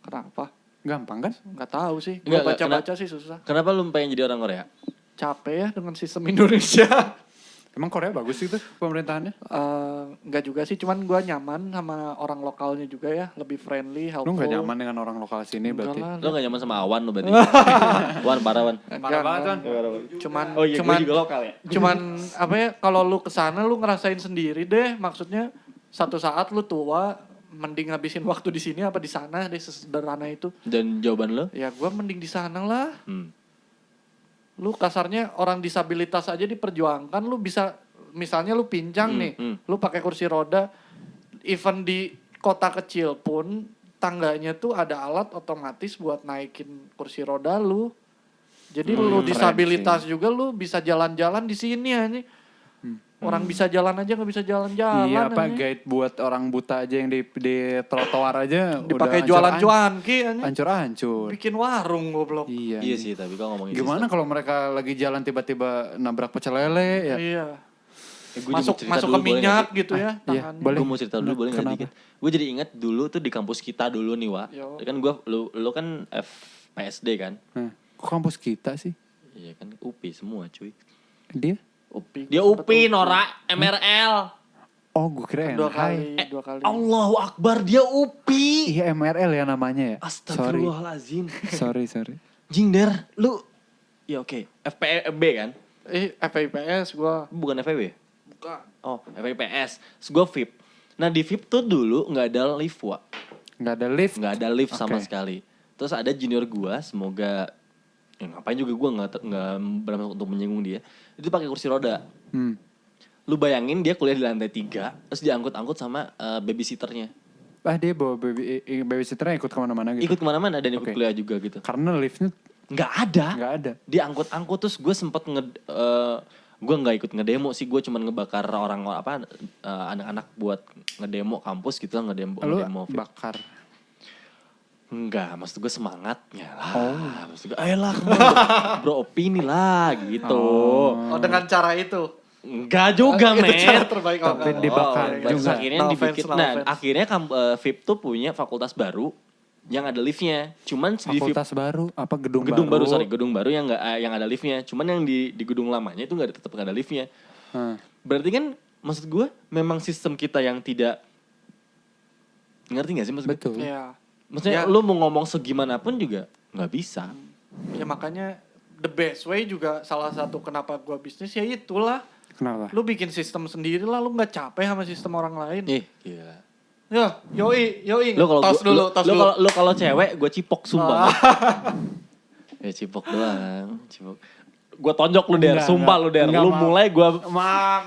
Kenapa? Gampang kan? Nggak tahu sih. Gue Nggak, baca-baca sih susah. Kenapa lu pengen jadi orang Korea? Capek ya dengan sistem Indonesia. Emang Korea bagus itu pemerintahannya? Nggak juga sih, cuman gue nyaman sama orang lokalnya juga ya, lebih friendly, helpful. Lu gak nyaman dengan orang lokal sini Enggak berarti? lah, Lu gak nyaman sama Awan lu berarti? Wan, parah Wan. enggak, banget, Wan. Cuman, Oh iya, cuman, gue juga lokal ya? cuman apa ya? Kalau lu kesana lu ngerasain sendiri deh. Maksudnya satu saat lu tua, mending ngabisin waktu di sini apa di sana deh, sesederhana itu. Dan jawaban lu? Ya gue mending di sana lah. Hmm. Lu kasarnya orang disabilitas aja diperjuangkan, lu bisa misalnya lu pincang nih, lu pakai kursi roda, even di kota kecil pun tangganya tuh ada alat otomatis buat naikin kursi roda lu. Jadi lu keren disabilitas juga lu bisa jalan-jalan di sini aja. Orang bisa jalan aja nggak bisa jalan-jalan. Iya, apa anjing. guide buat orang buta aja yang di trotoar aja Dipakai udah jualan cuanki anjing. hancur-hancur. Bikin warung goblok. Iya. Iya anjing. sih, tapi kalau ngomongin Gimana kalau mereka lagi jalan tiba-tiba nabrak pecel lele ya? Iya. Gua Masuk cerita masuk dulu, ke boleh minyak nggak sih? gitu ya. Iya, tangannya. boleh. Gue mau cerita dulu boleh nggak Kenapa? dikit? Gue jadi ingat dulu tuh di kampus kita dulu nih, Wak. Yo. Kan lu kan FPSD kan? Nah, kok kampus kita sih? Iya kan UPI semua cuy. Dia? Upi. Dia UPI, Nora, MRL. Oh, gue kira Dua NHI. kali, 2 kali. Allahu Akbar, dia UPI. Iya, MRL ya namanya ya. Astagfirullahalazim. Sorry. Jing Der, lu ya oke, FPB kan? FIPS gua. Bukan FPB? Bukan. Oh, FPS. Terus gue VIP. Nah di VIP tuh dulu nggak ada lift, Wak. Nggak ada lift. Nggak ada lift sama Oke. sekali. Terus ada junior gua, semoga ya ngapain juga gua nggak bermaksud untuk menyinggung dia. Itu pakai kursi roda. Hmm. Lu bayangin dia kuliah di lantai 3, terus diangkut-angkut sama babysitternya. Dia bawa babysitternya ikut kemana-mana gitu. Ikut kemana-mana dan ikut Oke. kuliah juga gitu. Karena liftnya Nggak ada. nggak ada. Diangkut-angkut terus gue sempet gue nggak ikut ngedemo sih, gue cuman ngebakar anak-anak buat ngedemo kampus gitu lah, ngedemo. Lu VIP. bakar. Enggak, maksud gue semangatnya lah. Oh. Maksud gue, ayolah bro opini lah gitu. Oh, dengan cara itu. Enggak juga, Itu cara men. terbaik. Tapi enggak. dibakar iya. Terus juga. akhirnya No dibikin. offense, no Nah, offense. akhirnya VIP tuh punya fakultas baru yang ada liftnya. Cuman di VIP Fakultas baru apa gedung gedung baru yang nggak yang ada liftnya. Cuman yang di gedung lamanya itu nggak tetap nggak ada liftnya. Hmm. Berarti kan maksud gue memang sistem kita yang tidak, ngerti gak sih maksud gue? Betul. Iya. Maksudnya Ya. lu mau ngomong segimanapun juga nggak bisa. Ya makanya the best way juga salah satu kenapa gua bisnis ya itulah. Kenapa? Lu bikin sistem sendiri lah, lu nggak capek sama sistem orang lain. Gila. Ya, yoi. Lu kalau tos dulu. lu kalau cewek gue cipok sumpah. Ya cipok doang, cipok. Gue tonjok lu Der, Enggak, sumpah lu Der. enggak, Lu maaf. mulai gue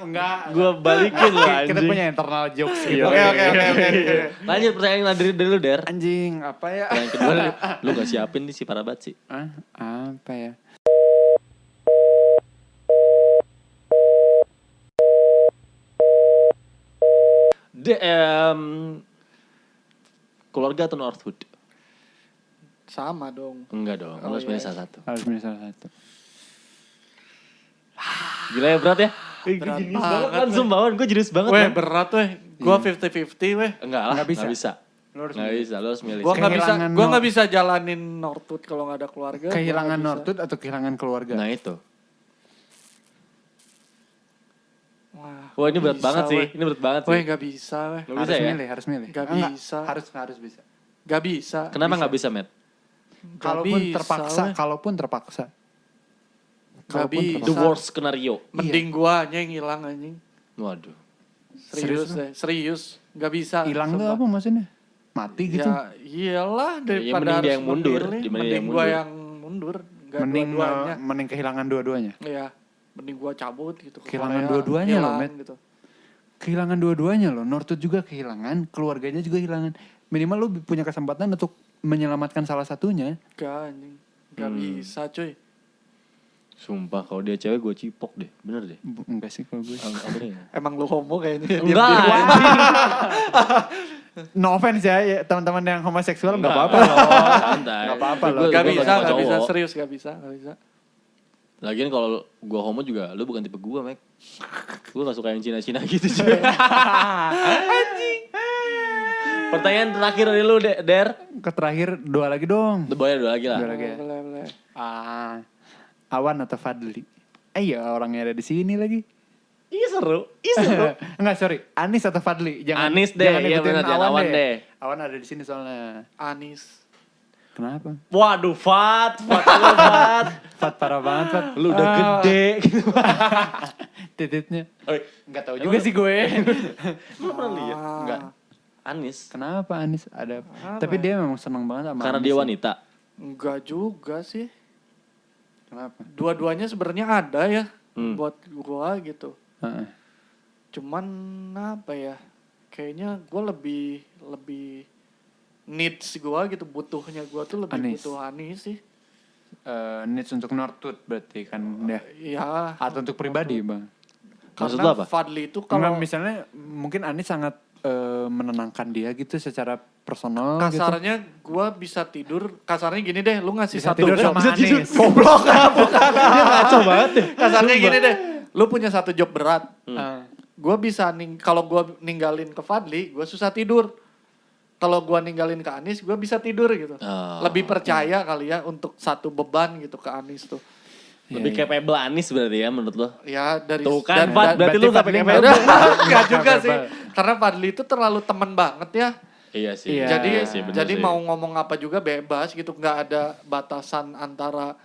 Enggak. balikin lu anjing. Kita punya internal jokes gitu. Iya, Oke. Lanjut pertanyaan dari lu Der. Anjing, apa ya? Yang kedua lu gak siapin nih si parah banget sih. Apa ya? Keluarga atau Northwood? Sama dong. Enggak dong, Oh, harus iya. milih salah satu. Harus milih salah satu. Gila ya berat ya? Berat Gue jenius banget banget, kan, weh. sumpah gue jenius banget Weh, kan. berat weh. Gua 50-50 weh. Enggak lah, Nggak bisa. nggak bisa. Lu harus Nggak milih. bisa, lu harus milih. Gua nggak bisa, Kehilangan gua nggak bisa jalanin Northwood kalau nggak ada keluarga. Gua Kehilangan nggak bisa. Northwood atau kehilangan keluarga? Nah itu. Wah, Wah ini berat bisa, banget sih, weh. ini berat banget Weh, sih. nggak bisa weh. Nggak Harus bisa ya? milih, harus milih. Nggak Enggak, bisa. Harus bisa. Nggak bisa. Kenapa nggak bisa, Matt? Kalaupun bisa, terpaksa, weh. kalaupun terpaksa. Nggak Kalaupun bisa. The worst scenario. Mending gua aja yang hilang anjing. Waduh. Serius Serius deh, serius. Nggak bisa. Hilang tuh sumpah. apa maksudnya? Mati gitu? Ya iyalah daripada mending dia harus yang mundur, memilih. dibanding dia Mending yang gua mundur. yang mundur. Nggak mending dua-duanya. mending kehilangan dua-duanya. Iya. Mending gua cabut gitu. ke Kehilangan Korea, dua-duanya loh, hilang Matt. Gitu. Kehilangan dua-duanya loh. Northwood juga kehilangan, keluarganya juga kehilangan. Minimal lu punya kesempatan untuk menyelamatkan salah satunya. Gak anjing. Gak bisa cuy. Sumpah kalau dia cewek gue cipok deh, bener deh. Enggak sih kalau gue. Apa nih? Emang lu homo kayaknya. Enggak, Diam-diam. anjing. No offense ya teman-teman yang homoseksual nggak apa-apa. Santai. Nggak apa-apa loh. Gua- Gak gua bisa, suka gak bisa. cowok. Serius gak bisa, gak bisa. Lagian kalau gue homo juga, lu bukan tipe gue, Mek. Gue gak suka yang Cina-Cina gitu cuy. Pertanyaan terakhir dari lu, Der. Ke terakhir dua lagi dong. Boleh dua lagi lah. Dua lagi. Boleh, boleh. Awan atau Fadli? Iya orangnya ada di sini lagi. Iya seru. Enggak sorry, Anis atau Fadli? Anis deh, iya ikutin benar, jangan Awan deh. Awan ada di sini soalnya. Anis. Kenapa? Waduh, Fat lu, Fat. Fat parah banget Fat. Lu udah gede gitu. Titiknya. Oi, Enggak tahu juga sih gue. lu pernah lihat? Enggak. Anis. Kenapa Anis ada? Apa Tapi ya? dia memang senang banget sama Karena Anis dia sih. wanita. Enggak juga sih. Kenapa? Dua-duanya sebenarnya ada ya. Buat gua gitu. Heeh. Cuman apa ya? Kayaknya gua lebih needs gua gitu, butuhnya gua tuh lebih Anis. butuh Anis sih. Needs untuk Northwood berarti kan ya. Ya. Atau untuk pribadi bang? Maksud Karena lu apa? Fadli itu Kalau kalau misalnya mungkin Anis sangat menenangkan dia gitu secara personal gitu. kasarnya gue bisa tidur, kasarnya gini deh, lu ngasih Bisa satu tidur job. sama Anis. Goblok bukan. Dia ngaco banget deh. Kasarnya gini deh, lu punya satu job berat. Ah. Gue bisa kalau gue ninggalin ke Fadli, gue susah tidur. Kalau gue ninggalin ke Anis, gue bisa tidur gitu. Oh. Lebih percaya kali ya untuk satu beban gitu ke Anis tuh. Lebih capable Anis berarti ya menurut lo? Ya dari Tuh kan, Fad, berarti lu gak Fadli capable. Enggak juga Capable. sih. Karena Fadli itu terlalu temen banget ya. Iya sih. Iya. Jadi Iya sih, bener jadi sih. mau ngomong apa juga bebas gitu, nggak ada batasan antara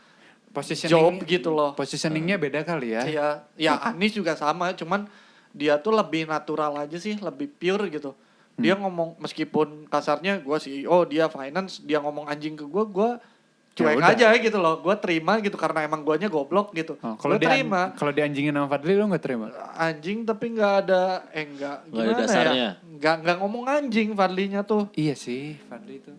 Positioning, job gitu loh. Positioningnya beda kali ya. Iya, ya Anis juga sama, cuman dia tuh lebih natural aja sih, lebih pure gitu. Dia ngomong meskipun kasarnya gue CEO, dia finance, dia ngomong anjing ke gue cuek udah. aja gitu loh. Gue terima gitu karena emang guanya goblok gitu. Oh, Gue terima Kalau dianjingin sama Fadli lu nggak terima? anjing tapi nggak ada Nggak ada gimana dasarnya. ya? Nggak ngomong anjing Fadlinya tuh. Iya sih, Fadli itu.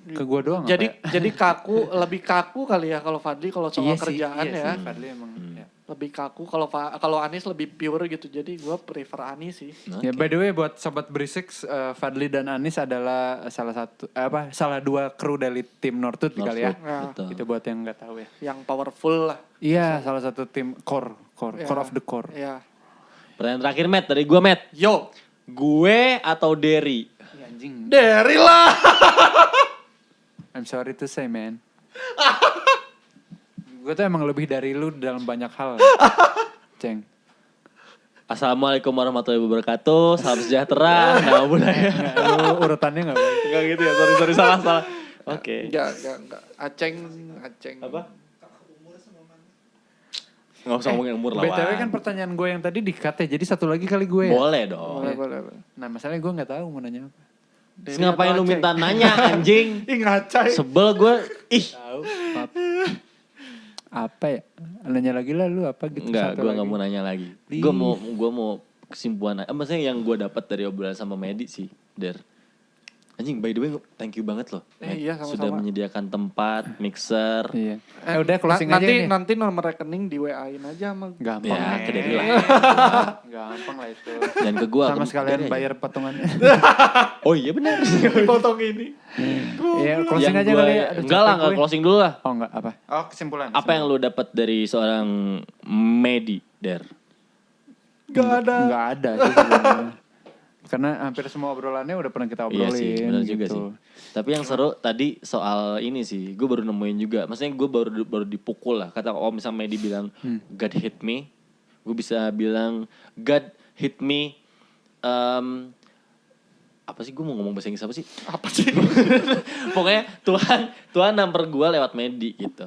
Ke gua doang Jadi apa ya? jadi kaku, lebih kaku kali ya kalau Fadli kalau soal Iya sih, kerjaan iya ya. sih, Fadli emang. Ya. Lebih kaku kalau Anis lebih pure gitu. Jadi gue prefer Anis sih. Ya, by the way buat sobat Berisik, Fadli dan Anis adalah salah dua kru dari tim Northwood kali ya. Nah, Betul. Itu buat yang nggak tahu ya. yang powerful lah. Iya, salah satu tim core Ya. of the core. Ya. Pertanyaan terakhir, Matt. Dari gue, Matt. Yo, Gue atau Derry? Ya, anjing. Derry lah. I'm sorry to say, man. Gue tuh emang lebih dari lu dalam banyak hal. Ceng. Assalamualaikum warahmatullahi wabarakatuh. Salam sejahtera. Nama budaya. Lu urutannya nggak baik. Enggak gitu ya. Sorry salah. Oke. Enggak. Aceng. Apa? Nggak usah ngomongin umur lawan. BTW kan pertanyaan gue yang tadi di-cut ya, jadi satu lagi kali gue ya. Boleh dong. Boleh. Nah masalahnya gue gak tahu mau nanya apa. Terus ngapain lu minta nanya anjing? Ih ngacai. Sebel gue. Ih. Maaf. Apa ya? Nanya lagi lah lu apa gitu. Enggak, satu gue nggak lagi. mau nanya lagi. Please. Gue mau kesimpulan. Maksudnya yang gue dapat dari obrolan sama Medi sih, Der. Anjing, by the way, thank you banget loh. Med. Iya, sama-sama. Sudah menyediakan tempat, mixer. Iya. Udah closing aja nanti ini. nanti nomor rekening di WA-in aja sama Gampang. Ya, ke Derry lah. Gampang lah itu. Dan ke gue. Sama sekalian bayar patungannya. Oh iya benar. potong ini. Iya, closing Yang aja gua- kali ya. Aduh, Enggak capek lah, enggak gue. closing dulu lah. Oh enggak, apa? Oh kesimpulan. Apa yang lu dapat dari seorang Medi, Der? Gak ada. Enggak ada sih sebenarnya. Karena hampir semua obrolannya udah pernah kita Iya obrolin. sih, benar juga gitu. sih. Tapi yang seru tadi soal ini sih, gue baru nemuin juga. Maksudnya gue baru dipukul lah. Kata misalnya Medi bilang God hit me, gue bisa bilang God hit me. Apa sih gue mau ngomong bahasa Inggris apa sih? Apa sih? Pokoknya Tuhan nampar gue lewat Medi gitu.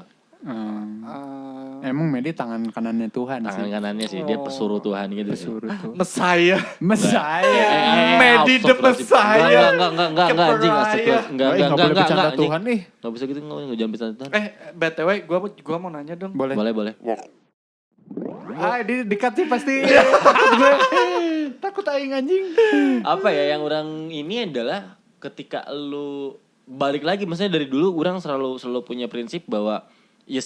Emang Medi tangan kanannya Tuhan Tangan sih. kanannya sih dia pesuruh Tuhan gitu. sih. Suruh tuh. Mesaya. Mesaya. Medi the Messiah. Enggak anjing astagfirullah. Enggak boleh bercanda anjing. Tuhan nih. Enggak bisa gitu enggak jangan bercanda Tuhan. BTW gua mau nanya dong. Boleh. Boleh. Dikat sih pasti. Takut gue. Takut aing anjing. Apa ya yang orang ini adalah ketika lu balik lagi maksudnya dari dulu orang selalu punya prinsip bahwa ya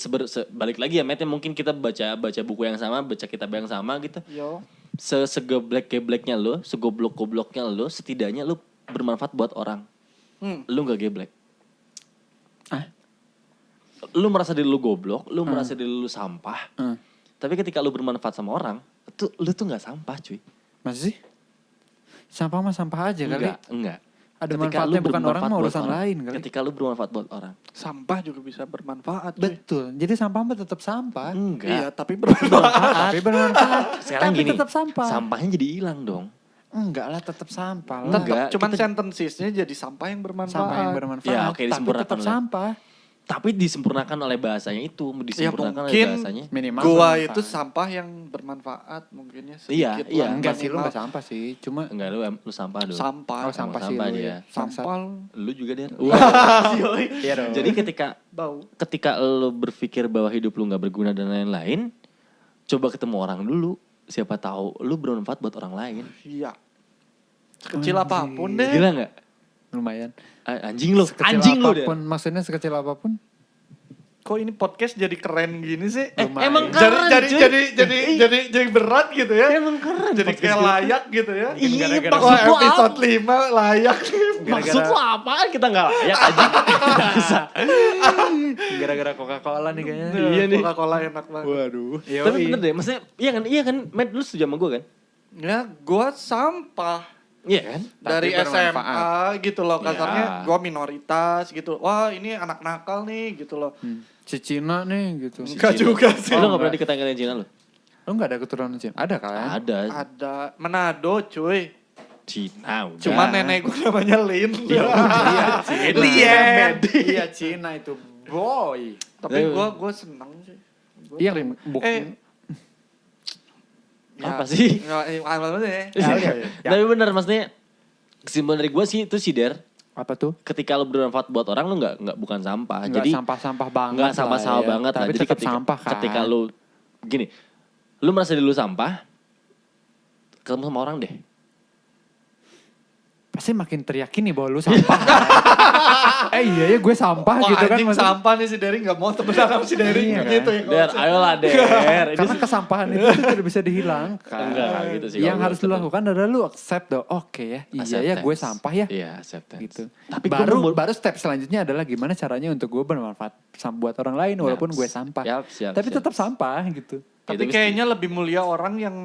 balik lagi ya Matt, mungkin kita baca buku yang sama, baca kitab yang sama gitu. Yo. Segeblek-gebleknya lu, segoblok-gobloknya lu, setidaknya lu bermanfaat buat orang. Lu gak geblek. Lu merasa diri lu goblok, lu merasa diri lu sampah. Tapi ketika lu bermanfaat sama orang, lu tuh gak sampah cuy. Masa sih? Sampah mah sampah aja kali. Enggak. Ada Ketika manfaatnya lu bukan orang bermanfaat mah buat urusan orang. lain kali. Ketika lu bermanfaat buat orang. Sampah juga bisa bermanfaat. cuy. Betul. Jadi sampah mah tetap sampah. Enggak. Iya, tapi bermanfaat. Tapi bermanfaat. Sekarang Tapi gini, tetap sampah. sampahnya jadi hilang dong. Enggak lah, tetap sampah lah. Enggak. Cuman kita- sentensisnya jadi sampah yang bermanfaat. Sampah yang bermanfaat. Ya, oke, tapi disempurnakan tetap lah. sampah. Tapi disempurnakan oleh bahasanya itu, Ya disempurnakan oleh mungkin bahasanya. Minimal gua bermanfaat. itu sampah yang bermanfaat mungkinnya Iya, sedikit iya. lah, Enggak sih, lu minimal. enggak sampah sih. Cuma Enggak, lu sampah dong. Sampah. oh sampah sih sampah lu dia. ya. Bangsat. Sampah Lu juga Der. Iya dong. Jadi bau. ketika lu berpikir bahwa hidup lu nggak berguna dan lain-lain, coba ketemu orang dulu. Siapa tahu lu bermanfaat buat orang lain. Iya. Sekecil apapun deh. Gila nggak? lumayan. Anjing lu, Sekecil anjing lu Der. apapun, maksudnya sekecil apapun. kok ini podcast jadi keren gini sih? Emang jadi keren, jadi, cuy. jadi berat gitu ya. Emang keren. Jadi podcast kayak kita. layak gitu ya. Iya, gara-gara- maksud Wah, lu episode apa? 5 layak. Maksud lu apa? Kita nggak layak aja. Bisa. Gara-gara Coca-Cola nih kayaknya. Iya nih. Coca-Cola enak banget. Waduh. Tapi bener deh, maksudnya iya kan, Matt lu setuju sama gue kan? Ya, gua sampah. Iya kan? Dari Tapi SMA bermanfaat. gitu loh, kasarnya Ya. gua minoritas gitu. Wah, ini anak nakal nih gitu loh. Si Cina nih gitu. Enggak juga sih. Lu nggak pernah diketahui Cina lu? Lu gak ada keturunan Cina? Ada kan? Ada. Ada Manado, cuy. Cina udah. Cuman nenek gua namanya Lin. Iya, Cina. Lien. Iya, Cina itu. Boy. Tapi gua seneng sih. Gua Iya, terima. Apa sih? Apa sih? Tapi bener maksudnya kesimpulan dari gue sih itu sih Der. Apa tuh? Ketika lu bermanfaat buat orang lu nggak bukan sampah. Nggak Jadi sampah-sampah banget. nggak lah sama-sama ya. banget lah. Tapi Jadi tetap sampah kan. ketika lu gini, lu merasa diri lu sampah, ketemu sama orang deh. Pasti makin teriakin nih bahwa lu sampah. Iya ya gue sampah Wah, gitu kan. anjing maksudnya. sampah nih si Derry gak mau temenan sama si Derry Iya, gitu kan? ya. Der, ayolah Der. Ini Karena kesampahan itu tuh tidak bisa dihilangkan. Enggak gitu sih. Yang kalau harus gue lu lakukan adalah lu accept dong. Oke ya, iya ya gue acceptance. sampah ya. Iya, acceptance. Gitu. Tapi baru step selanjutnya adalah gimana caranya untuk gue bermanfaat buat orang lain walaupun gue sampah. Siap, Tapi tetap sampah gitu. Tapi Itu kayaknya lebih mulia orang yang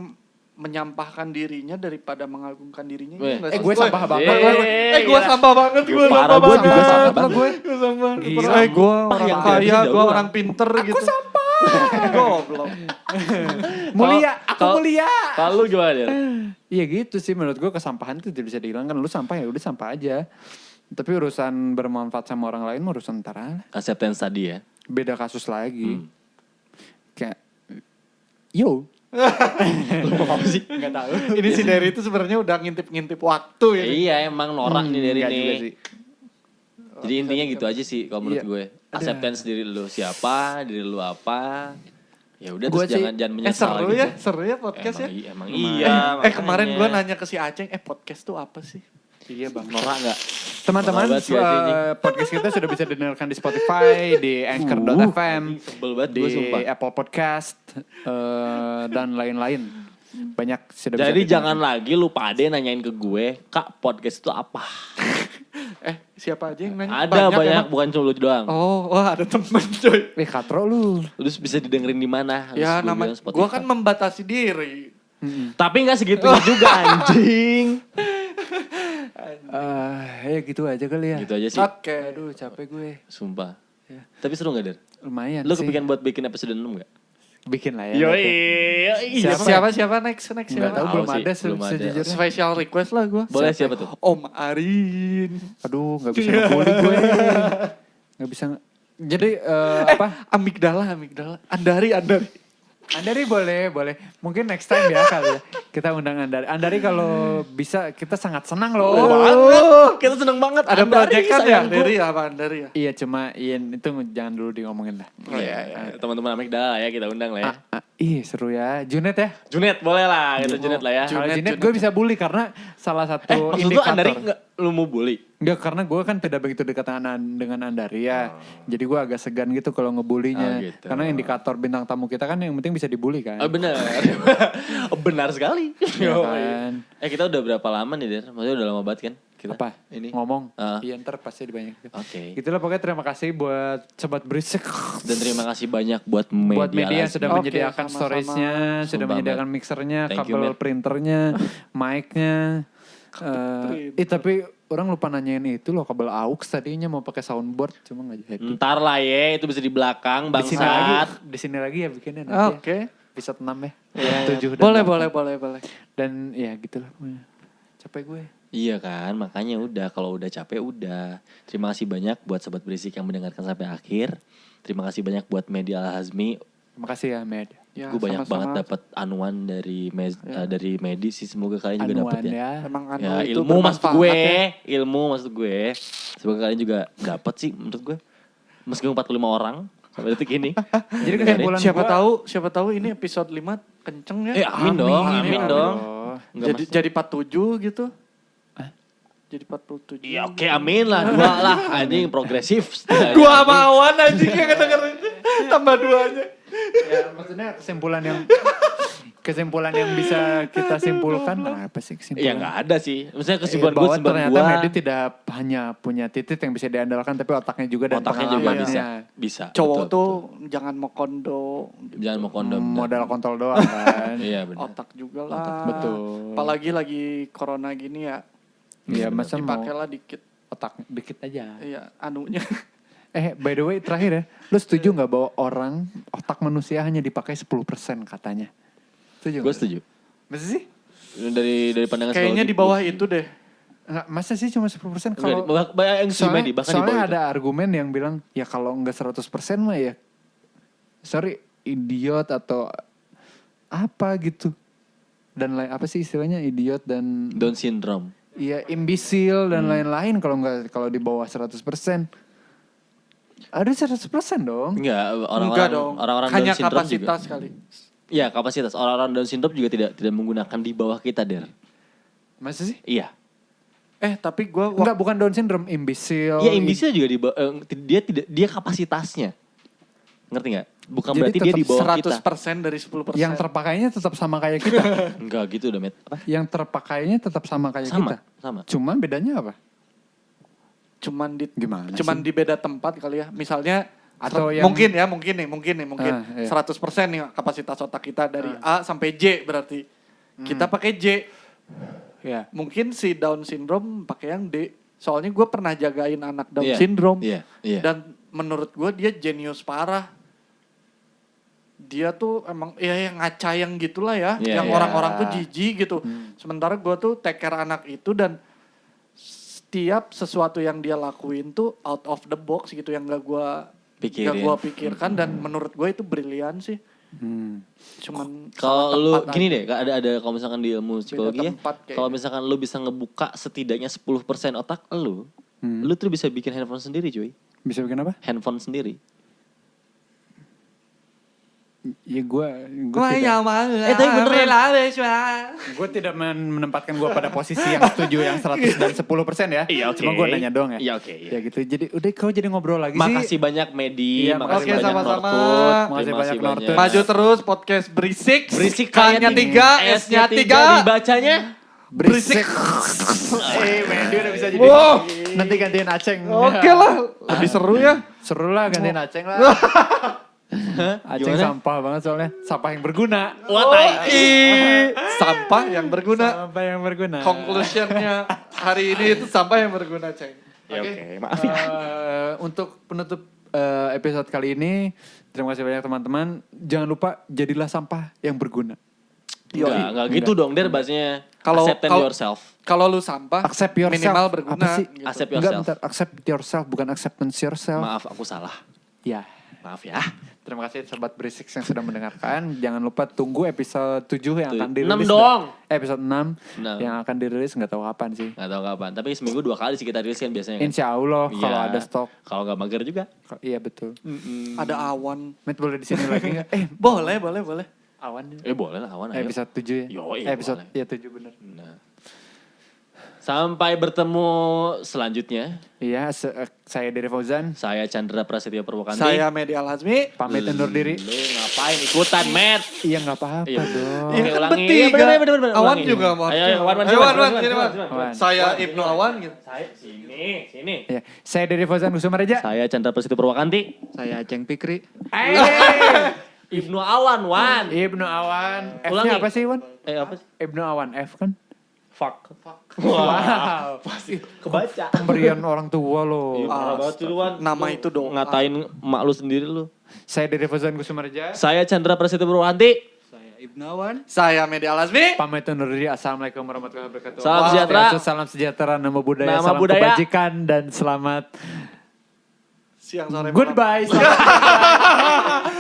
menyampahkan dirinya daripada mengagungkan dirinya. Weh. Iya nggak sih? Gue sampah Weh, banget. gue gila. sampah banget. Gue Parah, sampah gue banget. juga sampah banget. Gue sampah. Gila. Gue Sampah orang yang kaya, tidak gue bisa orang pinter gitu. Aku sampah. Goblok. Mulia, aku Kalau- mulia. Kalau lu gimana Der? Iya gitu sih menurut gue kesampahan itu tidak bisa dihilangkan. Lu sampah ya udah sampah aja. Tapi urusan bermanfaat sama orang lain urusan ntar aja. Acceptance tadi ya. Beda kasus lagi. Kayak yo. Lu mau apa sih? Nggak tahu. Ini si Derry itu sebenarnya udah ngintip-ngintip waktu ya. Iya emang norak nih dari Nggak ini. juga sih. Jadi intinya gitu aja sih kalau menurut Iya. gue. Acceptance diri lu siapa, diri lu apa. Ya udah Gue terus sih- jangan menyesal Seru gitu. ya, seru ya podcast ya. Emang iya. Kemarin makanya. gue nanya ke si Aceng, podcast tuh apa sih? Iya bang. norak enggak? Teman-teman, Norak banget gak sih, anjing? podcast kita sudah bisa didengarkan di Spotify, di Anchor.fm, Sebel banget di gue sumpah. Apple Podcast, dan lain-lain. Banyak sudah bisa Jadi didengarkan. jangan lagi lu pade nanyain ke gue, Kak podcast itu apa? Siapa aja yang nanya? Ada banyak emang? bukan cuma lu doang. Oh, wah ada temen coy. Katro lu. Lu bisa didengerin di mana? Ya Terus gue nama bilang Spotify. gue kan membatasi diri. Tapi enggak segitunya juga anjing. Ya gitu aja kali ya. Gitu aja sih. Oke. Aduh capek gue. Sumpah. Ya. Tapi seru gak Der? Lumayan Lu sih. kepikiran buat bikin episode 6 gak? Bikin lah ya. Siapa next Enggak siapa? tahu Tahu belum sih, ada belum ada. sejujurnya. Special request lah gue. Boleh siapa tuh? Om Arin. Aduh nggak bisa ngebully gue. Nggak bisa. Jadi apa? Amigdala. Andari. Andari boleh. Mungkin next time ya kali ya. Kita undang Andari. Andari kalau bisa kita sangat senang loh. Kita seneng banget. Ada Andari, proyekan ya sayangku. dari apa Andari ya? Iya cuma itu jangan dulu diomongin lah. Oh iya. Teman-teman Amigdala ya kita undang lah ya. Ih seru ya. Junet ya. Junet boleh lah, kita Junet lah ya. Kalau Junet, Junet Junet. gue bisa bully karena salah satu Maksud lu Andari indikator. enggak lu mau bully? Enggak, karena gue kan tidak begitu dekat dengan Andari ya. Jadi gue agak segan gitu kalau ngebulinya. Oh, gitu. Karena indikator bintang tamu kita kan yang penting bisa dibully kan. Oh, benar. Benar sekali. Iya kan. Kita udah berapa lama nih, Der? Maksudnya udah lama banget kan? Kita Apa? Ini. Ngomong. Ah. Iya ntar pasti dibanyak. Oke. Gitulah pokoknya terima kasih buat Sobat Berisik. Dan terima kasih banyak buat media. Buat media yang sudah Oke, menyediakan sama-sama. storage-nya, sudah Sumpah, menyediakan Matt. mixernya, Thank you, kabel Matt. printernya, mic-nya. printer. Tapi orang lupa nanyain itu loh kabel aux tadinya mau pakai soundboard cuma nggak jadi. Ntar lah ya, itu bisa di belakang, Di sini lagi, bangsat. di sini lagi ya bikinnya nanti. Oke. Episode 6 ya. Ya, 7 dan boleh, 8. boleh. Dan ya gitulah pokoknya. Capek gue. Iya kan, makanya udah kalau udah capek udah. Terima kasih banyak buat Sobat Berisik yang mendengarkan sampai akhir. Terima kasih banyak buat Media Al-Hazmi. Terima kasih ya Med. Ya, Gue banyak sama-sama. banget dapat anuan dari dari Medi sih, semoga kalian juga dapat Anuan ya. ya. Emang anu Ya itu ilmu maksud bermanfaat gue, ya. ilmu maksud gue. Semoga kalian juga dapat sih menurut gue. Meskipun 45 orang sampai detik ini. Jadi kesimpulan Siapa tahu ini episode 5 kenceng ya. Amin dong, amin dong. Enggak, Mas. Jadi 47 gitu. Jadi 47. Iya oke amin lah, dua lah. Anjing progresif. Gua sama Awan anjing yang ngedengerin. Tambah 2-nya. Ya maksudnya kesimpulan yang bisa kita simpulkan apa sih kesimpulan? Ya nggak ada sih. Maksudnya kesimpulan gue, bahwa kesimpulan ternyata gue. Medi tidak hanya punya titik yang bisa diandalkan, tapi otaknya juga dan Otaknya juga pengalamannya. bisa. Cowok betul, tuh betul. jangan mau kondo. Jangan mau kondom. Modal kontol doang kan. Iya benar. Otak juga lah. Betul. Apalagi lagi corona gini ya. Iya masa mau Dipakailah dikit. otak dikit aja. Iya, anunya. By the way terakhir ya, lu setuju nggak bahwa otak manusia hanya dipakai 10% katanya? Setuju? Gue setuju. Masa sih? Dari pandangan Kayaknya psikologi, di bawah gua itu deh. Nggak, masa sih cuma 10% setuju. kalau... Yang Medi, bahkan di soalnya bawah ada argumen yang bilang, ya kalau nggak 100% mah ya, sorry, idiot atau apa gitu. Dan lain apa sih istilahnya idiot dan... itu. Down syndrome. Iya, imbisil dan lain-lain kalau di bawah 100%. Ada 100% dong. Enggak, Enggak dong. orang Hanya Down syndrome kapasitas juga. kali. Iya, kapasitas. Orang-orang Down syndrome juga tidak menggunakan di bawah kita, Der. Masa sih? Iya. Tapi gue Enggak, bukan Down syndrome, imbisil. Iya, imbisil juga dia kapasitasnya. Ngerti nggak? Bukan Jadi berarti dia tetap di bawah kita. 100% dari 10%. Yang terpakainya tetap sama kayak kita. Enggak gitu udah, Met. Apa? Yang terpakainya tetap sama kayak kita. Sama. Cuma bedanya apa? cuman di Gimana cuman sih? di beda tempat kali ya. Misalnya Atau yang- mungkin nih. Iya. 100% nih kapasitas otak kita dari A sampai J berarti. Kita pakai J. Ya. Mungkin si Down syndrome pakai yang D. Soalnya gue pernah jagain anak Down Iya, syndrome. iya. Dan menurut gue dia jenius parah. Dia tuh emang ya yang ngacayang gitulah ya. Iya, yang iya. orang-orang tuh jijik gitu. Sementara gue tuh take care anak itu dan setiap sesuatu yang dia lakuin tuh out of the box gitu yang gak gue Pikirin. pikirkan dan menurut gue itu brilian sih. Cuman Kalau salah lu tempat gini aja. deh, ada kalau misalkan di ilmu psikologi ya, tempat kayaknya. kalau misalkan lu bisa ngebuka setidaknya 10% otak lu tuh bisa bikin handphone sendiri, cuy. Bisa bikin apa? Handphone sendiri. Ya gue tapi beneran. Gue tidak menempatkan gue pada posisi yang setuju yang 100 dan 10% ya. Iya, oke. Cuma gue nanya doang ya. Iya, oke, iya. Ya gitu. Jadi udah kau jadi ngobrol lagi Makasih sih. banyak Medi, Iya, makasih oke, banyak sama-sama. Nortut, Makasih terima banyak kasih Nortut. Maju terus podcast berisik. Berisik K-nya 3, S-nya 3. Dibacanya Berisik. Mendy udah bisa jadi. Wow. Nanti gantiin Aceng. Oke lah, lebih seru ya. Seru lah gantiin Aceng lah. Aceng Gimana? sampah banget soalnya. Sampah yang berguna. Wah, tai. Sampah yang berguna. Sampah yang berguna. Conclusionnya hari ini itu sampah yang berguna, Ceng. Ya, oke, maaf ya. Untuk penutup episode kali ini, terima kasih banyak teman-teman. Jangan lupa jadilah sampah yang berguna. Enggak gitu dong, Der, bahasanya. Kalau- Accept kalau- yourself. Kalau lu sampah, Accept yourself. minimal berguna. Apa sih? gitu. Accept Enggak, yourself. bentar. Accept yourself, bukan acceptance yourself. Maaf, aku salah. Ya. Maaf ya. Terima kasih Sobat Berisik yang sudah mendengarkan. Jangan lupa tunggu episode 7 yang akan dirilis. 6 dong. Episode 6 6. yang akan dirilis nggak tahu kapan sih. Nggak tahu kapan, tapi seminggu 2 kali sih kita rilis kan biasanya kan. Insya Allah Iya. kalau ada stok. Kalau nggak mager juga. Iya betul. Ada awan. Met boleh di sini lagi nggak? Boleh. Awan. Boleh lah, awan ayo. Episode 7 ya? Yoi, Episode boleh. ya 7 bener. Nah. Sampai bertemu selanjutnya. Iya, saya Dere Fauzan. Saya Chandra Prasetyo Purwokanti. Saya Medi Al-Hazmi. Pamit undur diri. Lu ngapain ikutan, Matt? Iya nggak apa-apa Iya. dong. Iya, Oke, kan ulangi. bertiga. Iya, bener. Awan Ulangi. juga mau. Ayo, Wan, Ayo, Wan, Wan, sini, Wan. Wan. Saya Ibnu Awan gitu. Saya sini. Iya, saya Dere Fauzan Kusumareja. Saya Chandra Prasetyo Purwokanti. Saya Aceng Pikri. Ibnu Awan, Wan. Ibnu Awan. Ulangi. F-nya apa sih, Wan? Apa sih? Ibnu Awan F kan? Fuck. Wow. Kebaca. Pemberian orang tua loh. Iya, parah banget sih lu, Wan. Nama Lu itu doa. Ngatain emak lu sendiri lu. Saya Dere Fauzan Kusumareja. Saya Chandra Prasetyo Purwokanti. Saya Medi Al-Hazmi. Pamit undur diri. Assalamualaikum warahmatullahi wabarakatuh. Salam Wah, sejahtera. Salam sejahtera, nama budaya, Nama salam budaya. kebajikan, dan selamat Siang sore malam. goodbye. Selamat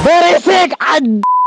Berisik anjing.